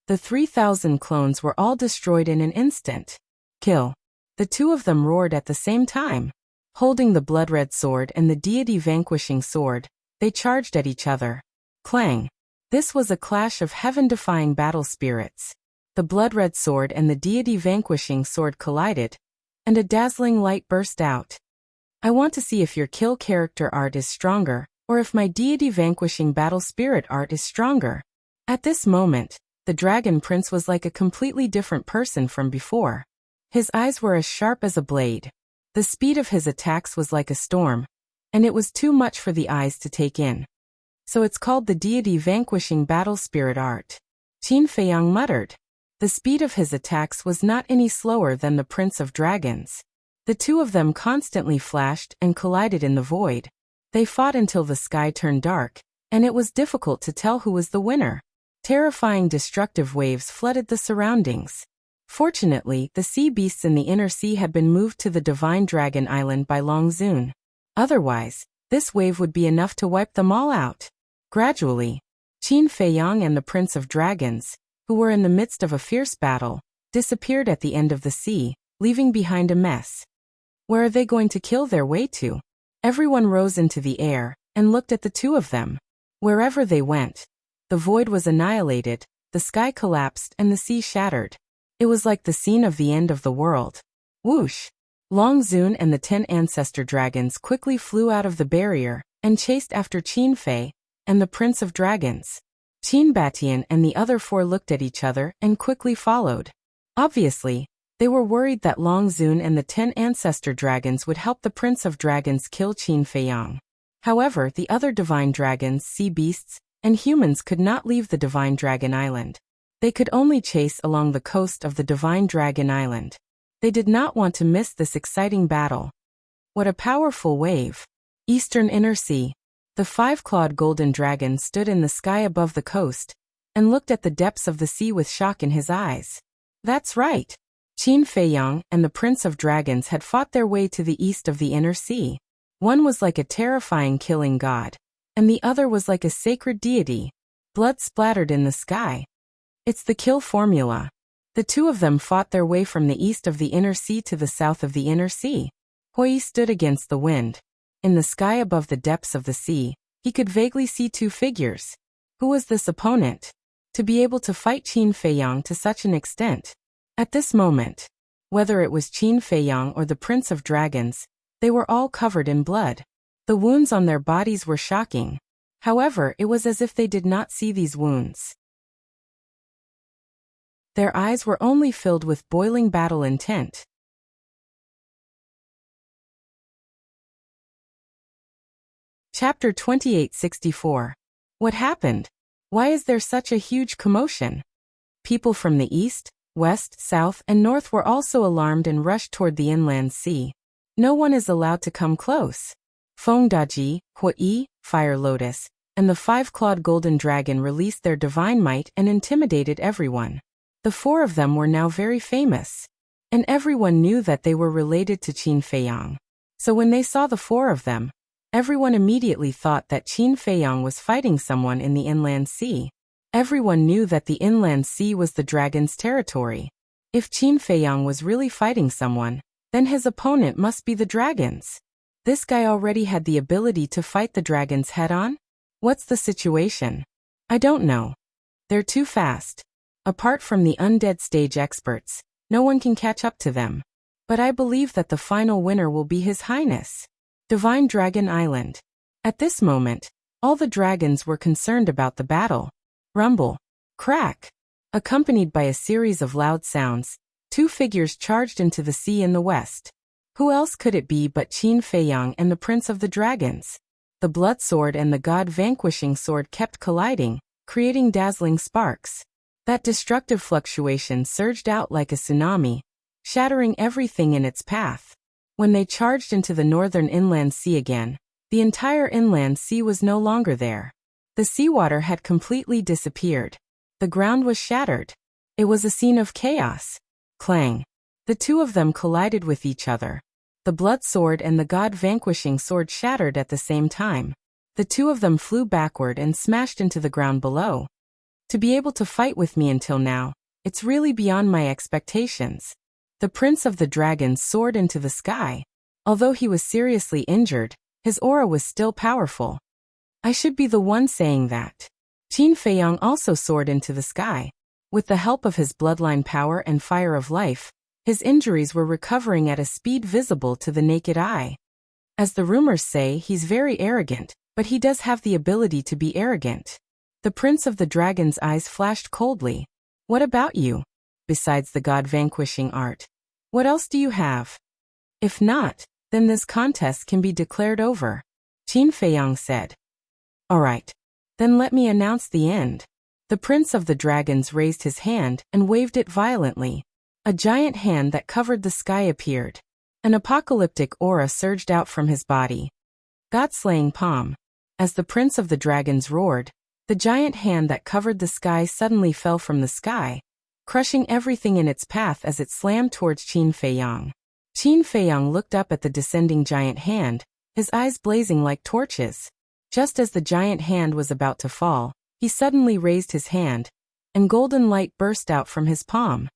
The 3,000 clones were all destroyed in an instant. Kill. The two of them roared at the same time. Holding the blood-red sword and the deity vanquishing sword, they charged at each other. Clang. This was a clash of heaven-defying battle spirits. The blood-red sword and the deity vanquishing sword collided, and a dazzling light burst out. I want to see if your kill character art is stronger, or if my deity vanquishing battle spirit art is stronger. At this moment, the Dragon Prince was like a completely different person from before. His eyes were as sharp as a blade. The speed of his attacks was like a storm, and it was too much for the eyes to take in. So it's called the deity vanquishing battle spirit art. Qin Feiyang muttered. The speed of his attacks was not any slower than the Prince of Dragons. The two of them constantly flashed and collided in the void. They fought until the sky turned dark, and it was difficult to tell who was the winner. Terrifying destructive waves flooded the surroundings. Fortunately, the sea beasts in the inner sea had been moved to the Divine Dragon Island by Long Zun. Otherwise, this wave would be enough to wipe them all out. Gradually, Qin Feiyang and the Prince of Dragons, who were in the midst of a fierce battle, disappeared at the end of the sea, leaving behind a mess. Where are they going to kill their way to? Everyone rose into the air and looked at the two of them. Wherever they went, the void was annihilated, the sky collapsed and the sea shattered. It was like the scene of the end of the world. Whoosh! Long Zun and the 10 ancestor dragons quickly flew out of the barrier and chased after Qin Fei and the Prince of Dragons. Qin Batian and the other 4 looked at each other and quickly followed. Obviously, they were worried that Long Zun and the 10 ancestor dragons would help the Prince of Dragons kill Qin Feiyang. However, the other divine dragons, sea beasts, and humans could not leave the Divine Dragon Island. They could only chase along the coast of the Divine Dragon Island. They did not want to miss this exciting battle. What a powerful wave! Eastern Inner Sea. The 5-clawed golden dragon stood in the sky above the coast, and looked at the depths of the sea with shock in his eyes. That's right! Qin Feiyang and the Prince of Dragons had fought their way to the east of the Inner Sea. One was like a terrifying killing god, and the other was like a sacred deity. Blood splattered in the sky. It's the kill formula. The two of them fought their way from the east of the Inner Sea to the south of the Inner Sea. Hui stood against the wind. In the sky above the depths of the sea, he could vaguely see 2 figures. Who was this opponent? To be able to fight Qin Feiyang to such an extent. At this moment, whether it was Qin Feiyang or the Prince of Dragons, they were all covered in blood. The wounds on their bodies were shocking. However, it was as if they did not see these wounds. Their eyes were only filled with boiling battle intent. Chapter 2864. What happened? Why is there such a huge commotion? People from the east, west, south, and north were also alarmed and rushed toward the inland sea. No one is allowed to come close. Fengdaji, Huai, Fire Lotus, and the five-clawed golden dragon released their divine might and intimidated everyone. The four of them were now very famous, and everyone knew that they were related to Qin Feiyang. So when they saw the four of them, everyone immediately thought that Qin Feiyang was fighting someone in the inland sea. Everyone knew that the inland sea was the dragon's territory. If Qin Feiyang was really fighting someone, then his opponent must be the dragons. This guy already had the ability to fight the dragons head-on? What's the situation? I don't know. They're too fast. Apart from the undead stage experts, no one can catch up to them. But I believe that the final winner will be His Highness. Divine Dragon Island. At this moment, all the dragons were concerned about the battle. Rumble. Crack. Accompanied by a series of loud sounds, two figures charged into the sea in the west. Who else could it be but Qin Feiyang and the Prince of the Dragons? The blood sword and the god-vanquishing sword kept colliding, creating dazzling sparks. That destructive fluctuation surged out like a tsunami, shattering everything in its path. When they charged into the northern inland sea again, the entire inland sea was no longer there. The seawater had completely disappeared. The ground was shattered. It was a scene of chaos. Clang. The two of them collided with each other. The blood sword and the god-vanquishing sword shattered at the same time. The two of them flew backward and smashed into the ground below. To be able to fight with me until now, it's really beyond my expectations. The Prince of the Dragons soared into the sky. Although he was seriously injured, his aura was still powerful. I should be the one saying that. Qin Feiyang also soared into the sky. With the help of his bloodline power and fire of life, his injuries were recovering at a speed visible to the naked eye. As the rumors say, he's very arrogant, but he does have the ability to be arrogant. The Prince of the Dragon's eyes flashed coldly. What about you? Besides the god-vanquishing art, what else do you have? If not, then this contest can be declared over. Qin Feiyang said. Alright. Then let me announce the end. The Prince of the Dragons raised his hand and waved it violently. A giant hand that covered the sky appeared. An apocalyptic aura surged out from his body. God-slaying palm. As the Prince of the Dragons roared, the giant hand that covered the sky suddenly fell from the sky, crushing everything in its path as it slammed towards Qin Feiyang. Qin Feiyang looked up at the descending giant hand, his eyes blazing like torches. Just as the giant hand was about to fall, he suddenly raised his hand, and golden light burst out from his palm.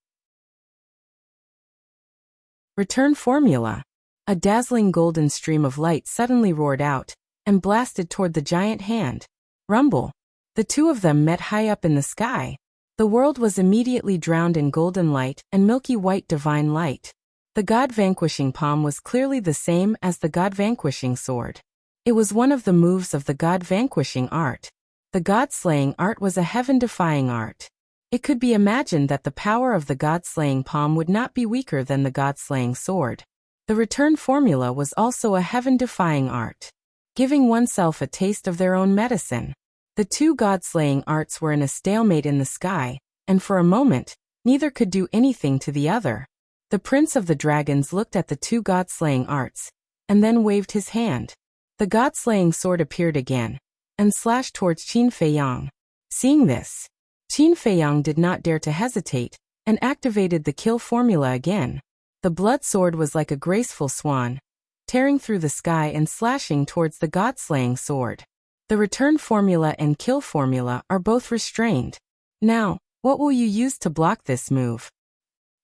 Return formula. A dazzling golden stream of light suddenly roared out, and blasted toward the giant hand. Rumble. The two of them met high up in the sky. The world was immediately drowned in golden light and milky white divine light. The god-vanquishing palm was clearly the same as the god-vanquishing sword. It was one of the moves of the god-vanquishing art. The god-slaying art was a heaven-defying art. It could be imagined that the power of the god-slaying palm would not be weaker than the god-slaying sword. The return formula was also a heaven-defying art, giving oneself a taste of their own medicine. The two god-slaying arts were in a stalemate in the sky, and for a moment, neither could do anything to the other. The Prince of the Dragons looked at the two god-slaying arts, and then waved his hand. The god-slaying sword appeared again, and slashed towards Qin Feiyang. Seeing this, Qin Feiyang did not dare to hesitate, and activated the kill formula again. The blood sword was like a graceful swan, tearing through the sky and slashing towards the god-slaying sword. The return formula and kill formula are both restrained. Now, what will you use to block this move?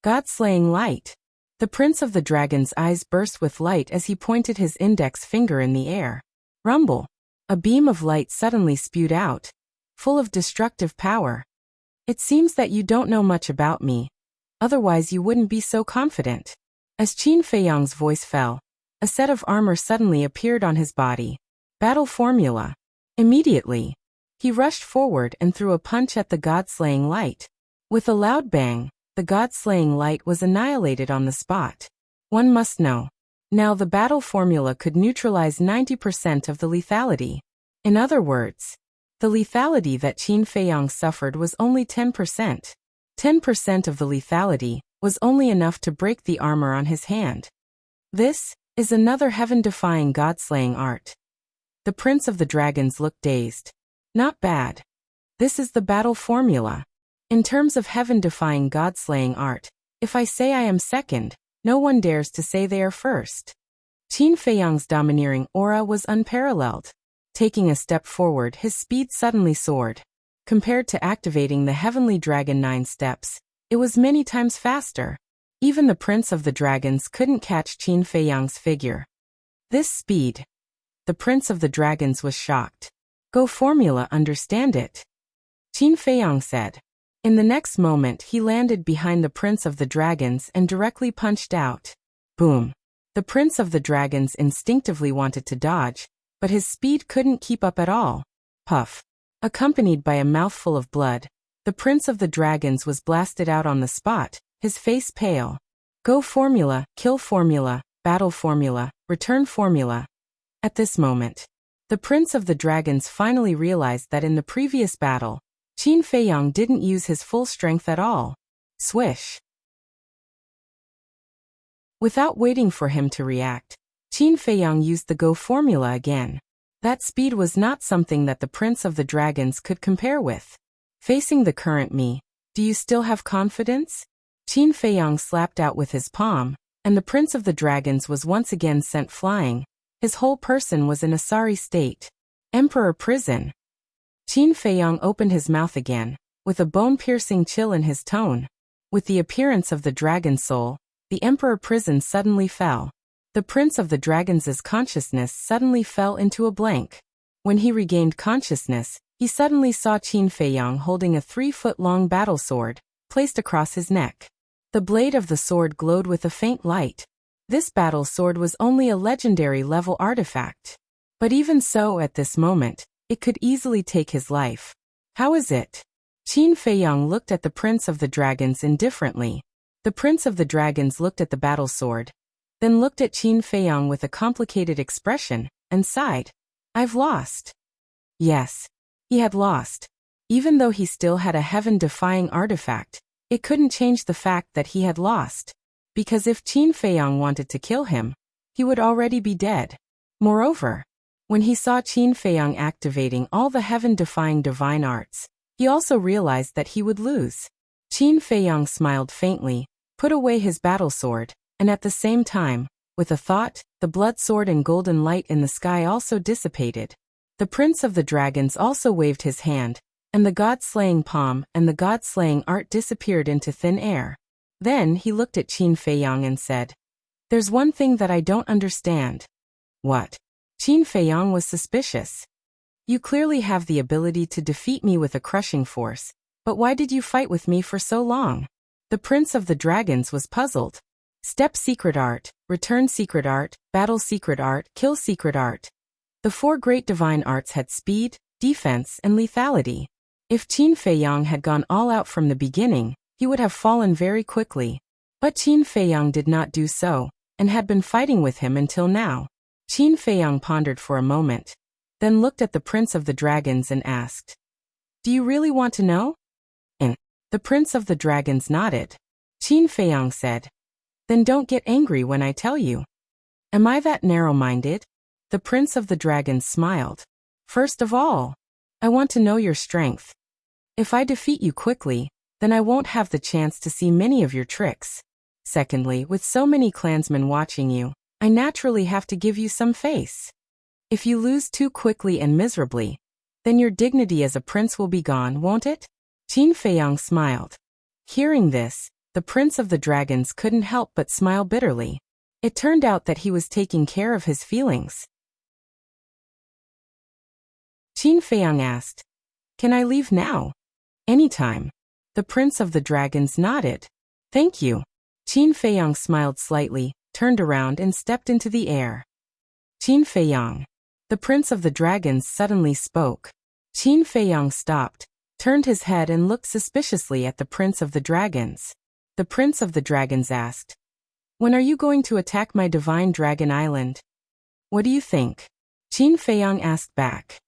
God-slaying light. The Prince of the Dragon's eyes burst with light as he pointed his index finger in the air. Rumble. A beam of light suddenly spewed out, full of destructive power. It seems that you don't know much about me. Otherwise you wouldn't be so confident. As Qin Feiyang's voice fell, a set of armor suddenly appeared on his body. Battle formula. Immediately, he rushed forward and threw a punch at the god-slaying light. With a loud bang, the god-slaying light was annihilated on the spot. One must know. Now the battle formula could neutralize 90% of the lethality. In other words, the lethality that Qin Feiyang suffered was only 10%. 10% of the lethality was only enough to break the armor on his hand. This is another heaven-defying god-slaying art. The Prince of the Dragons looked dazed. Not bad. This is the battle formula. In terms of heaven-defying god-slaying art, if I say I am second, no one dares to say they are first. Qin Feiyang's domineering aura was unparalleled. Taking a step forward, his speed suddenly soared. Compared to activating the Heavenly Dragon 9 steps, it was many times faster. Even the Prince of the Dragons couldn't catch Qin Feiyang's figure. This speed. The Prince of the Dragons was shocked. Go formula, understand it. Qin Feiyang said. In the next moment he landed behind the Prince of the Dragons and directly punched out. Boom. The Prince of the Dragons instinctively wanted to dodge, but his speed couldn't keep up at all. Puff. Accompanied by a mouthful of blood, the Prince of the Dragons was blasted out on the spot, his face pale. Go formula, kill formula, battle formula, return formula. At this moment, the Prince of the Dragons finally realized that in the previous battle, Qin Feiyang didn't use his full strength at all. Swish. Without waiting for him to react, Qin Feiyang used the Go formula again. That speed was not something that the Prince of the Dragons could compare with. Facing the current me, do you still have confidence? Qin Feiyang slapped out with his palm, and the Prince of the Dragons was once again sent flying. His whole person was in a sorry state. Emperor Prison. Qin Feiyang opened his mouth again, with a bone-piercing chill in his tone. With the appearance of the Dragon Soul, the Emperor Prison suddenly fell. The Prince of the Dragons' consciousness suddenly fell into a blank. When he regained consciousness, he suddenly saw Qin Feiyang holding a 3-foot-long battle sword, placed across his neck. The blade of the sword glowed with a faint light. This battle sword was only a legendary level artifact. But even so, at this moment, it could easily take his life. How is it? Qin Feiyang looked at the Prince of the Dragons indifferently. The Prince of the Dragons looked at the battle sword, then looked at Qin Feiyang with a complicated expression, and sighed. I've lost. Yes, he had lost. Even though he still had a heaven-defying artifact, it couldn't change the fact that he had lost. Because if Qin Feiyang wanted to kill him, he would already be dead. Moreover, when he saw Qin Feiyang activating all the heaven-defying divine arts, he also realized that he would lose. Qin Feiyang smiled faintly, put away his battle sword, and at the same time, with a thought, the blood sword and golden light in the sky also dissipated. The Prince of the Dragons also waved his hand, and the god-slaying palm and the god-slaying art disappeared into thin air. Then he looked at Qin Feiyang and said, "There's one thing that I don't understand." What? Qin Feiyang was suspicious. You clearly have the ability to defeat me with a crushing force, but why did you fight with me for so long? The Prince of the Dragons was puzzled. Step secret art, return secret art, battle secret art, kill secret art. The 4 great divine arts had speed, defense, and lethality. If Qin Feiyang had gone all out from the beginning, he would have fallen very quickly. But Qin Feiyang did not do so, and had been fighting with him until now. Qin Feiyang pondered for a moment, then looked at the Prince of the Dragons and asked, "Do you really want to know?" And the Prince of the Dragons nodded. Qin Feiyang said, "Then don't get angry when I tell you." Am I that narrow-minded? The Prince of the Dragons smiled. First of all, I want to know your strength. If I defeat you quickly, then I won't have the chance to see many of your tricks. Secondly, with so many clansmen watching you, I naturally have to give you some face. If you lose too quickly and miserably, then your dignity as a prince will be gone, won't it? Qin Feiyang smiled. Hearing this, the Prince of the Dragons couldn't help but smile bitterly. It turned out that he was taking care of his feelings. Qin Feiyang asked, "Can I leave now?" "Anytime." The Prince of the Dragons nodded. "Thank you." Qin Feiyang smiled slightly, turned around and stepped into the air. Qin Feiyang. The Prince of the Dragons suddenly spoke. Qin Feiyang stopped, turned his head and looked suspiciously at the Prince of the Dragons. The Prince of the Dragons asked, "When are you going to attack my divine dragon island?" "What do you think?" Qin Feiyang asked back.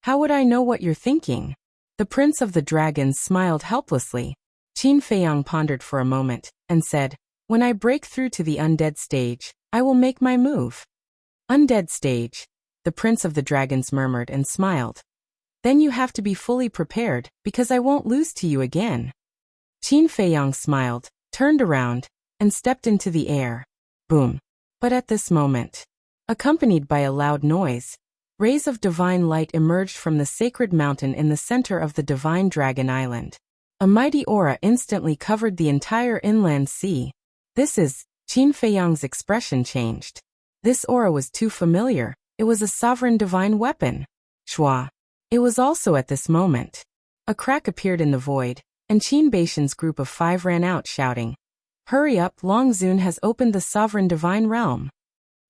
"How would I know what you're thinking?" The Prince of the Dragons smiled helplessly. Qin Feiyang pondered for a moment, and said, "When I break through to the undead stage, I will make my move." "Undead stage," the Prince of the Dragons murmured and smiled. "Then you have to be fully prepared, because I won't lose to you again." Qin Feiyang smiled, turned around, and stepped into the air. Boom. But at this moment, accompanied by a loud noise, rays of divine light emerged from the sacred mountain in the center of the divine dragon island. A mighty aura instantly covered the entire inland sea. Qin Feiyang's expression changed. This aura was too familiar. It was a sovereign divine weapon. Shua. It was also at this moment. A crack appeared in the void, and Qin Baishan's group of 5 ran out shouting, "Hurry up, Long Zun has opened the sovereign divine realm."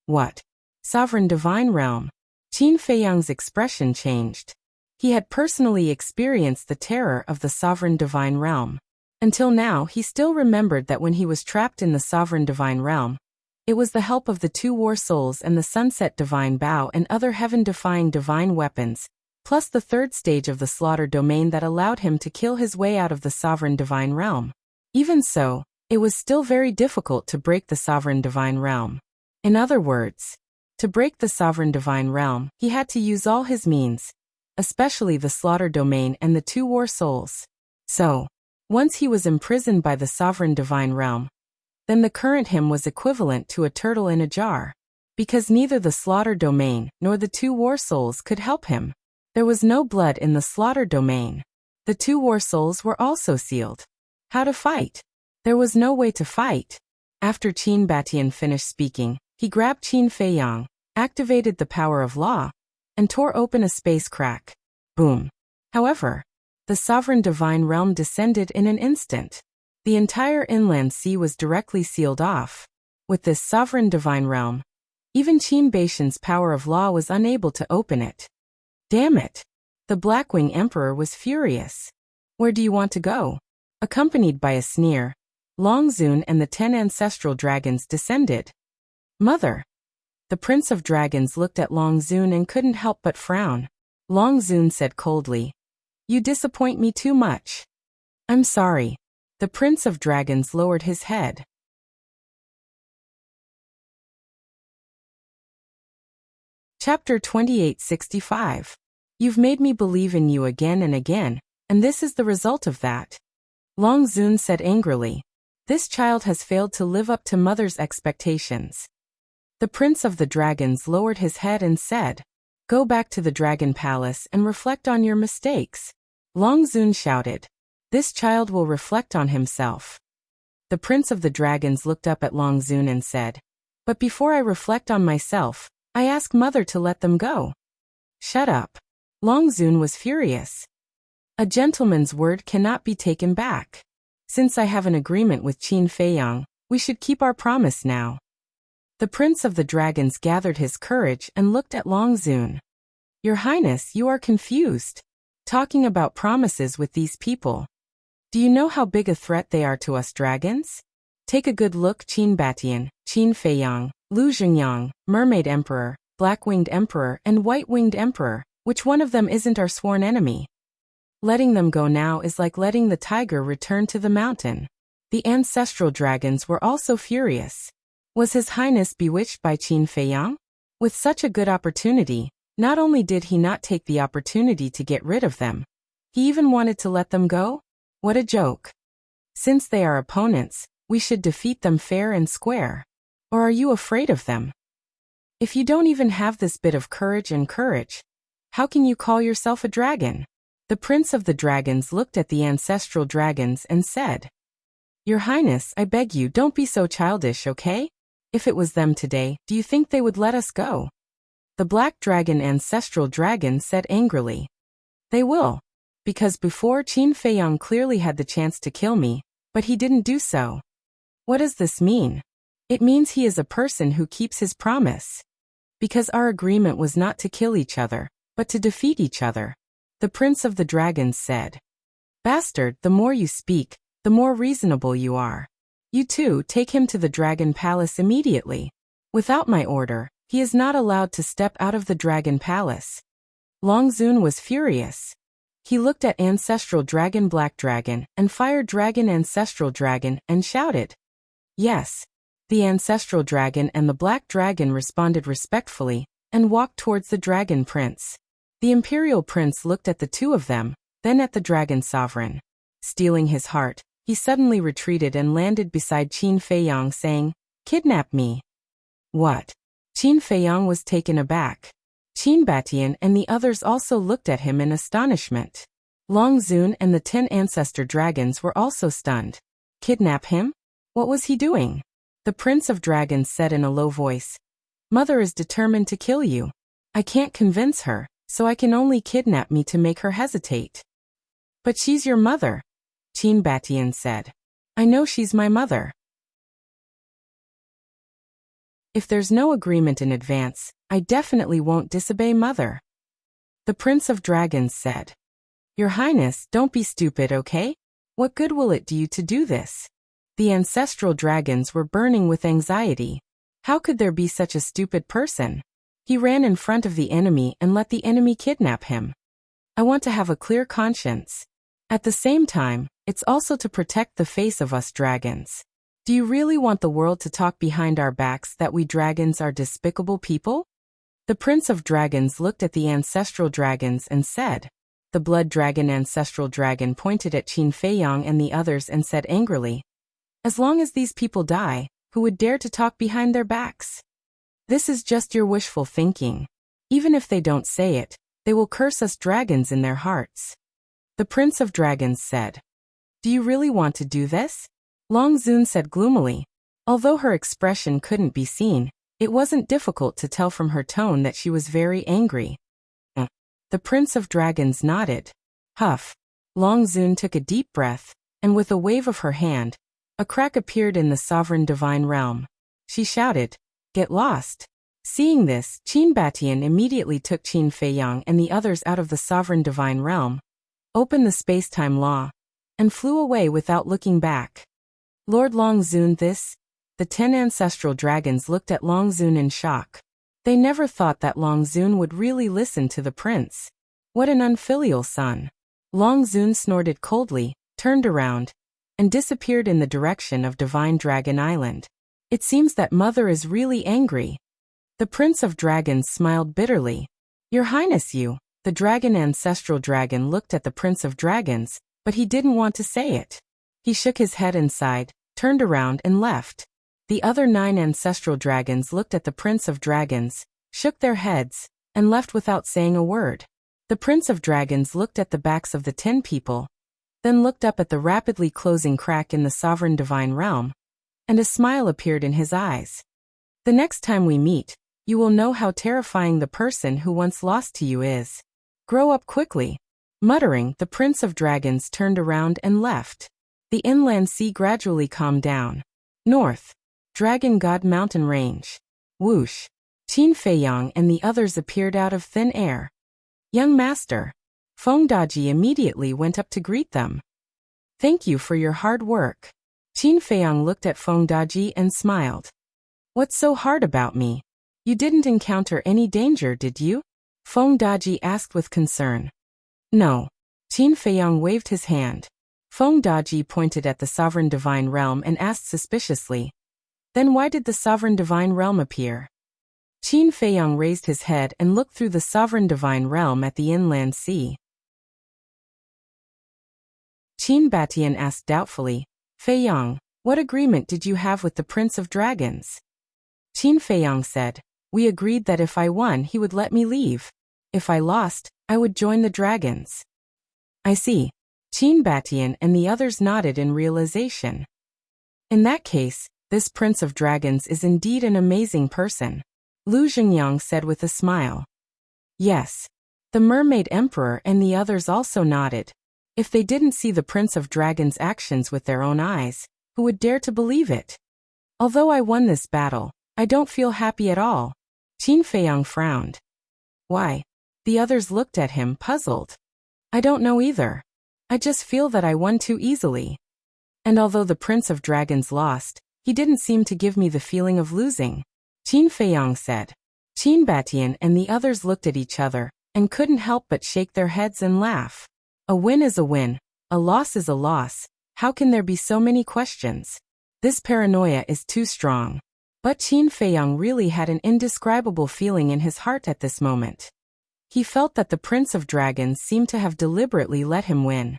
"What? Sovereign divine realm?" Qin Feiyang's expression changed. He had personally experienced the terror of the sovereign divine realm. Until now, he still remembered that when he was trapped in the sovereign divine realm, it was the help of the 2 war souls and the sunset divine bow and other heaven-defying divine weapons, plus the 3rd stage of the slaughter domain that allowed him to kill his way out of the sovereign divine realm. Even so, it was still very difficult to break the sovereign divine realm. In other words, to break the sovereign divine realm, he had to use all his means, especially the slaughter domain and the 2 war souls. So, once he was imprisoned by the sovereign divine realm, then the current him was equivalent to a turtle in a jar. Because neither the slaughter domain nor the 2 war souls could help him. There was no blood in the slaughter domain. The 2 war souls were also sealed. How to fight? There was no way to fight. After Qin Batian finished speaking, he grabbed Qin Feiyang, activated the power of law, and tore open a space crack. Boom. However, the sovereign divine realm descended in an instant. The entire inland sea was directly sealed off. With this sovereign divine realm, even Qin Baishan's power of law was unable to open it. Damn it! The Blackwing Emperor was furious. "Where do you want to go?" Accompanied by a sneer, Long Zun and the 10 ancestral dragons descended. "Mother!" The Prince of Dragons looked at Long Zun and couldn't help but frown. Long Zun said coldly, "You disappoint me too much." "I'm sorry." The Prince of Dragons lowered his head. Chapter 2865. You've made me believe in you again and again, and this is the result of that. Long Zun said angrily. This child has failed to live up to mother's expectations. The Prince of the Dragons lowered his head and said, "Go back to the Dragon Palace and reflect on your mistakes." Long Zun shouted, "This child will reflect on himself." The Prince of the Dragons looked up at Long Zun and said, "But before I reflect on myself, I ask mother to let them go." "Shut up." Long Zun was furious. "A gentleman's word cannot be taken back. Since I have an agreement with Qin Feiyang, we should keep our promise now." The Prince of the Dragons gathered his courage and looked at Long Zun. "Your Highness, you are confused. Talking about promises with these people. Do you know how big a threat they are to us dragons? Take a good look. Qin Batian, Qin Feiyang, Lu Xingyang, Mermaid Emperor, Black-Winged Emperor and White-Winged Emperor. Which one of them isn't our sworn enemy? Letting them go now is like letting the tiger return to the mountain." The ancestral dragons were also furious. Was His Highness bewitched by Qin Feiyang? With such a good opportunity, not only did he not take the opportunity to get rid of them, he even wanted to let them go? What a joke. Since they are opponents, we should defeat them fair and square. Or are you afraid of them? If you don't even have this bit of courage, how can you call yourself a dragon? The Prince of the Dragons looked at the ancestral dragons and said, "Your Highness, I beg you, don't be so childish, okay? If it was them today, do you think they would let us go?" The Black Dragon ancestral dragon said angrily, "They will. Because before Qin Feiyang clearly had the chance to kill me, but he didn't do so." What does this mean? It means he is a person who keeps his promise. Because our agreement was not to kill each other, but to defeat each other. The Prince of the Dragons said. Bastard, the more you speak, the more reasonable you are. You too, take him to the Dragon Palace immediately. Without my order, he is not allowed to step out of the Dragon Palace. Long Zun was furious. He looked at Ancestral Dragon Black Dragon and Fire Dragon Ancestral Dragon and shouted. Yes. The Ancestral Dragon and the Black Dragon responded respectfully and walked towards the Dragon Prince. The Imperial Prince looked at the two of them, then at the Dragon Sovereign. Stealing his heart, he suddenly retreated and landed beside Qin Feiyang saying, "Kidnap me." What? Qin Feiyang was taken aback. Qin Batian and the others also looked at him in astonishment. Long Zun and the 10 ancestor dragons were also stunned. Kidnap him? What was he doing? The Prince of Dragons said in a low voice. Mother is determined to kill you. I can't convince her, so I can only kidnap me to make her hesitate. But she's your mother, Qin Batian said. I know she's my mother. If there's no agreement in advance, I definitely won't disobey mother. The Prince of Dragons said. Your Highness, don't be stupid, okay? What good will it do you to do this? The ancestral dragons were burning with anxiety. How could there be such a stupid person? He ran in front of the enemy and let the enemy kidnap him. I want to have a clear conscience. At the same time, it's also to protect the face of us dragons. Do you really want the world to talk behind our backs that we dragons are despicable people? The Prince of Dragons looked at the ancestral dragons and said. The Blood Dragon Ancestral Dragon pointed at Qin Feiyang and the others and said angrily, as long as these people die, who would dare to talk behind their backs? This is just your wishful thinking. Even if they don't say it, they will curse us dragons in their hearts. The Prince of Dragons said. Do you really want to do this? Long Zun said gloomily. Although her expression couldn't be seen, it wasn't difficult to tell from her tone that she was very angry. The Prince of Dragons nodded. Huff. Long Zun took a deep breath, and with a wave of her hand, a crack appeared in the sovereign divine realm. She shouted, Get lost. Seeing this, Qin Batian immediately took Qin Feiyang and the others out of the sovereign divine realm, opened the space-time law, and flew away without looking back. Lord Long Zun the 10 ancestral dragons looked at Long Zun in shock. They never thought that Long Zun would really listen to the prince. What an unfilial son. Long Zun snorted coldly, turned around, and disappeared in the direction of Divine Dragon Island. It seems that mother is really angry. The Prince of Dragons smiled bitterly. Your Highness, the dragon ancestral dragon looked at the Prince of Dragons, but he didn't want to say it. He shook his head and sighed, turned around and left. The other 9 ancestral dragons looked at the Prince of Dragons, shook their heads, and left without saying a word. The Prince of Dragons looked at the backs of the 10 people, then looked up at the rapidly closing crack in the sovereign divine realm, and a smile appeared in his eyes. The next time we meet, you will know how terrifying the person who once lost to you is. Grow up quickly. Muttering, the Prince of Dragons turned around and left. The inland sea gradually calmed down. North. Dragon God Mountain Range. Whoosh. Qin Feiyang and the others appeared out of thin air. Young Master. Fengdaji immediately went up to greet them. Thank you for your hard work. Qin Feiyang looked at Fengdaji and smiled. What's so hard about me? You didn't encounter any danger, did you? Fengdaji asked with concern. No. Qin Feiyang waved his hand. Fengdaji pointed at the sovereign divine realm and asked suspiciously. Then why did the sovereign divine realm appear? Qin Feiyang raised his head and looked through the sovereign divine realm at the inland sea. Qin Batian asked doubtfully, Feiyang, what agreement did you have with the Prince of Dragons? Qin Feiyang said, we agreed that if I won he would let me leave. If I lost, I would join the dragons. I see. Qin Batian and the others nodded in realization. In that case, this Prince of Dragons is indeed an amazing person. Lu Xingyang said with a smile. Yes. The Mermaid Emperor and the others also nodded. If they didn't see the Prince of Dragons' actions with their own eyes, who would dare to believe it? Although I won this battle, I don't feel happy at all. Qin Feiyang frowned. Why? The others looked at him puzzled. I don't know either. I just feel that I won too easily. And although the Prince of Dragons lost, he didn't seem to give me the feeling of losing. Qin Feiyang said. Qin Batian and the others looked at each other, and couldn't help but shake their heads and laugh. A win is a win, a loss is a loss. How can there be so many questions? This paranoia is too strong. But Qin Feiyang really had an indescribable feeling in his heart at this moment. He felt that the Prince of Dragons seemed to have deliberately let him win.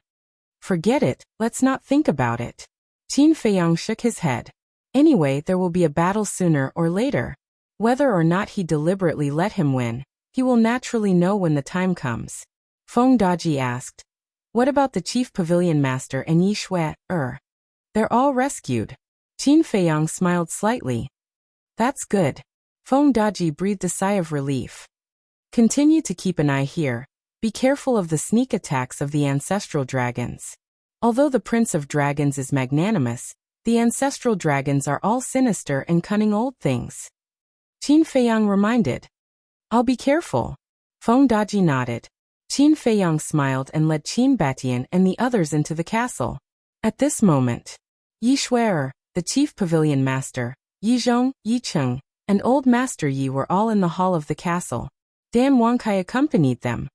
Forget it, let's not think about it. Qin Feiyang shook his head. Anyway, there will be a battle sooner or later. Whether or not he deliberately let him win, he will naturally know when the time comes. Feng Daji asked. What about the Chief Pavilion Master and Yi Shui? They're all rescued. Qin Feiyang smiled slightly. That's good. Feng Daji breathed a sigh of relief. Continue to keep an eye here. Be careful of the sneak attacks of the ancestral dragons. Although the Prince of Dragons is magnanimous, the ancestral dragons are all sinister and cunning old things. Qin Feiyang reminded. I'll be careful. Feng Daji nodded. Qin Feiyang smiled and led Qin Batian and the others into the castle. At this moment, Yi Shui, the Chief Pavilion Master, Yi Zhong, Yi Cheng, and Old Master Yi were all in the hall of the castle. Dan Wangkai accompanied them.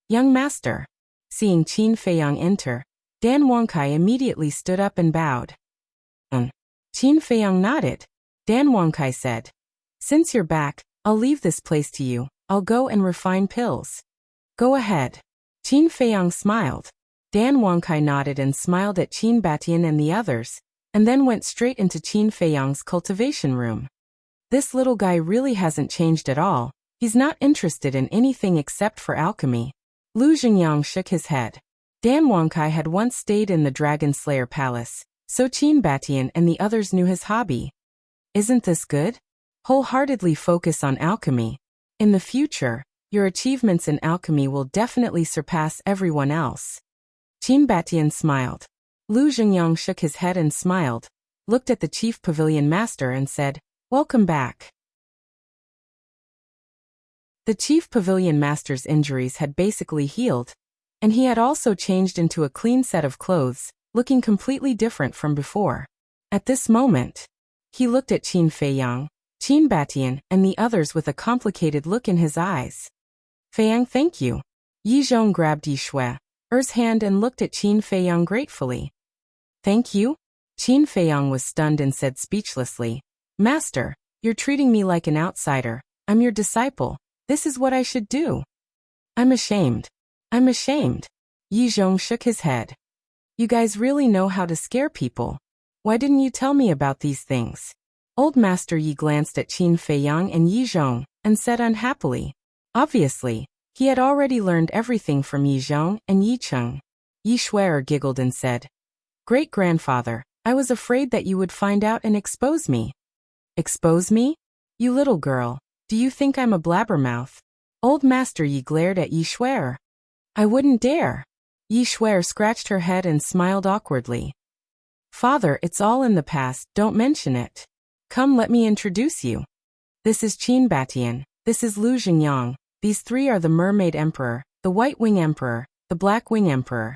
Young Master. Seeing Qin Feiyang enter, Dan Wangkai immediately stood up and bowed. Qin Feiyang nodded. Dan Wangkai said, Since you're back, I'll leave this place to you. I'll go and refine pills. Go ahead. Qin Feiyang smiled. Dan Wangkai nodded and smiled at Qin Batian and the others, and then went straight into Qin Feiyang's cultivation room. This little guy really hasn't changed at all. He's not interested in anything except for alchemy. Lu Xingyang shook his head. Dan Wangkai had once stayed in the Dragon Slayer Palace, so Qin Batian and the others knew his hobby. Isn't this good? Wholeheartedly focus on alchemy. In the future, your achievements in alchemy will definitely surpass everyone else. Qin Batian smiled. Lu Xingyang shook his head and smiled, looked at the Chief Pavilion Master and said, Welcome back. The Chief Pavilion Master's injuries had basically healed, and he had also changed into a clean set of clothes, looking completely different from before. At this moment, he looked at Qin Feiyang, Qin Batian, and the others with a complicated look in his eyes. Feiyang, thank you. Yi Zhong grabbed Yi Shui's hand and looked at Qin Feiyang gratefully. Thank you? Qin Feiyang was stunned and said speechlessly, Master, you're treating me like an outsider. I'm your disciple. This is what I should do. I'm ashamed. I'm ashamed. Yi Zhong shook his head. You guys really know how to scare people. Why didn't you tell me about these things? Old Master Yi glanced at Qin Feiyang and Yi Zhong, and said unhappily. Obviously, he had already learned everything from Yi Zhong and Yi Cheng. Yi Shui giggled and said, Great-grandfather, I was afraid that you would find out and expose me. Expose me? You little girl, do you think I'm a blabbermouth? Old Master Yi glared at Yi Shui. I wouldn't dare. Yi Shui scratched her head and smiled awkwardly. Father, it's all in the past, don't mention it. Come, let me introduce you. This is Qin Batian, this is Lu Xingyang. These three are the Mermaid Emperor, the White Wing Emperor, the Black Wing Emperor.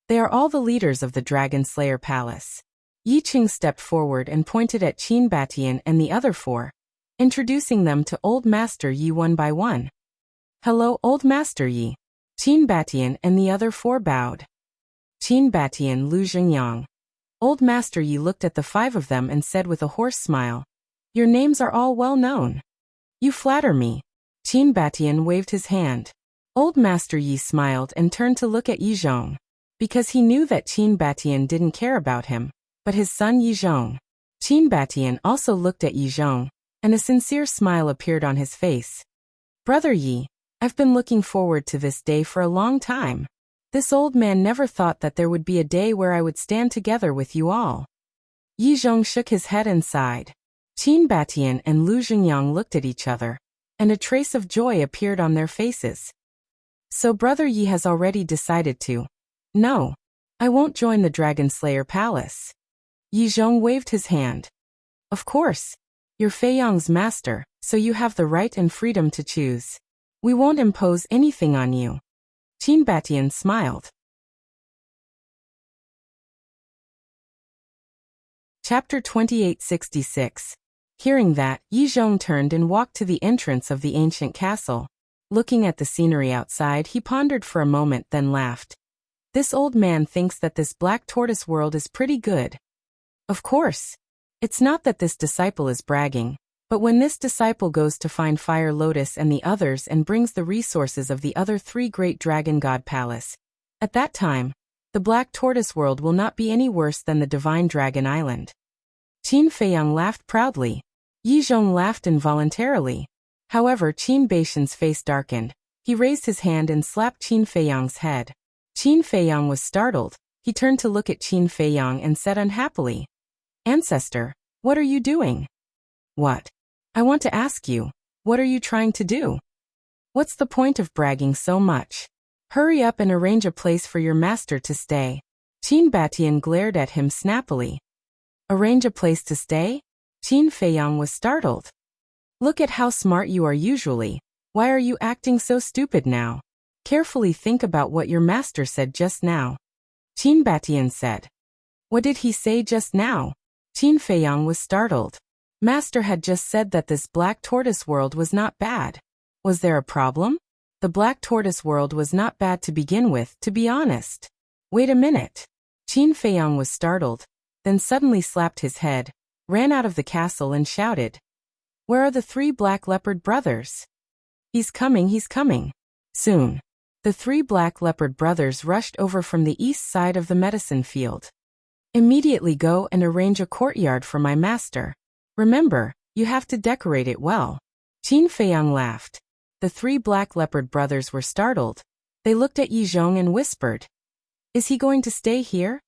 They are all the leaders of the Dragon Slayer Palace. Yi Cheng stepped forward and pointed at Qin Batian and the other four, introducing them to Old Master Yi one by one. Hello, Old Master Yi. Qin Batian and the other four bowed. Qin Batian, Lu Xingyang. Old Master Yi looked at the five of them and said with a hoarse smile, Your names are all well known. You flatter me. Qin Batian waved his hand. Old Master Yi smiled and turned to look at Yi Zhong, because he knew that Qin Batian didn't care about him, but his son Yi Zhong. Qin Batian also looked at Yi Zhong, and a sincere smile appeared on his face. Brother Yi, I've been looking forward to this day for a long time. This old man never thought that there would be a day where I would stand together with you all. Yi Zhong shook his head and sighed. Qin Batian and Lu Xingyang looked at each other, and a trace of joy appeared on their faces. So Brother Yi has already decided to. No, I won't join the Dragon Slayer Palace. Yi Zhong waved his hand. Of course. You're Feiyang's master, so you have the right and freedom to choose. We won't impose anything on you. Qin Batian smiled. Chapter 2866. Hearing that, Yi Zhong turned and walked to the entrance of the ancient castle. Looking at the scenery outside, he pondered for a moment, then laughed. This old man thinks that this black tortoise world is pretty good. Of course. It's not that this disciple is bragging, but when this disciple goes to find Fire Lotus and the others and brings the resources of the other 3 great dragon god palace, at that time, the black tortoise world will not be any worse than the divine dragon island. Qin Feiyang laughed proudly. Yi Zhong laughed involuntarily. However, Qin Baishan's face darkened. He raised his hand and slapped Qin Feiyang's head. Qin Feiyang was startled. He turned to look at Qin Feiyang and said unhappily, "Ancestor, what are you doing?" "What? I want to ask you, what are you trying to do? What's the point of bragging so much? Hurry up and arrange a place for your master to stay." Qin Batian glared at him snappily. "Arrange a place to stay?" Qin Feiyang was startled. "Look at how smart you are usually. Why are you acting so stupid now? Carefully think about what your master said just now." Qin Batian said. "What did he say just now?" Qin Feiyang was startled. Master had just said that this black tortoise world was not bad. Was there a problem? The black tortoise world was not bad to begin with, to be honest. Wait a minute. Qin Feiyang was startled, then suddenly slapped his head, ran out of the castle and shouted, "Where are the 3 black leopard brothers? He's coming. Soon. The 3 black leopard brothers rushed over from the east side of the medicine field. "Immediately go and arrange a courtyard for my master. Remember, you have to decorate it well." Qin Feiyang laughed. The 3 black leopard brothers were startled. They looked at Yi Zhong and whispered, "Is he going to stay here?"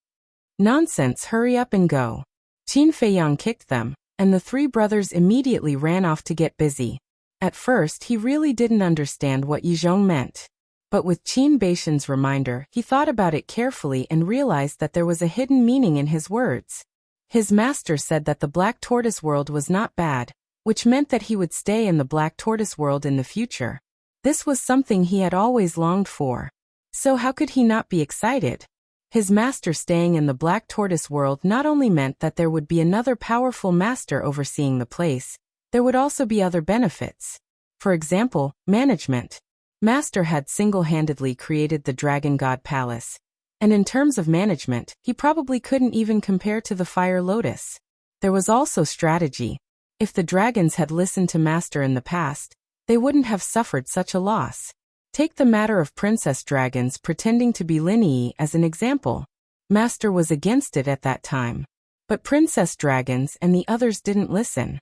"Nonsense, hurry up and go." Qin Feiyang kicked them, and the 3 brothers immediately ran off to get busy. At first, he really didn't understand what Yi Zhong meant. But with Qin Baishan's reminder, he thought about it carefully and realized that there was a hidden meaning in his words. His master said that the black tortoise world was not bad, which meant that he would stay in the black tortoise world in the future. This was something he had always longed for. So how could he not be excited? His master staying in the black tortoise world not only meant that there would be another powerful master overseeing the place, there would also be other benefits. For example, management. Master had single-handedly created the Dragon God Palace, and in terms of management, he probably couldn't even compare to the Fire Lotus. There was also strategy. If the dragons had listened to Master in the past, they wouldn't have suffered such a loss. Take the matter of princess dragons pretending to be Lin Yi as an example. Master was against it at that time, but princess dragons and the others didn't listen.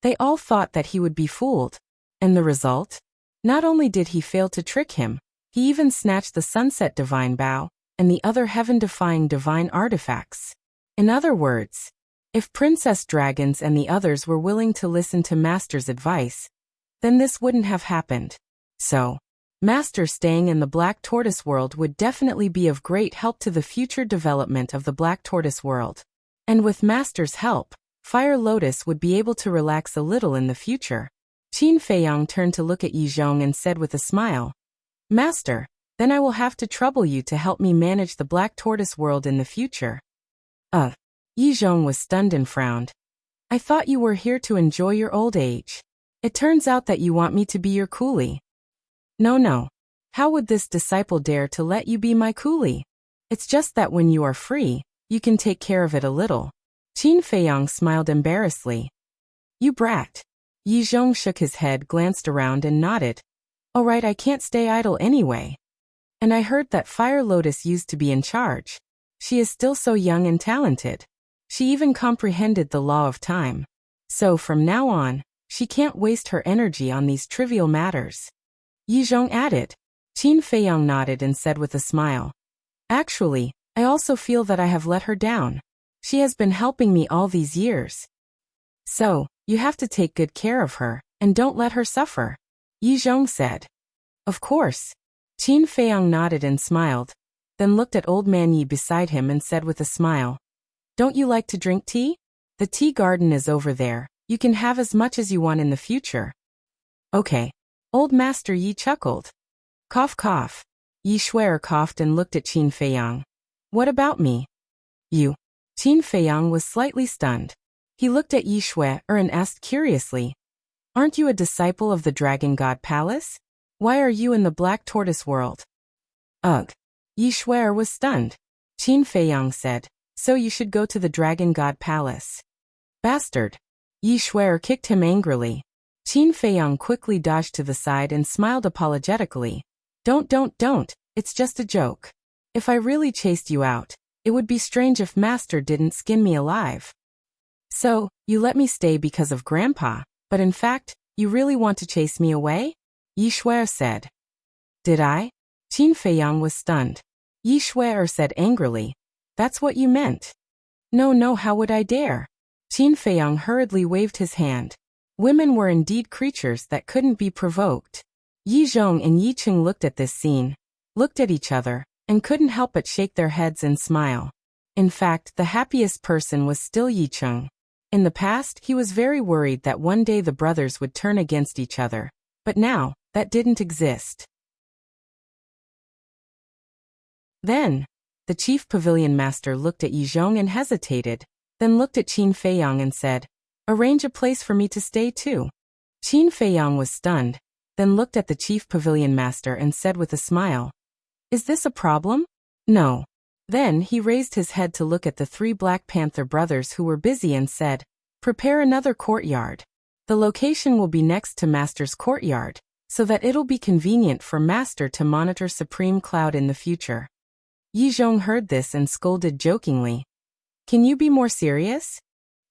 They all thought that he would be fooled. And the result? Not only did he fail to trick him, he even snatched the Sunset Divine Bow and the other heaven-defying divine artifacts. In other words, if Princess Dragons and the others were willing to listen to Master's advice, then this wouldn't have happened. So, Master staying in the Black Tortoise world would definitely be of great help to the future development of the Black Tortoise world. And with Master's help, Fire Lotus would be able to relax a little in the future. Qin Feiyang turned to look at Yi Zhong and said with a smile, "Master, then I will have to trouble you to help me manage the Black Tortoise world in the future." Yi Zhong was stunned and frowned. "I thought you were here to enjoy your old age. It turns out that you want me to be your coolie." No. How would this disciple dare to let you be my coolie? It's just that when you are free, you can take care of it a little." Qin Feiyang smiled embarrassedly. "You brat." Yi Zhong shook his head, glanced around and nodded. "All right, I can't stay idle anyway. And I heard that Fire Lotus used to be in charge. She is still so young and talented. She even comprehended the law of time. So from now on, she can't waste her energy on these trivial matters." Yi Zhong added. Qin Feiyang nodded and said with a smile, "Actually, I also feel that I have let her down. She has been helping me all these years. So, you have to take good care of her, and don't let her suffer," Yi Zhong said. "Of course." Qin Feiyang nodded and smiled, then looked at Old Man Yi beside him and said with a smile, "Don't you like to drink tea? The tea garden is over there. You can have as much as you want in the future." "Okay." Old Master Yi chuckled. Cough cough. Yi Shuer coughed and looked at Qin Feiyang. "What about me?" You. Qin Feiyang was slightly stunned. He looked at Yi Shui and asked curiously, "Aren't you a disciple of the Dragon God Palace? Why are you in the Black Tortoise world?" Ugh. Yi Shui was stunned. Qin Feiyang said, "So you should go to the Dragon God Palace." Bastard. Yi Shui kicked him angrily. Qin Feiyang quickly dodged to the side and smiled apologetically. Don't, it's just a joke. If I really chased you out, it would be strange if Master didn't skin me alive. So, you let me stay because of Grandpa, but in fact, you really want to chase me away? Yi Shui said. Did I? Qin Feiyang was stunned. Yi Shui said angrily, "That's what you meant." No, how would I dare? Qin Feiyang hurriedly waved his hand. Women were indeed creatures that couldn't be provoked. Yi Zhong and Yi Cheng looked at this scene, looked at each other, and couldn't help but shake their heads and smile. In fact, the happiest person was still Yi Cheng. In the past, he was very worried that one day the brothers would turn against each other, but now, that didn't exist. Then, the chief pavilion master looked at Yi Zhong and hesitated, then looked at Qin Feiyang and said, "Arrange a place for me to stay too." Qin Feiyang was stunned, then looked at the chief pavilion master and said with a smile, "Is this a problem?" "No." Then he raised his head to look at the three Black Panther brothers who were busy and said, "Prepare another courtyard. The location will be next to Master's courtyard, so that it'll be convenient for Master to monitor Supreme Cloud in the future." Yi Zhong heard this and scolded jokingly, "Can you be more serious?"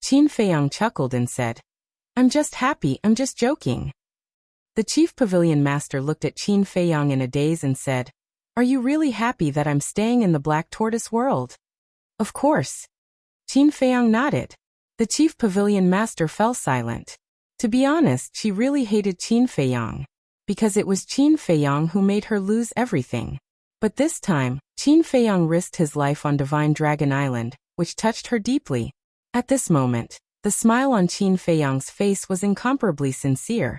Qin Feiyang chuckled and said, "I'm just happy, I'm just joking." The chief pavilion master looked at Qin Feiyang in a daze and said, "Are you really happy that I'm staying in the Black Tortoise world?" "Of course." Qin Feiyang nodded. The chief pavilion master fell silent. To be honest, she really hated Qin Feiyang, because it was Qin Feiyang who made her lose everything. But this time, Qin Feiyang risked his life on Divine Dragon Island, which touched her deeply. At this moment, the smile on Qin Feiyang's face was incomparably sincere,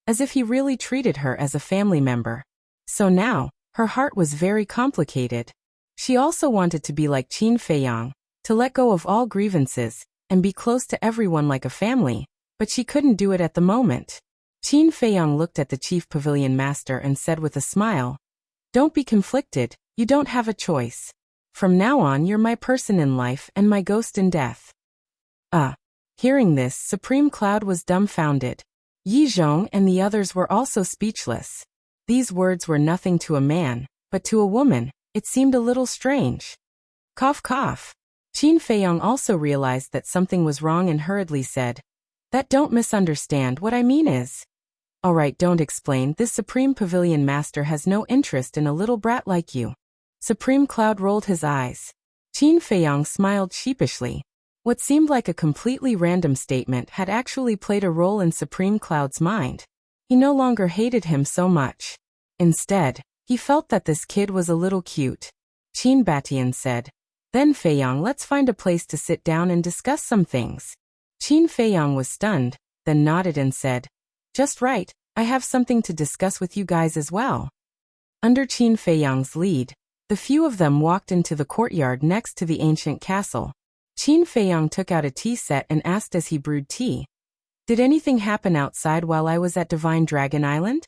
as if he really treated her as a family member. So now, her heart was very complicated. She also wanted to be like Qin Feiyang, to let go of all grievances, and be close to everyone like a family, but she couldn't do it at the moment. Qin Feiyang looked at the chief pavilion master and said with a smile, "Don't be conflicted, you don't have a choice. From now on you're my person in life and my ghost in death." Hearing this, Supreme Cloud was dumbfounded. Yi Zhong and the others were also speechless. These words were nothing to a man, but to a woman, it seemed a little strange. Cough cough. Qin Feiyang also realized that something was wrong and hurriedly said, "That don't misunderstand, what I mean is." "Alright, don't explain, this Supreme Pavilion Master has no interest in a little brat like you." Supreme Cloud rolled his eyes. Qin Feiyang smiled sheepishly. What seemed like a completely random statement had actually played a role in Supreme Cloud's mind. He no longer hated him so much. Instead, he felt that this kid was a little cute. Qin Batian said, "Then Feiyang, let's find a place to sit down and discuss some things." Qin Feiyang was stunned, then nodded and said, "Just right, I have something to discuss with you guys as well." Under Qin Feiyang's lead, the few of them walked into the courtyard next to the ancient castle. Qin Feiyang took out a tea set and asked as he brewed tea, "Did anything happen outside while I was at Divine Dragon Island?"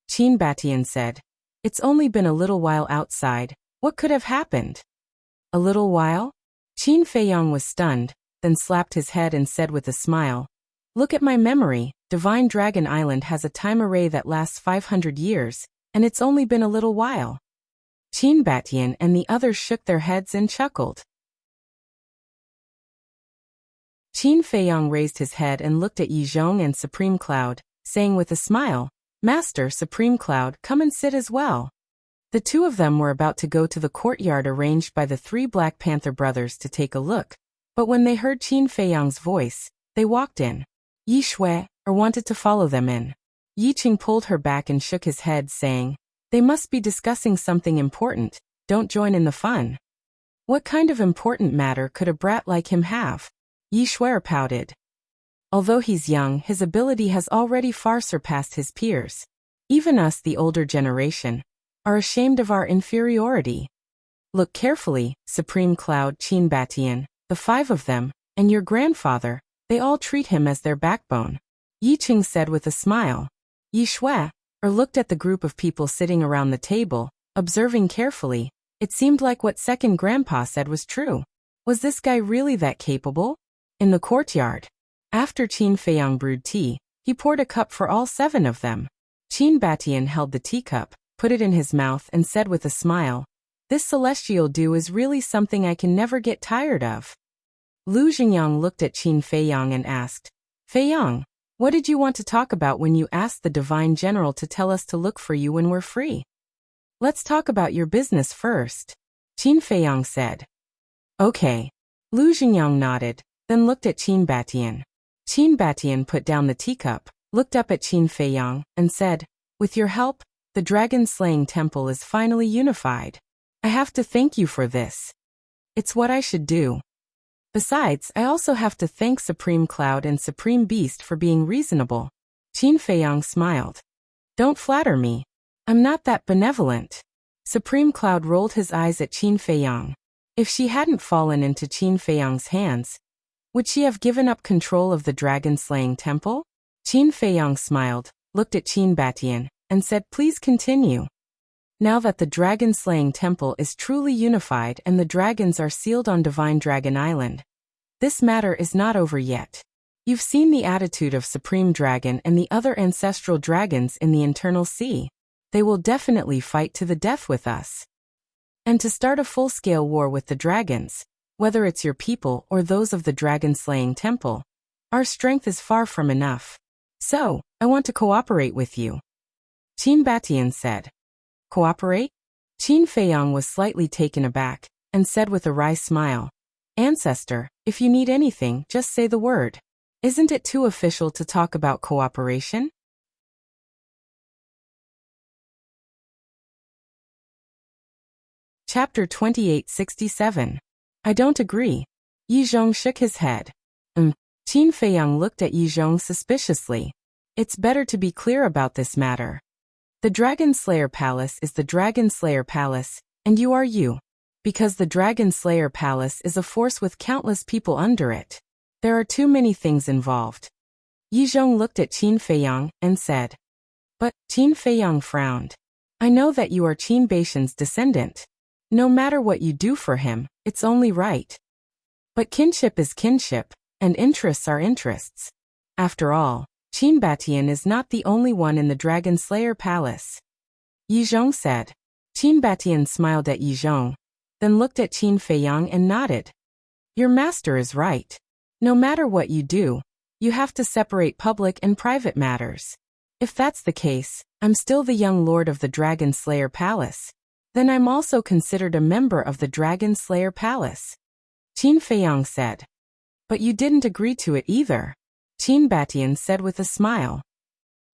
Qin Batian said, "It's only been a little while outside, what could have happened?" "A little while?" Qin Feiyang was stunned, then slapped his head and said with a smile, "Look at my memory, Divine Dragon Island has a time array that lasts 500 years, and it's only been a little while." Qin Batian and the others shook their heads and chuckled. Qin Feiyang raised his head and looked at Yi Zhong and Supreme Cloud, saying with a smile, "Master Supreme Cloud, come and sit as well." The two of them were about to go to the courtyard arranged by the three Black Panther brothers to take a look, but when they heard Qin Feiyang's voice, they walked in. Yi Shui wanted to follow them in. Yi Cheng pulled her back and shook his head, saying, "They must be discussing something important, don't join in the fun." "What kind of important matter could a brat like him have?" Yi Shui pouted. "Although he's young, his ability has already far surpassed his peers. Even us, the older generation, are ashamed of our inferiority." Look carefully, Supreme Cloud Qin Batian, the 5 of them, and your grandfather, they all treat him as their backbone. Yi Qing said with a smile. Yi Shui, looked at the group of people sitting around the table, observing carefully. It seemed like what second grandpa said was true. Was this guy really that capable? In the courtyard, after Qin Feiyang brewed tea, he poured a cup for all 7 of them. Qin Batian held the teacup, put it in his mouth and said with a smile, "This celestial dew is really something I can never get tired of." Lu Xingyang looked at Qin Feiyang and asked, "Feiyang, what did you want to talk about when you asked the Divine General to tell us to look for you when we're free?" "Let's talk about your business first," Qin Feiyang said. "Okay." Lu Xingyang nodded, then looked at Qin Batian. Qin Batian put down the teacup, looked up at Qin Feiyang, and said, "With your help, the dragon-slaying temple is finally unified. I have to thank you for this. It's what I should do. Besides, I also have to thank Supreme Cloud and Supreme Beast for being reasonable." Qin Feiyang smiled. "Don't flatter me. I'm not that benevolent." Supreme Cloud rolled his eyes at Qin Feiyang. If she hadn't fallen into Qin Feiyang's hands, would she have given up control of the dragon-slaying temple? Qin Feiyang smiled, looked at Qin Batian, and said, "Please continue." Now that the dragon-slaying temple is truly unified and the dragons are sealed on Divine Dragon Island, this matter is not over yet. You've seen the attitude of Supreme Dragon and the other ancestral dragons in the Internal Sea. They will definitely fight to the death with us. And to start a full-scale war with the dragons, whether it's your people or those of the dragon-slaying temple, our strength is far from enough. So, I want to cooperate with you." Qin Batian said. "Cooperate?" Qin Feiyang was slightly taken aback, and said with a wry smile, "Ancestor, if you need anything, just say the word. Isn't it too official to talk about cooperation?" Chapter 2867. I don't agree. Yi Zhong shook his head. Qin Feiyang looked at Yi Zhong suspiciously. "It's better to be clear about this matter. The Dragon Slayer Palace is the Dragon Slayer Palace, and you are you. Because the Dragon Slayer Palace is a force with countless people under it. There are too many things involved." Yi Zhong looked at Qin Feiyang and said. "But," Qin Feiyang frowned. "I know that you are Qin Baishan's descendant. No matter what you do for him, it's only right. But kinship is kinship, and interests are interests. After all, Qin Batian is not the only one in the Dragon Slayer Palace." Yi Zhong said. Qin Batian smiled at Yi Zhong, then looked at Qin Feiyang and nodded. "Your master is right. No matter what you do, you have to separate public and private matters. If that's the case, I'm still the young lord of the Dragon Slayer Palace. Then I'm also considered a member of the Dragon Slayer Palace." Qin Feiyang said. "But you didn't agree to it either," Qin Batian said with a smile.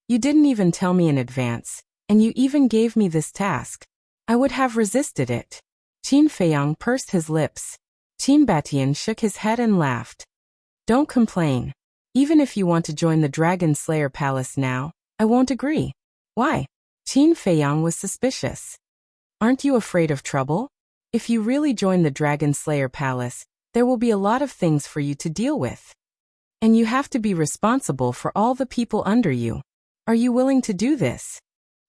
"You didn't even tell me in advance, and you even gave me this task. I would have resisted it." Qin Feiyang pursed his lips. Qin Batian shook his head and laughed. "Don't complain. Even if you want to join the Dragon Slayer Palace now, I won't agree." "Why?" Qin Feiyang was suspicious. "Aren't you afraid of trouble? If you really join the Dragon Slayer Palace, there will be a lot of things for you to deal with. And you have to be responsible for all the people under you. Are you willing to do this?"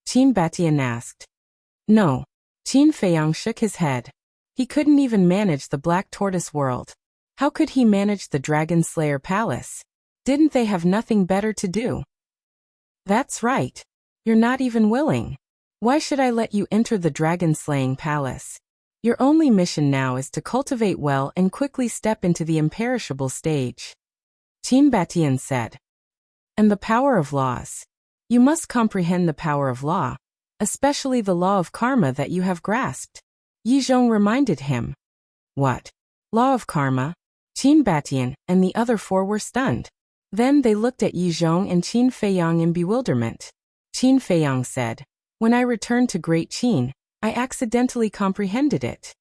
Qin Batian asked. "No." Qin Feiyang shook his head. He couldn't even manage the Black Tortoise world. How could he manage the Dragon Slayer Palace? Didn't they have nothing better to do? "That's right. You're not even willing. Why should I let you enter the dragon-slaying palace? Your only mission now is to cultivate well and quickly step into the imperishable stage." Qin Batian said. "And the power of laws. You must comprehend the power of law, especially the law of karma that you have grasped." Yi Zhong reminded him. "What? Law of karma?" Qin Batian and the other 4 were stunned. Then they looked at Yi Zhong and Qin Feiyang in bewilderment. Qin Feiyang said, "When I returned to Great Qin, I accidentally comprehended it."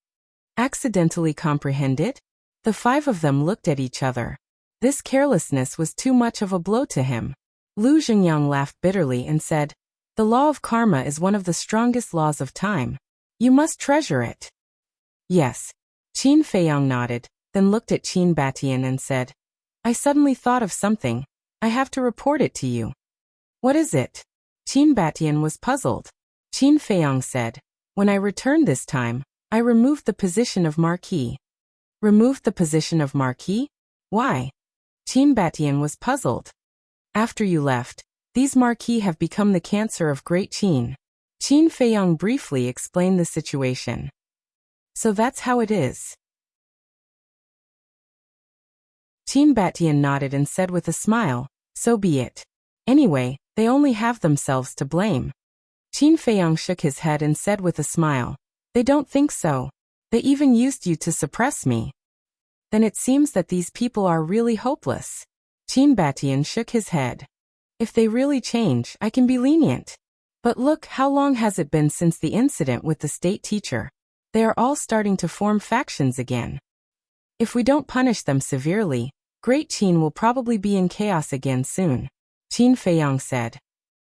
Accidentally comprehended? The 5 of them looked at each other. This carelessness was too much of a blow to him. Lu Xingyang laughed bitterly and said, "The law of karma is one of the strongest laws of time. You must treasure it." Yes. Qin Feiyang nodded, then looked at Qin Batian and said, I suddenly thought of something. I have to report it to you. What is it? Qin Batian was puzzled. Qin Feiyang said, when I returned this time, I removed the position of Marquis. Removed the position of Marquis? Why? Qin Batian was puzzled. After you left, these Marquis have become the cancer of Great Qin. Qin Feiyang briefly explained the situation. So that's how it is. Qin Batian nodded and said with a smile, so be it. Anyway, they only have themselves to blame. Qin Feiyang shook his head and said with a smile, they don't think so. They even used you to suppress me. Then it seems that these people are really hopeless. Qin Batian shook his head. If they really change, I can be lenient. But look, how long has it been since the incident with the state teacher? They are all starting to form factions again. If we don't punish them severely, Great Qin will probably be in chaos again soon. Qin Feiyang said.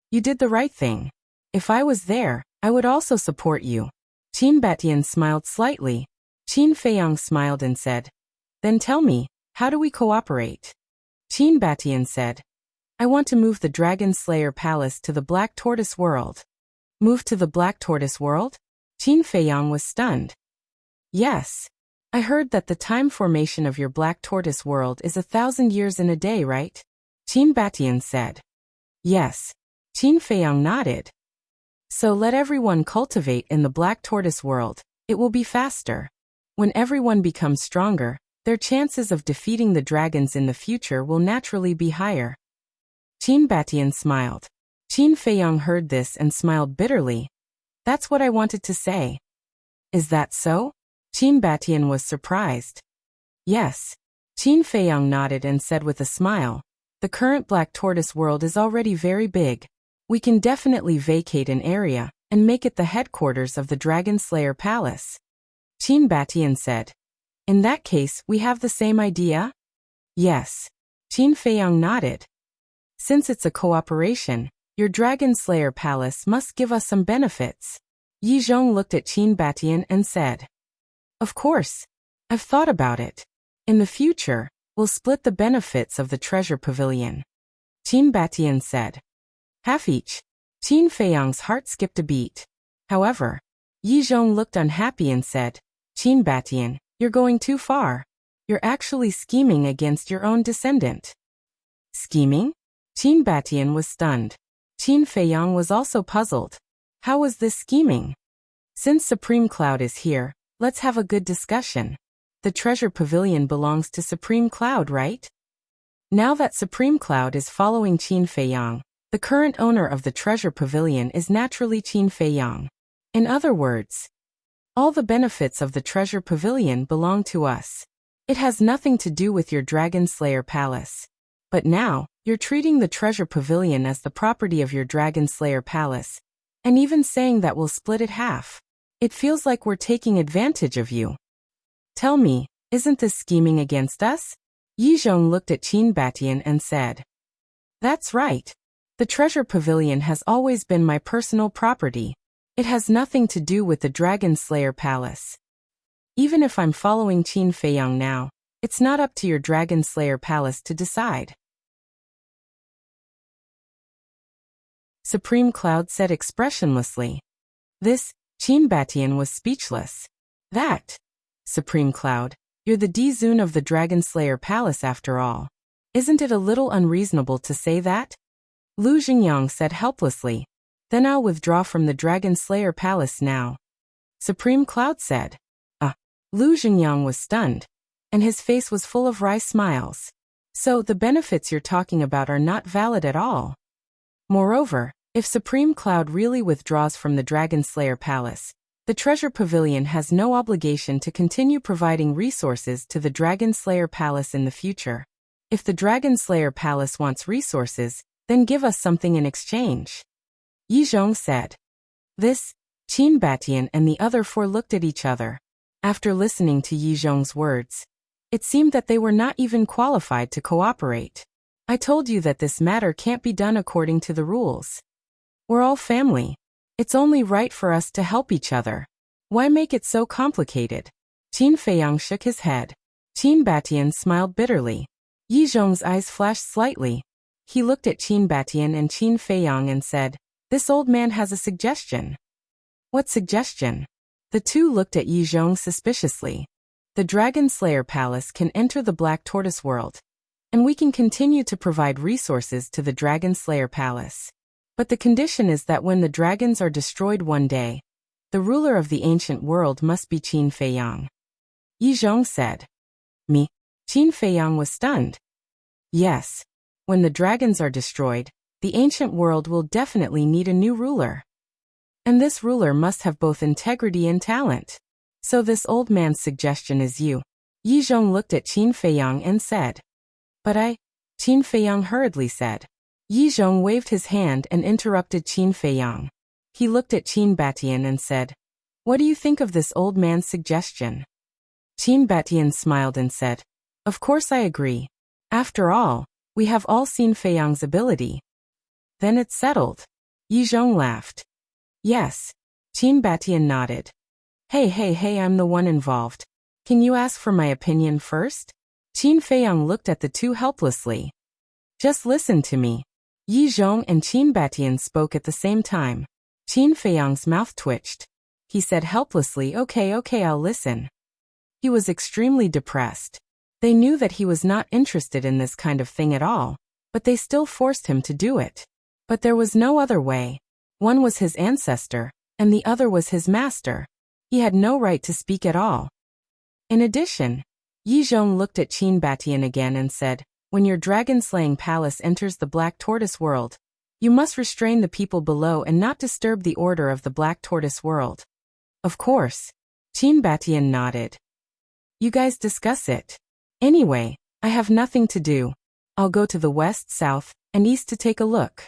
You did the right thing. If I was there, I would also support you. Qin Batian smiled slightly. Qin Feiyang smiled and said, then tell me, how do we cooperate? Qin Batian said, I want to move the Dragon Slayer Palace to the Black Tortoise World. Move to the Black Tortoise World? Qin Feiyang was stunned. Yes. I heard that the time formation of your Black Tortoise World is 1,000 years in a day, right? Qin Batian said. Yes. Qin Feiyang nodded. So let everyone cultivate in the Black Tortoise World. It will be faster. When everyone becomes stronger, their chances of defeating the dragons in the future will naturally be higher. Qin Batian smiled. Qin Feiyang heard this and smiled bitterly. That's what I wanted to say. Is that so? Qin Batian was surprised. Yes. Qin Feiyang nodded and said with a smile, the current Black Tortoise World is already very big. We can definitely vacate an area and make it the headquarters of the Dragon Slayer Palace. Qin Batian said. In that case, we have the same idea? Yes. Qin Feiyang nodded. Since it's a cooperation, your Dragon Slayer Palace must give us some benefits. Yi Zhong looked at Qin Batian and said. Of course. I've thought about it. In the future, we'll split the benefits of the treasure pavilion. Qin Batian said. Half each. Qin Feiyang's heart skipped a beat. However, Yi Zhong looked unhappy and said, Qin Batian, you're going too far. You're actually scheming against your own descendant. Scheming? Qin Batian was stunned. Qin Feiyang was also puzzled. How was this scheming? Since Supreme Cloud is here, let's have a good discussion. The treasure pavilion belongs to Supreme Cloud, right? Now that Supreme Cloud is following Qin Feiyang, the current owner of the treasure pavilion is naturally Qin Feiyang. In other words, all the benefits of the treasure pavilion belong to us. It has nothing to do with your Dragon Slayer Palace. But now, you're treating the treasure pavilion as the property of your Dragon Slayer Palace, and even saying that we'll split it half. It feels like we're taking advantage of you. Tell me, isn't this scheming against us? Yi Zhong looked at Qin Batian and said. That's right. The treasure pavilion has always been my personal property. It has nothing to do with the Dragon Slayer Palace. Even if I'm following Qin Feiyang now, it's not up to your Dragon Slayer Palace to decide. Supreme Cloud said expressionlessly. This, Qin Batian was speechless. That, Supreme Cloud, you're the D-Zun of the Dragon Slayer Palace after all. Isn't it a little unreasonable to say that? Lu Xingyang said helplessly. Then I'll withdraw from the Dragon Slayer Palace now. Supreme Cloud said. Lu Xingyang was stunned, and his face was full of wry smiles. So the benefits you're talking about are not valid at all. Moreover, if Supreme Cloud really withdraws from the Dragon Slayer Palace, the Treasure Pavilion has no obligation to continue providing resources to the Dragon Slayer Palace in the future. If the Dragon Slayer Palace wants resources, then give us something in exchange. Yi Zhong said. This, Qin Batian and the other four looked at each other. After listening to Yi Zhong's words, it seemed that they were not even qualified to cooperate. I told you that this matter can't be done according to the rules. We're all family. It's only right for us to help each other. Why make it so complicated? Qin Feiyang shook his head. Qin Batian smiled bitterly. Yi Zhong's eyes flashed slightly. He looked at Qin Batian and Qin Feiyang and said, "This old man has a suggestion." "What suggestion?" The two looked at Yi Zhong suspiciously. "The Dragon Slayer Palace can enter the Black Tortoise world, and we can continue to provide resources to the Dragon Slayer Palace. But the condition is that when the dragons are destroyed one day, the ruler of the ancient world must be Qin Feiyang." Yi Zhong said. "Me?" Qin Feiyang was stunned. "Yes. When the dragons are destroyed, the ancient world will definitely need a new ruler. And this ruler must have both integrity and talent. So this old man's suggestion is you." Yi Zhong looked at Qin Feiyang and said. "But Qin Feiyang hurriedly said. Yi Zhong waved his hand and interrupted Qin Feiyang. He looked at Qin Batian and said, "What do you think of this old man's suggestion?" Qin Batian smiled and said, "Of course I agree. After all, we have all seen Feiyang's ability." "Then it's settled." Yi Zhong laughed. "Yes." Qin Batian nodded. Hey, I'm the one involved. Can you ask for my opinion first?" Qin Feiyang looked at the two helplessly. "Just listen to me." Yi Zhong and Qin Batian spoke at the same time. Qin Feiyang's mouth twitched. He said helplessly, Okay, I'll listen." He was extremely depressed. They knew that he was not interested in this kind of thing at all, but they still forced him to do it. But there was no other way. One was his ancestor, and the other was his master. He had no right to speak at all. In addition, Yi Zhong looked at Qin Batian again and said, "When your dragon-slaying palace enters the Black Tortoise world, you must restrain the people below and not disturb the order of the Black Tortoise world." "Of course." Qin Batian nodded. "You guys discuss it. Anyway, I have nothing to do. I'll go to the west, south, and east to take a look."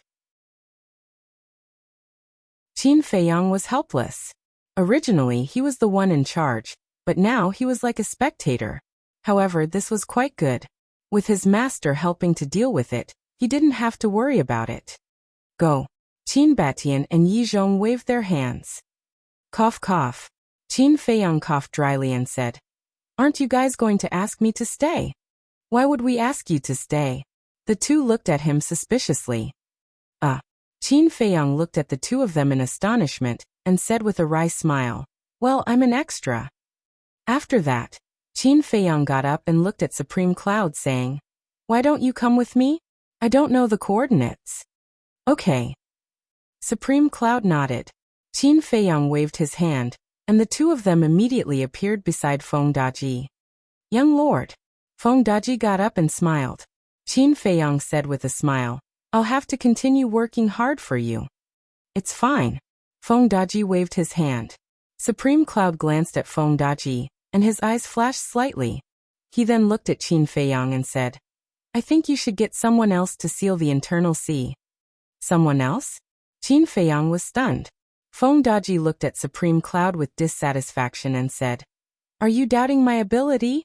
Qin Feiyang was helpless. Originally, he was the one in charge, but now he was like a spectator. However, this was quite good. With his master helping to deal with it, he didn't have to worry about it. "Go." Qin Batian and Yi Zhong waved their hands. Cough, cough. Qin Feiyang coughed dryly and said, "Aren't you guys going to ask me to stay?" "Why would we ask you to stay?" The two looked at him suspiciously. Qin Feiyang looked at the two of them in astonishment, and said with a wry smile, "Well, I'm an extra." After that, Qin Feiyang got up and looked at Supreme Cloud saying, "Why don't you come with me? I don't know the coordinates." "Okay." Supreme Cloud nodded. Qin Feiyang waved his hand, and the two of them immediately appeared beside Feng Daji. "Young lord." Feng Daji got up and smiled. Qin Feiyang said with a smile, "I'll have to continue working hard for you." "It's fine." Feng Daji waved his hand. Supreme Cloud glanced at Feng Daji, and his eyes flashed slightly. He then looked at Qin Feiyang and said, "I think you should get someone else to seal the internal sea." "Someone else?" Qin Feiyang was stunned. Feng Daji looked at Supreme Cloud with dissatisfaction and said, "Are you doubting my ability?"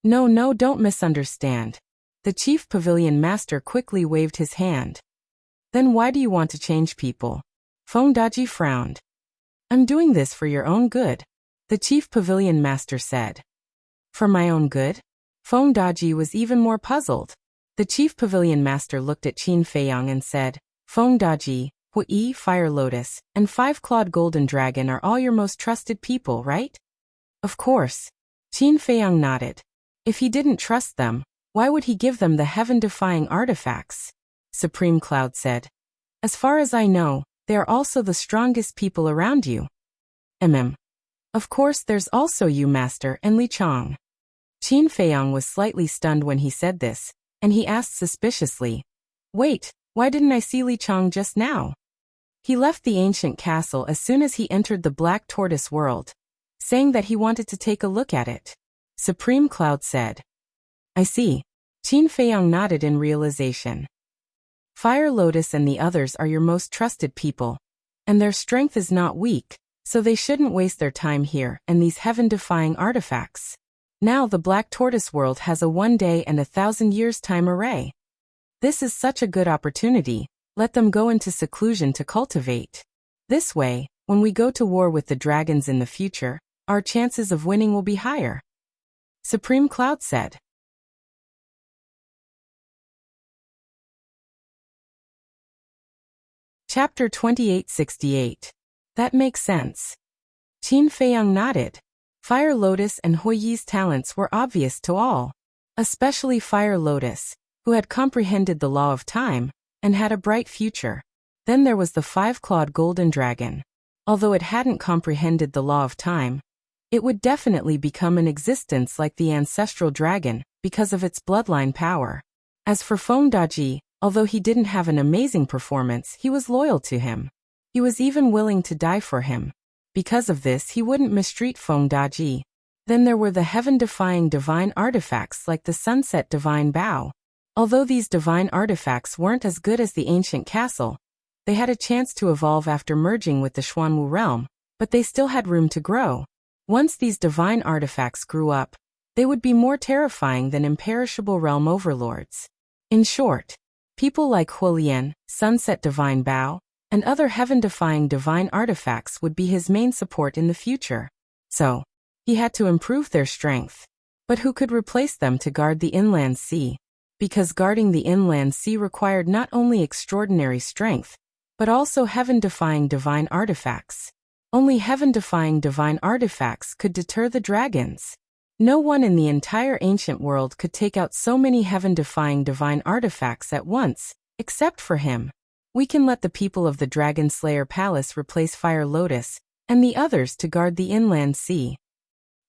No, don't misunderstand." The Chief Pavilion Master quickly waved his hand. "Then why do you want to change people?" Feng Daji frowned. "I'm doing this for your own good," the Chief Pavilion Master said. "For my own good?" Feng Daji was even more puzzled. The Chief Pavilion Master looked at Qin Feiyang and said, "Feng Daji, Hui, Fire Lotus, and Five-Clawed Golden Dragon are all your most trusted people, right?" "Of course." Qin Feiyang nodded. If he didn't trust them, why would he give them the heaven-defying artifacts? Supreme Cloud said, "As far as I know, they are also the strongest people around you." Of course there's also you, Master, and Li Chong." Qin Feiyang was slightly stunned when he said this, and he asked suspiciously, "Wait, why didn't I see Li Chong just now?" He left the ancient castle as soon as he entered the Black Tortoise world, saying that he wanted to take a look at it. Supreme Cloud said, "I see." Qin Feiyang nodded in realization. Fire Lotus and the others are your most trusted people, and their strength is not weak, so they shouldn't waste their time here and these heaven-defying artifacts. Now the Black Tortoise world has a 1 day and 1,000 years time array. This is such a good opportunity. Let them go into seclusion to cultivate. This way, when we go to war with the dragons in the future, our chances of winning will be higher. Supreme Cloud said. Chapter 2868. That makes sense. Qin Feiyang nodded. Fire Lotus and Hui Yi's talents were obvious to all, especially Fire Lotus, who had comprehended the law of time and had a bright future. Then there was the five-clawed golden dragon. Although it hadn't comprehended the law of time, it would definitely become an existence like the ancestral dragon because of its bloodline power. As for Feng Daji, although he didn't have an amazing performance, he was loyal to him. He was even willing to die for him. Because of this, he wouldn't mistreat Feng Daji. Then there were the heaven-defying divine artifacts like the Sunset Divine Bow. Although these divine artifacts weren't as good as the ancient castle, they had a chance to evolve after merging with the Xuanwu realm, but they still had room to grow. Once these divine artifacts grew up, they would be more terrifying than imperishable realm overlords. In short, people like Huolian, Sunset Divine Bow, and other heaven-defying divine artifacts would be his main support in the future. So, he had to improve their strength. But who could replace them to guard the inland sea? Because guarding the inland sea required not only extraordinary strength, but also heaven-defying divine artifacts. Only heaven-defying divine artifacts could deter the dragons. No one in the entire ancient world could take out so many heaven-defying divine artifacts at once, except for him. We can let the people of the Dragon Slayer Palace replace Fire Lotus, and the others to guard the inland sea.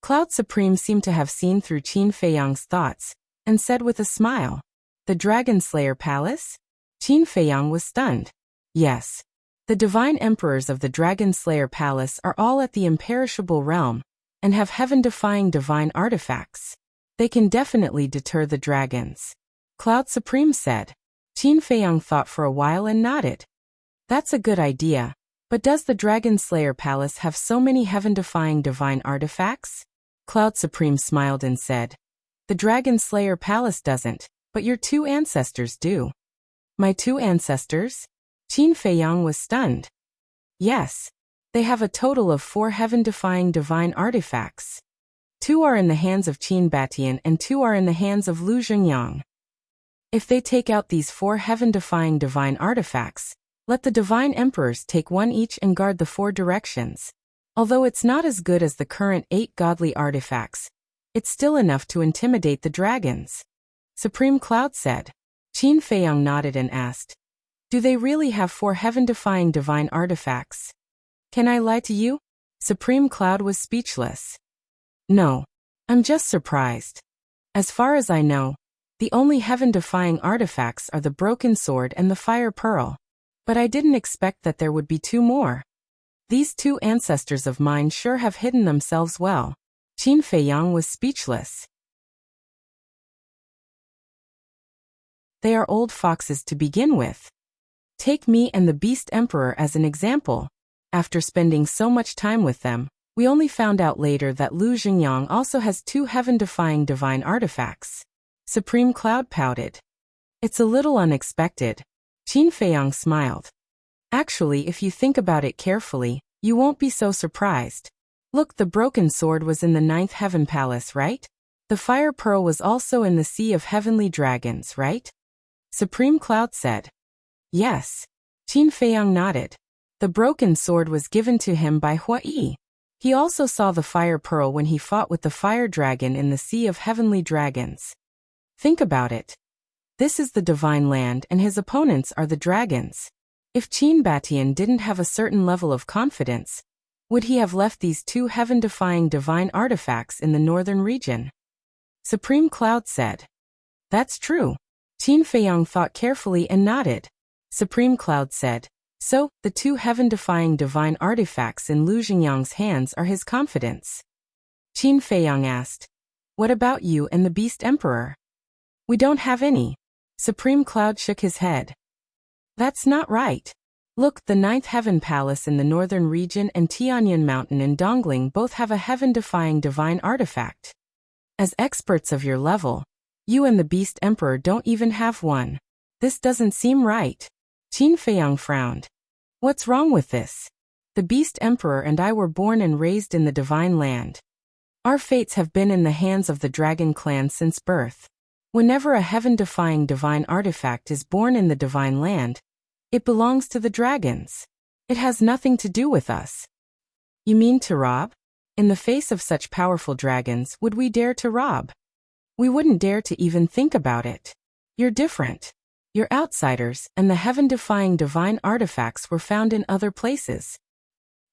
Cloud Supreme seemed to have seen through Qin Feiyang's thoughts, and said with a smile, "The Dragon Slayer Palace?" Qin Feiyang was stunned. Yes. The divine emperors of the Dragon Slayer Palace are all at the imperishable realm, and have heaven-defying divine artifacts. They can definitely deter the dragons. Cloud Supreme said. Qin Feiyang thought for a while and nodded. That's a good idea, but does the Dragon Slayer Palace have so many heaven-defying divine artifacts? Cloud Supreme smiled and said, "The Dragon Slayer Palace doesn't, but your two ancestors do." My two ancestors? Qin Feiyang was stunned. Yes. They have a total of 4 heaven-defying divine artifacts. 2 are in the hands of Qin Batian and 2 are in the hands of Lu Zhengyang. If they take out these 4 heaven-defying divine artifacts, let the divine emperors take 1 each and guard the 4 directions. Although it's not as good as the current 8 godly artifacts, it's still enough to intimidate the dragons. Supreme Cloud said. Qin Feiyang nodded and asked, "Do they really have 4 heaven-defying divine artifacts?" "Can I lie to you?" Supreme Cloud was speechless. "No. I'm just surprised. As far as I know, the only heaven-defying artifacts are the Broken Sword and the Fire Pearl. But I didn't expect that there would be 2 more. These 2 ancestors of mine sure have hidden themselves well." Qin Feiyang was speechless. They are old foxes to begin with. Take me and the Beast Emperor as an example. After spending so much time with them, we only found out later that Lu Zhengyang also has 2 heaven-defying divine artifacts. Supreme Cloud pouted. "It's a little unexpected." Qin Feiyang smiled. "Actually, if you think about it carefully, you won't be so surprised. Look, the Broken Sword was in the 9th Heaven Palace, right? The Fire Pearl was also in the Sea of Heavenly Dragons, right?" Supreme Cloud said. "Yes." Qin Feiyang nodded. The Broken Sword was given to him by Hua Yi. He also saw the Fire Pearl when he fought with the Fire Dragon in the Sea of Heavenly Dragons. Think about it. This is the Divine Land and his opponents are the dragons. If Qin Batian didn't have a certain level of confidence, would he have left these 2 heaven-defying divine artifacts in the northern region? Supreme Cloud said. "That's true." Qin Feiyang thought carefully and nodded. Supreme Cloud said, "So, the 2 heaven-defying divine artifacts in Lu Zhengyang's hands are his confidence." Qin Feiyang asked, "What about you and the Beast Emperor?" "We don't have any." Supreme Cloud shook his head. "That's not right. Look, the 9th Heaven Palace in the northern region and Tianyan Mountain in Dongling both have a heaven-defying divine artifact. As experts of your level, you and the Beast Emperor don't even have one. This doesn't seem right." Qin Feiyang frowned. "What's wrong with this? The Beast Emperor and I were born and raised in the Divine Land. Our fates have been in the hands of the Dragon Clan since birth. Whenever a heaven-defying divine artifact is born in the Divine Land, it belongs to the dragons. It has nothing to do with us. You mean to rob? In the face of such powerful dragons, would we dare to rob? We wouldn't dare to even think about it. You're different. You're outsiders, and the heaven-defying divine artifacts were found in other places.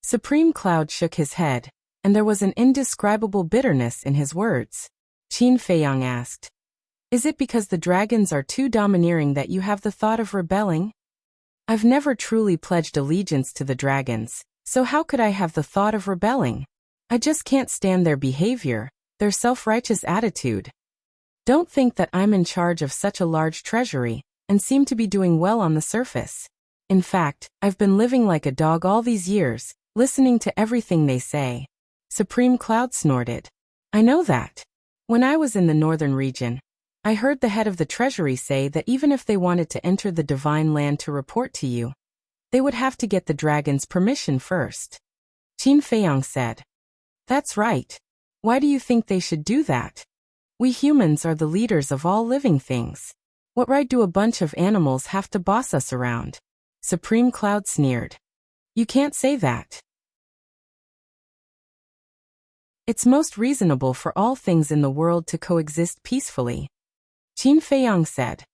Supreme Cloud shook his head, and there was an indescribable bitterness in his words. Qin Feiyang asked, "Is it because the dragons are too domineering that you have the thought of rebelling?" "I've never truly pledged allegiance to the dragons, so how could I have the thought of rebelling? I just can't stand their behavior, their self-righteous attitude. Don't think that I'm in charge of such a large treasury, and seem to be doing well on the surface. In fact, I've been living like a dog all these years, listening to everything they say." Supreme Cloud snorted. "I know that. When I was in the northern region, I heard the head of the treasury say that even if they wanted to enter the Divine Land to report to you, they would have to get the dragon's permission first." Qin Feiyang said, "That's right. Why do you think they should do that? We humans are the leaders of all living things. What right do a bunch of animals have to boss us around?" Supreme Cloud sneered. "You can't say that. It's most reasonable for all things in the world to coexist peacefully." Qin Feiyang said,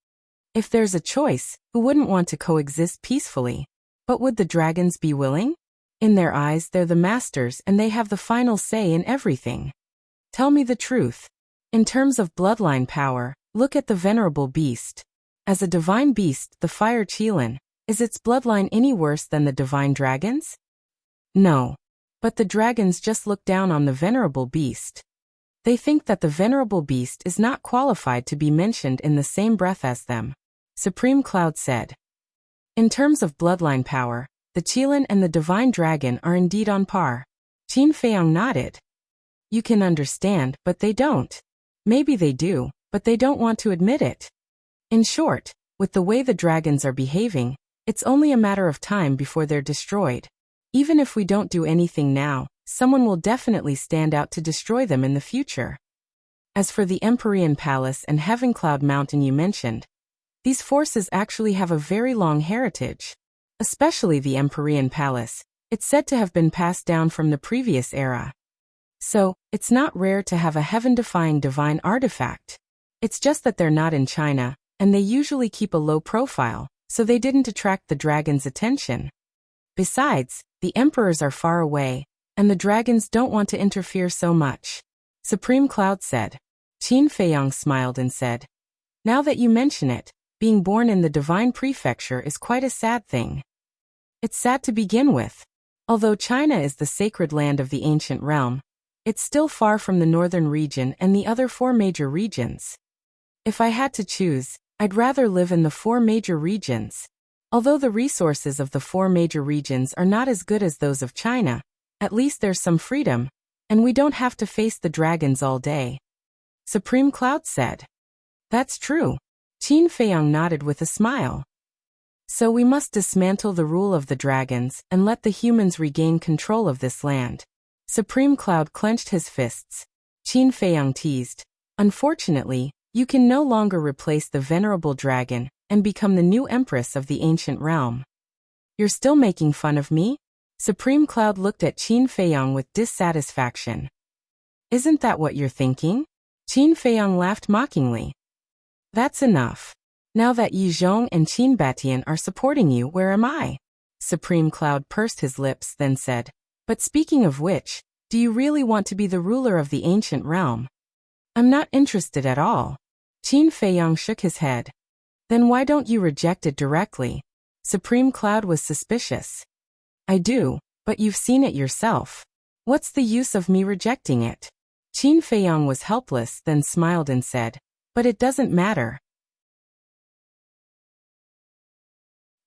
"If there's a choice, who wouldn't want to coexist peacefully? But would the dragons be willing? In their eyes, they're the masters and they have the final say in everything. Tell me the truth. In terms of bloodline power, look at the venerable beast. As a divine beast, the fire Qilin, is its bloodline any worse than the divine dragons? No. But the dragons just look down on the venerable beast. They think that the venerable beast is not qualified to be mentioned in the same breath as them." Supreme Cloud said. "In terms of bloodline power, the Qilin and the divine dragon are indeed on par." Qin Feiyang nodded. "You can understand, but they don't. Maybe they do, but they don't want to admit it. In short, with the way the dragons are behaving, it's only a matter of time before they're destroyed. Even if we don't do anything now, someone will definitely stand out to destroy them in the future. As for the Empyrean Palace and Heavencloud Mountain you mentioned, these forces actually have a very long heritage. Especially the Empyrean Palace, it's said to have been passed down from the previous era. So, it's not rare to have a heaven-defying divine artifact. It's just that they're not in China, and they usually keep a low profile, so they didn't attract the dragon's attention. Besides, the emperors are far away, and the dragons don't want to interfere so much." Supreme Cloud said. Qin Feiyang smiled and said, "Now that you mention it, being born in the divine prefecture is quite a sad thing. It's sad to begin with. Although China is the sacred land of the ancient realm, it's still far from the northern region and the other 4 major regions. If I had to choose, I'd rather live in the 4 major regions. Although the resources of the 4 major regions are not as good as those of China, at least there's some freedom, and we don't have to face the dragons all day." Supreme Cloud said. "That's true." Qin Feiyang nodded with a smile. "So we must dismantle the rule of the dragons and let the humans regain control of this land." Supreme Cloud clenched his fists. Qin Feiyang teased, "Unfortunately, you can no longer replace the venerable dragon and become the new empress of the ancient realm." "You're still making fun of me?" Supreme Cloud looked at Qin Feiyang with dissatisfaction. "Isn't that what you're thinking?" Qin Feiyang laughed mockingly. "That's enough. Now that Yi Zhong and Qin Batian are supporting you, where am I?" Supreme Cloud pursed his lips, then said, "But speaking of which, do you really want to be the ruler of the ancient realm?" "I'm not interested at all." Qin Feiyang shook his head. "Then why don't you reject it directly?" Supreme Cloud was suspicious. "I do, but you've seen it yourself. What's the use of me rejecting it?" Qin Feiyang was helpless, then smiled and said, "But it doesn't matter.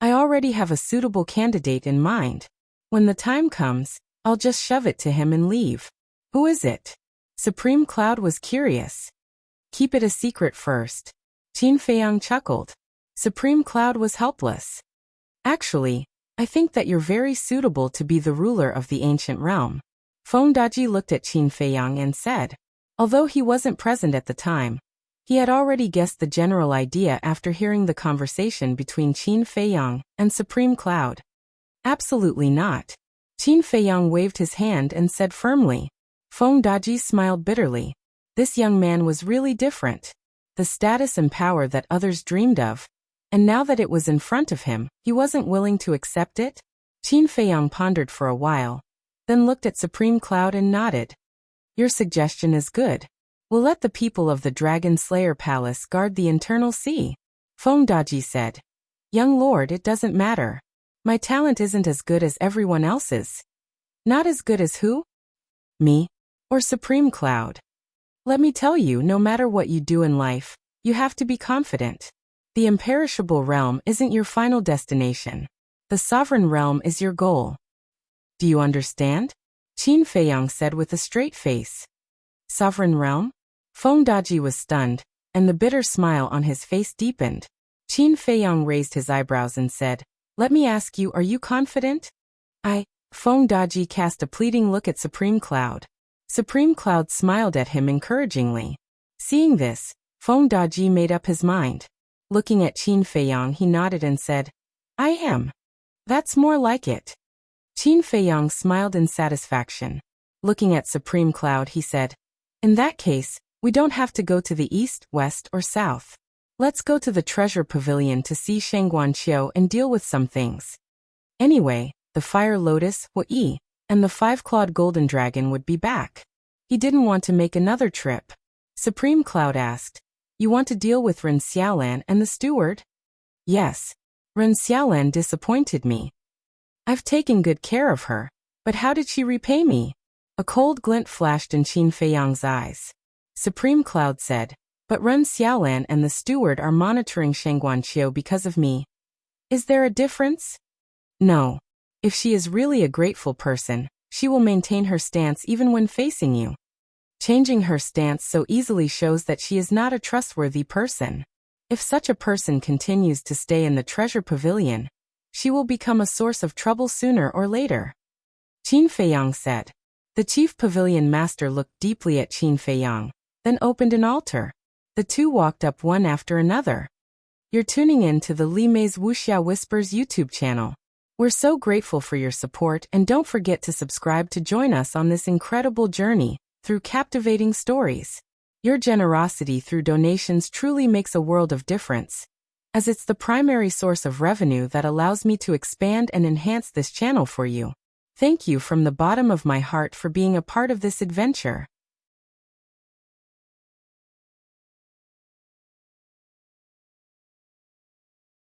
I already have a suitable candidate in mind. When the time comes, I'll just shove it to him and leave." "Who is it?" Supreme Cloud was curious. "Keep it a secret first." Qin Feiyang chuckled. Supreme Cloud was helpless. "Actually, I think that you're very suitable to be the ruler of the ancient realm. Feng Daji looked at Qin Feiyang and said. Although he wasn't present at the time, he had already guessed the general idea after hearing the conversation between Qin Feiyang and Supreme Cloud. Absolutely not. Qin Feiyang waved his hand and said firmly. Feng Daji smiled bitterly. This young man was really different. The status and power that others dreamed of. And now that it was in front of him, he wasn't willing to accept it? Qin Feiyang pondered for a while, then looked at Supreme Cloud and nodded. Your suggestion is good. We'll let the people of the Dragon Slayer Palace guard the internal sea. Feng Daji said. Young lord, it doesn't matter. My talent isn't as good as everyone else's. Not as good as who? Me? Or Supreme Cloud? Let me tell you, no matter what you do in life, you have to be confident. The imperishable realm isn't your final destination. The sovereign realm is your goal. Do you understand? Qin Feiyang said with a straight face. Sovereign realm? Feng Daji was stunned, and the bitter smile on his face deepened. Qin Feiyang raised his eyebrows and said, Let me ask you, are you confident? Feng Daji cast a pleading look at Supreme Cloud. Supreme Cloud smiled at him encouragingly. Seeing this, Feng Daji made up his mind. Looking at Qin Feiyang, he nodded and said, I am. That's more like it. Qin Feiyang smiled in satisfaction. Looking at Supreme Cloud, he said, In that case, we don't have to go to the east, west, or south. Let's go to the treasure pavilion to see Shangguanqiu and deal with some things. Anyway, the fire lotus, Wuxia, and the five-clawed golden dragon would be back. He didn't want to make another trip. Supreme Cloud asked, You want to deal with Ren Xiaolan and the steward? Yes. Ren Xiaolan disappointed me. I've taken good care of her, but how did she repay me? A cold glint flashed in Qin Feiyang's eyes. Supreme Cloud said, But Ren Xiaolan and the steward are monitoring Shangguanqiu because of me. Is there a difference? No. If she is really a grateful person, she will maintain her stance even when facing you. Changing her stance so easily shows that she is not a trustworthy person. If such a person continues to stay in the treasure pavilion, she will become a source of trouble sooner or later. Qin Feiyang said. The chief pavilion master looked deeply at Qin Feiyang, then opened an altar. The two walked up one after another. You're tuning in to the Li Mei's Wuxia Whispers YouTube channel. We're so grateful for your support, and don't forget to subscribe to join us on this incredible journey through captivating stories. Your generosity through donations truly makes a world of difference, as it's the primary source of revenue that allows me to expand and enhance this channel for you. Thank you from the bottom of my heart for being a part of this adventure.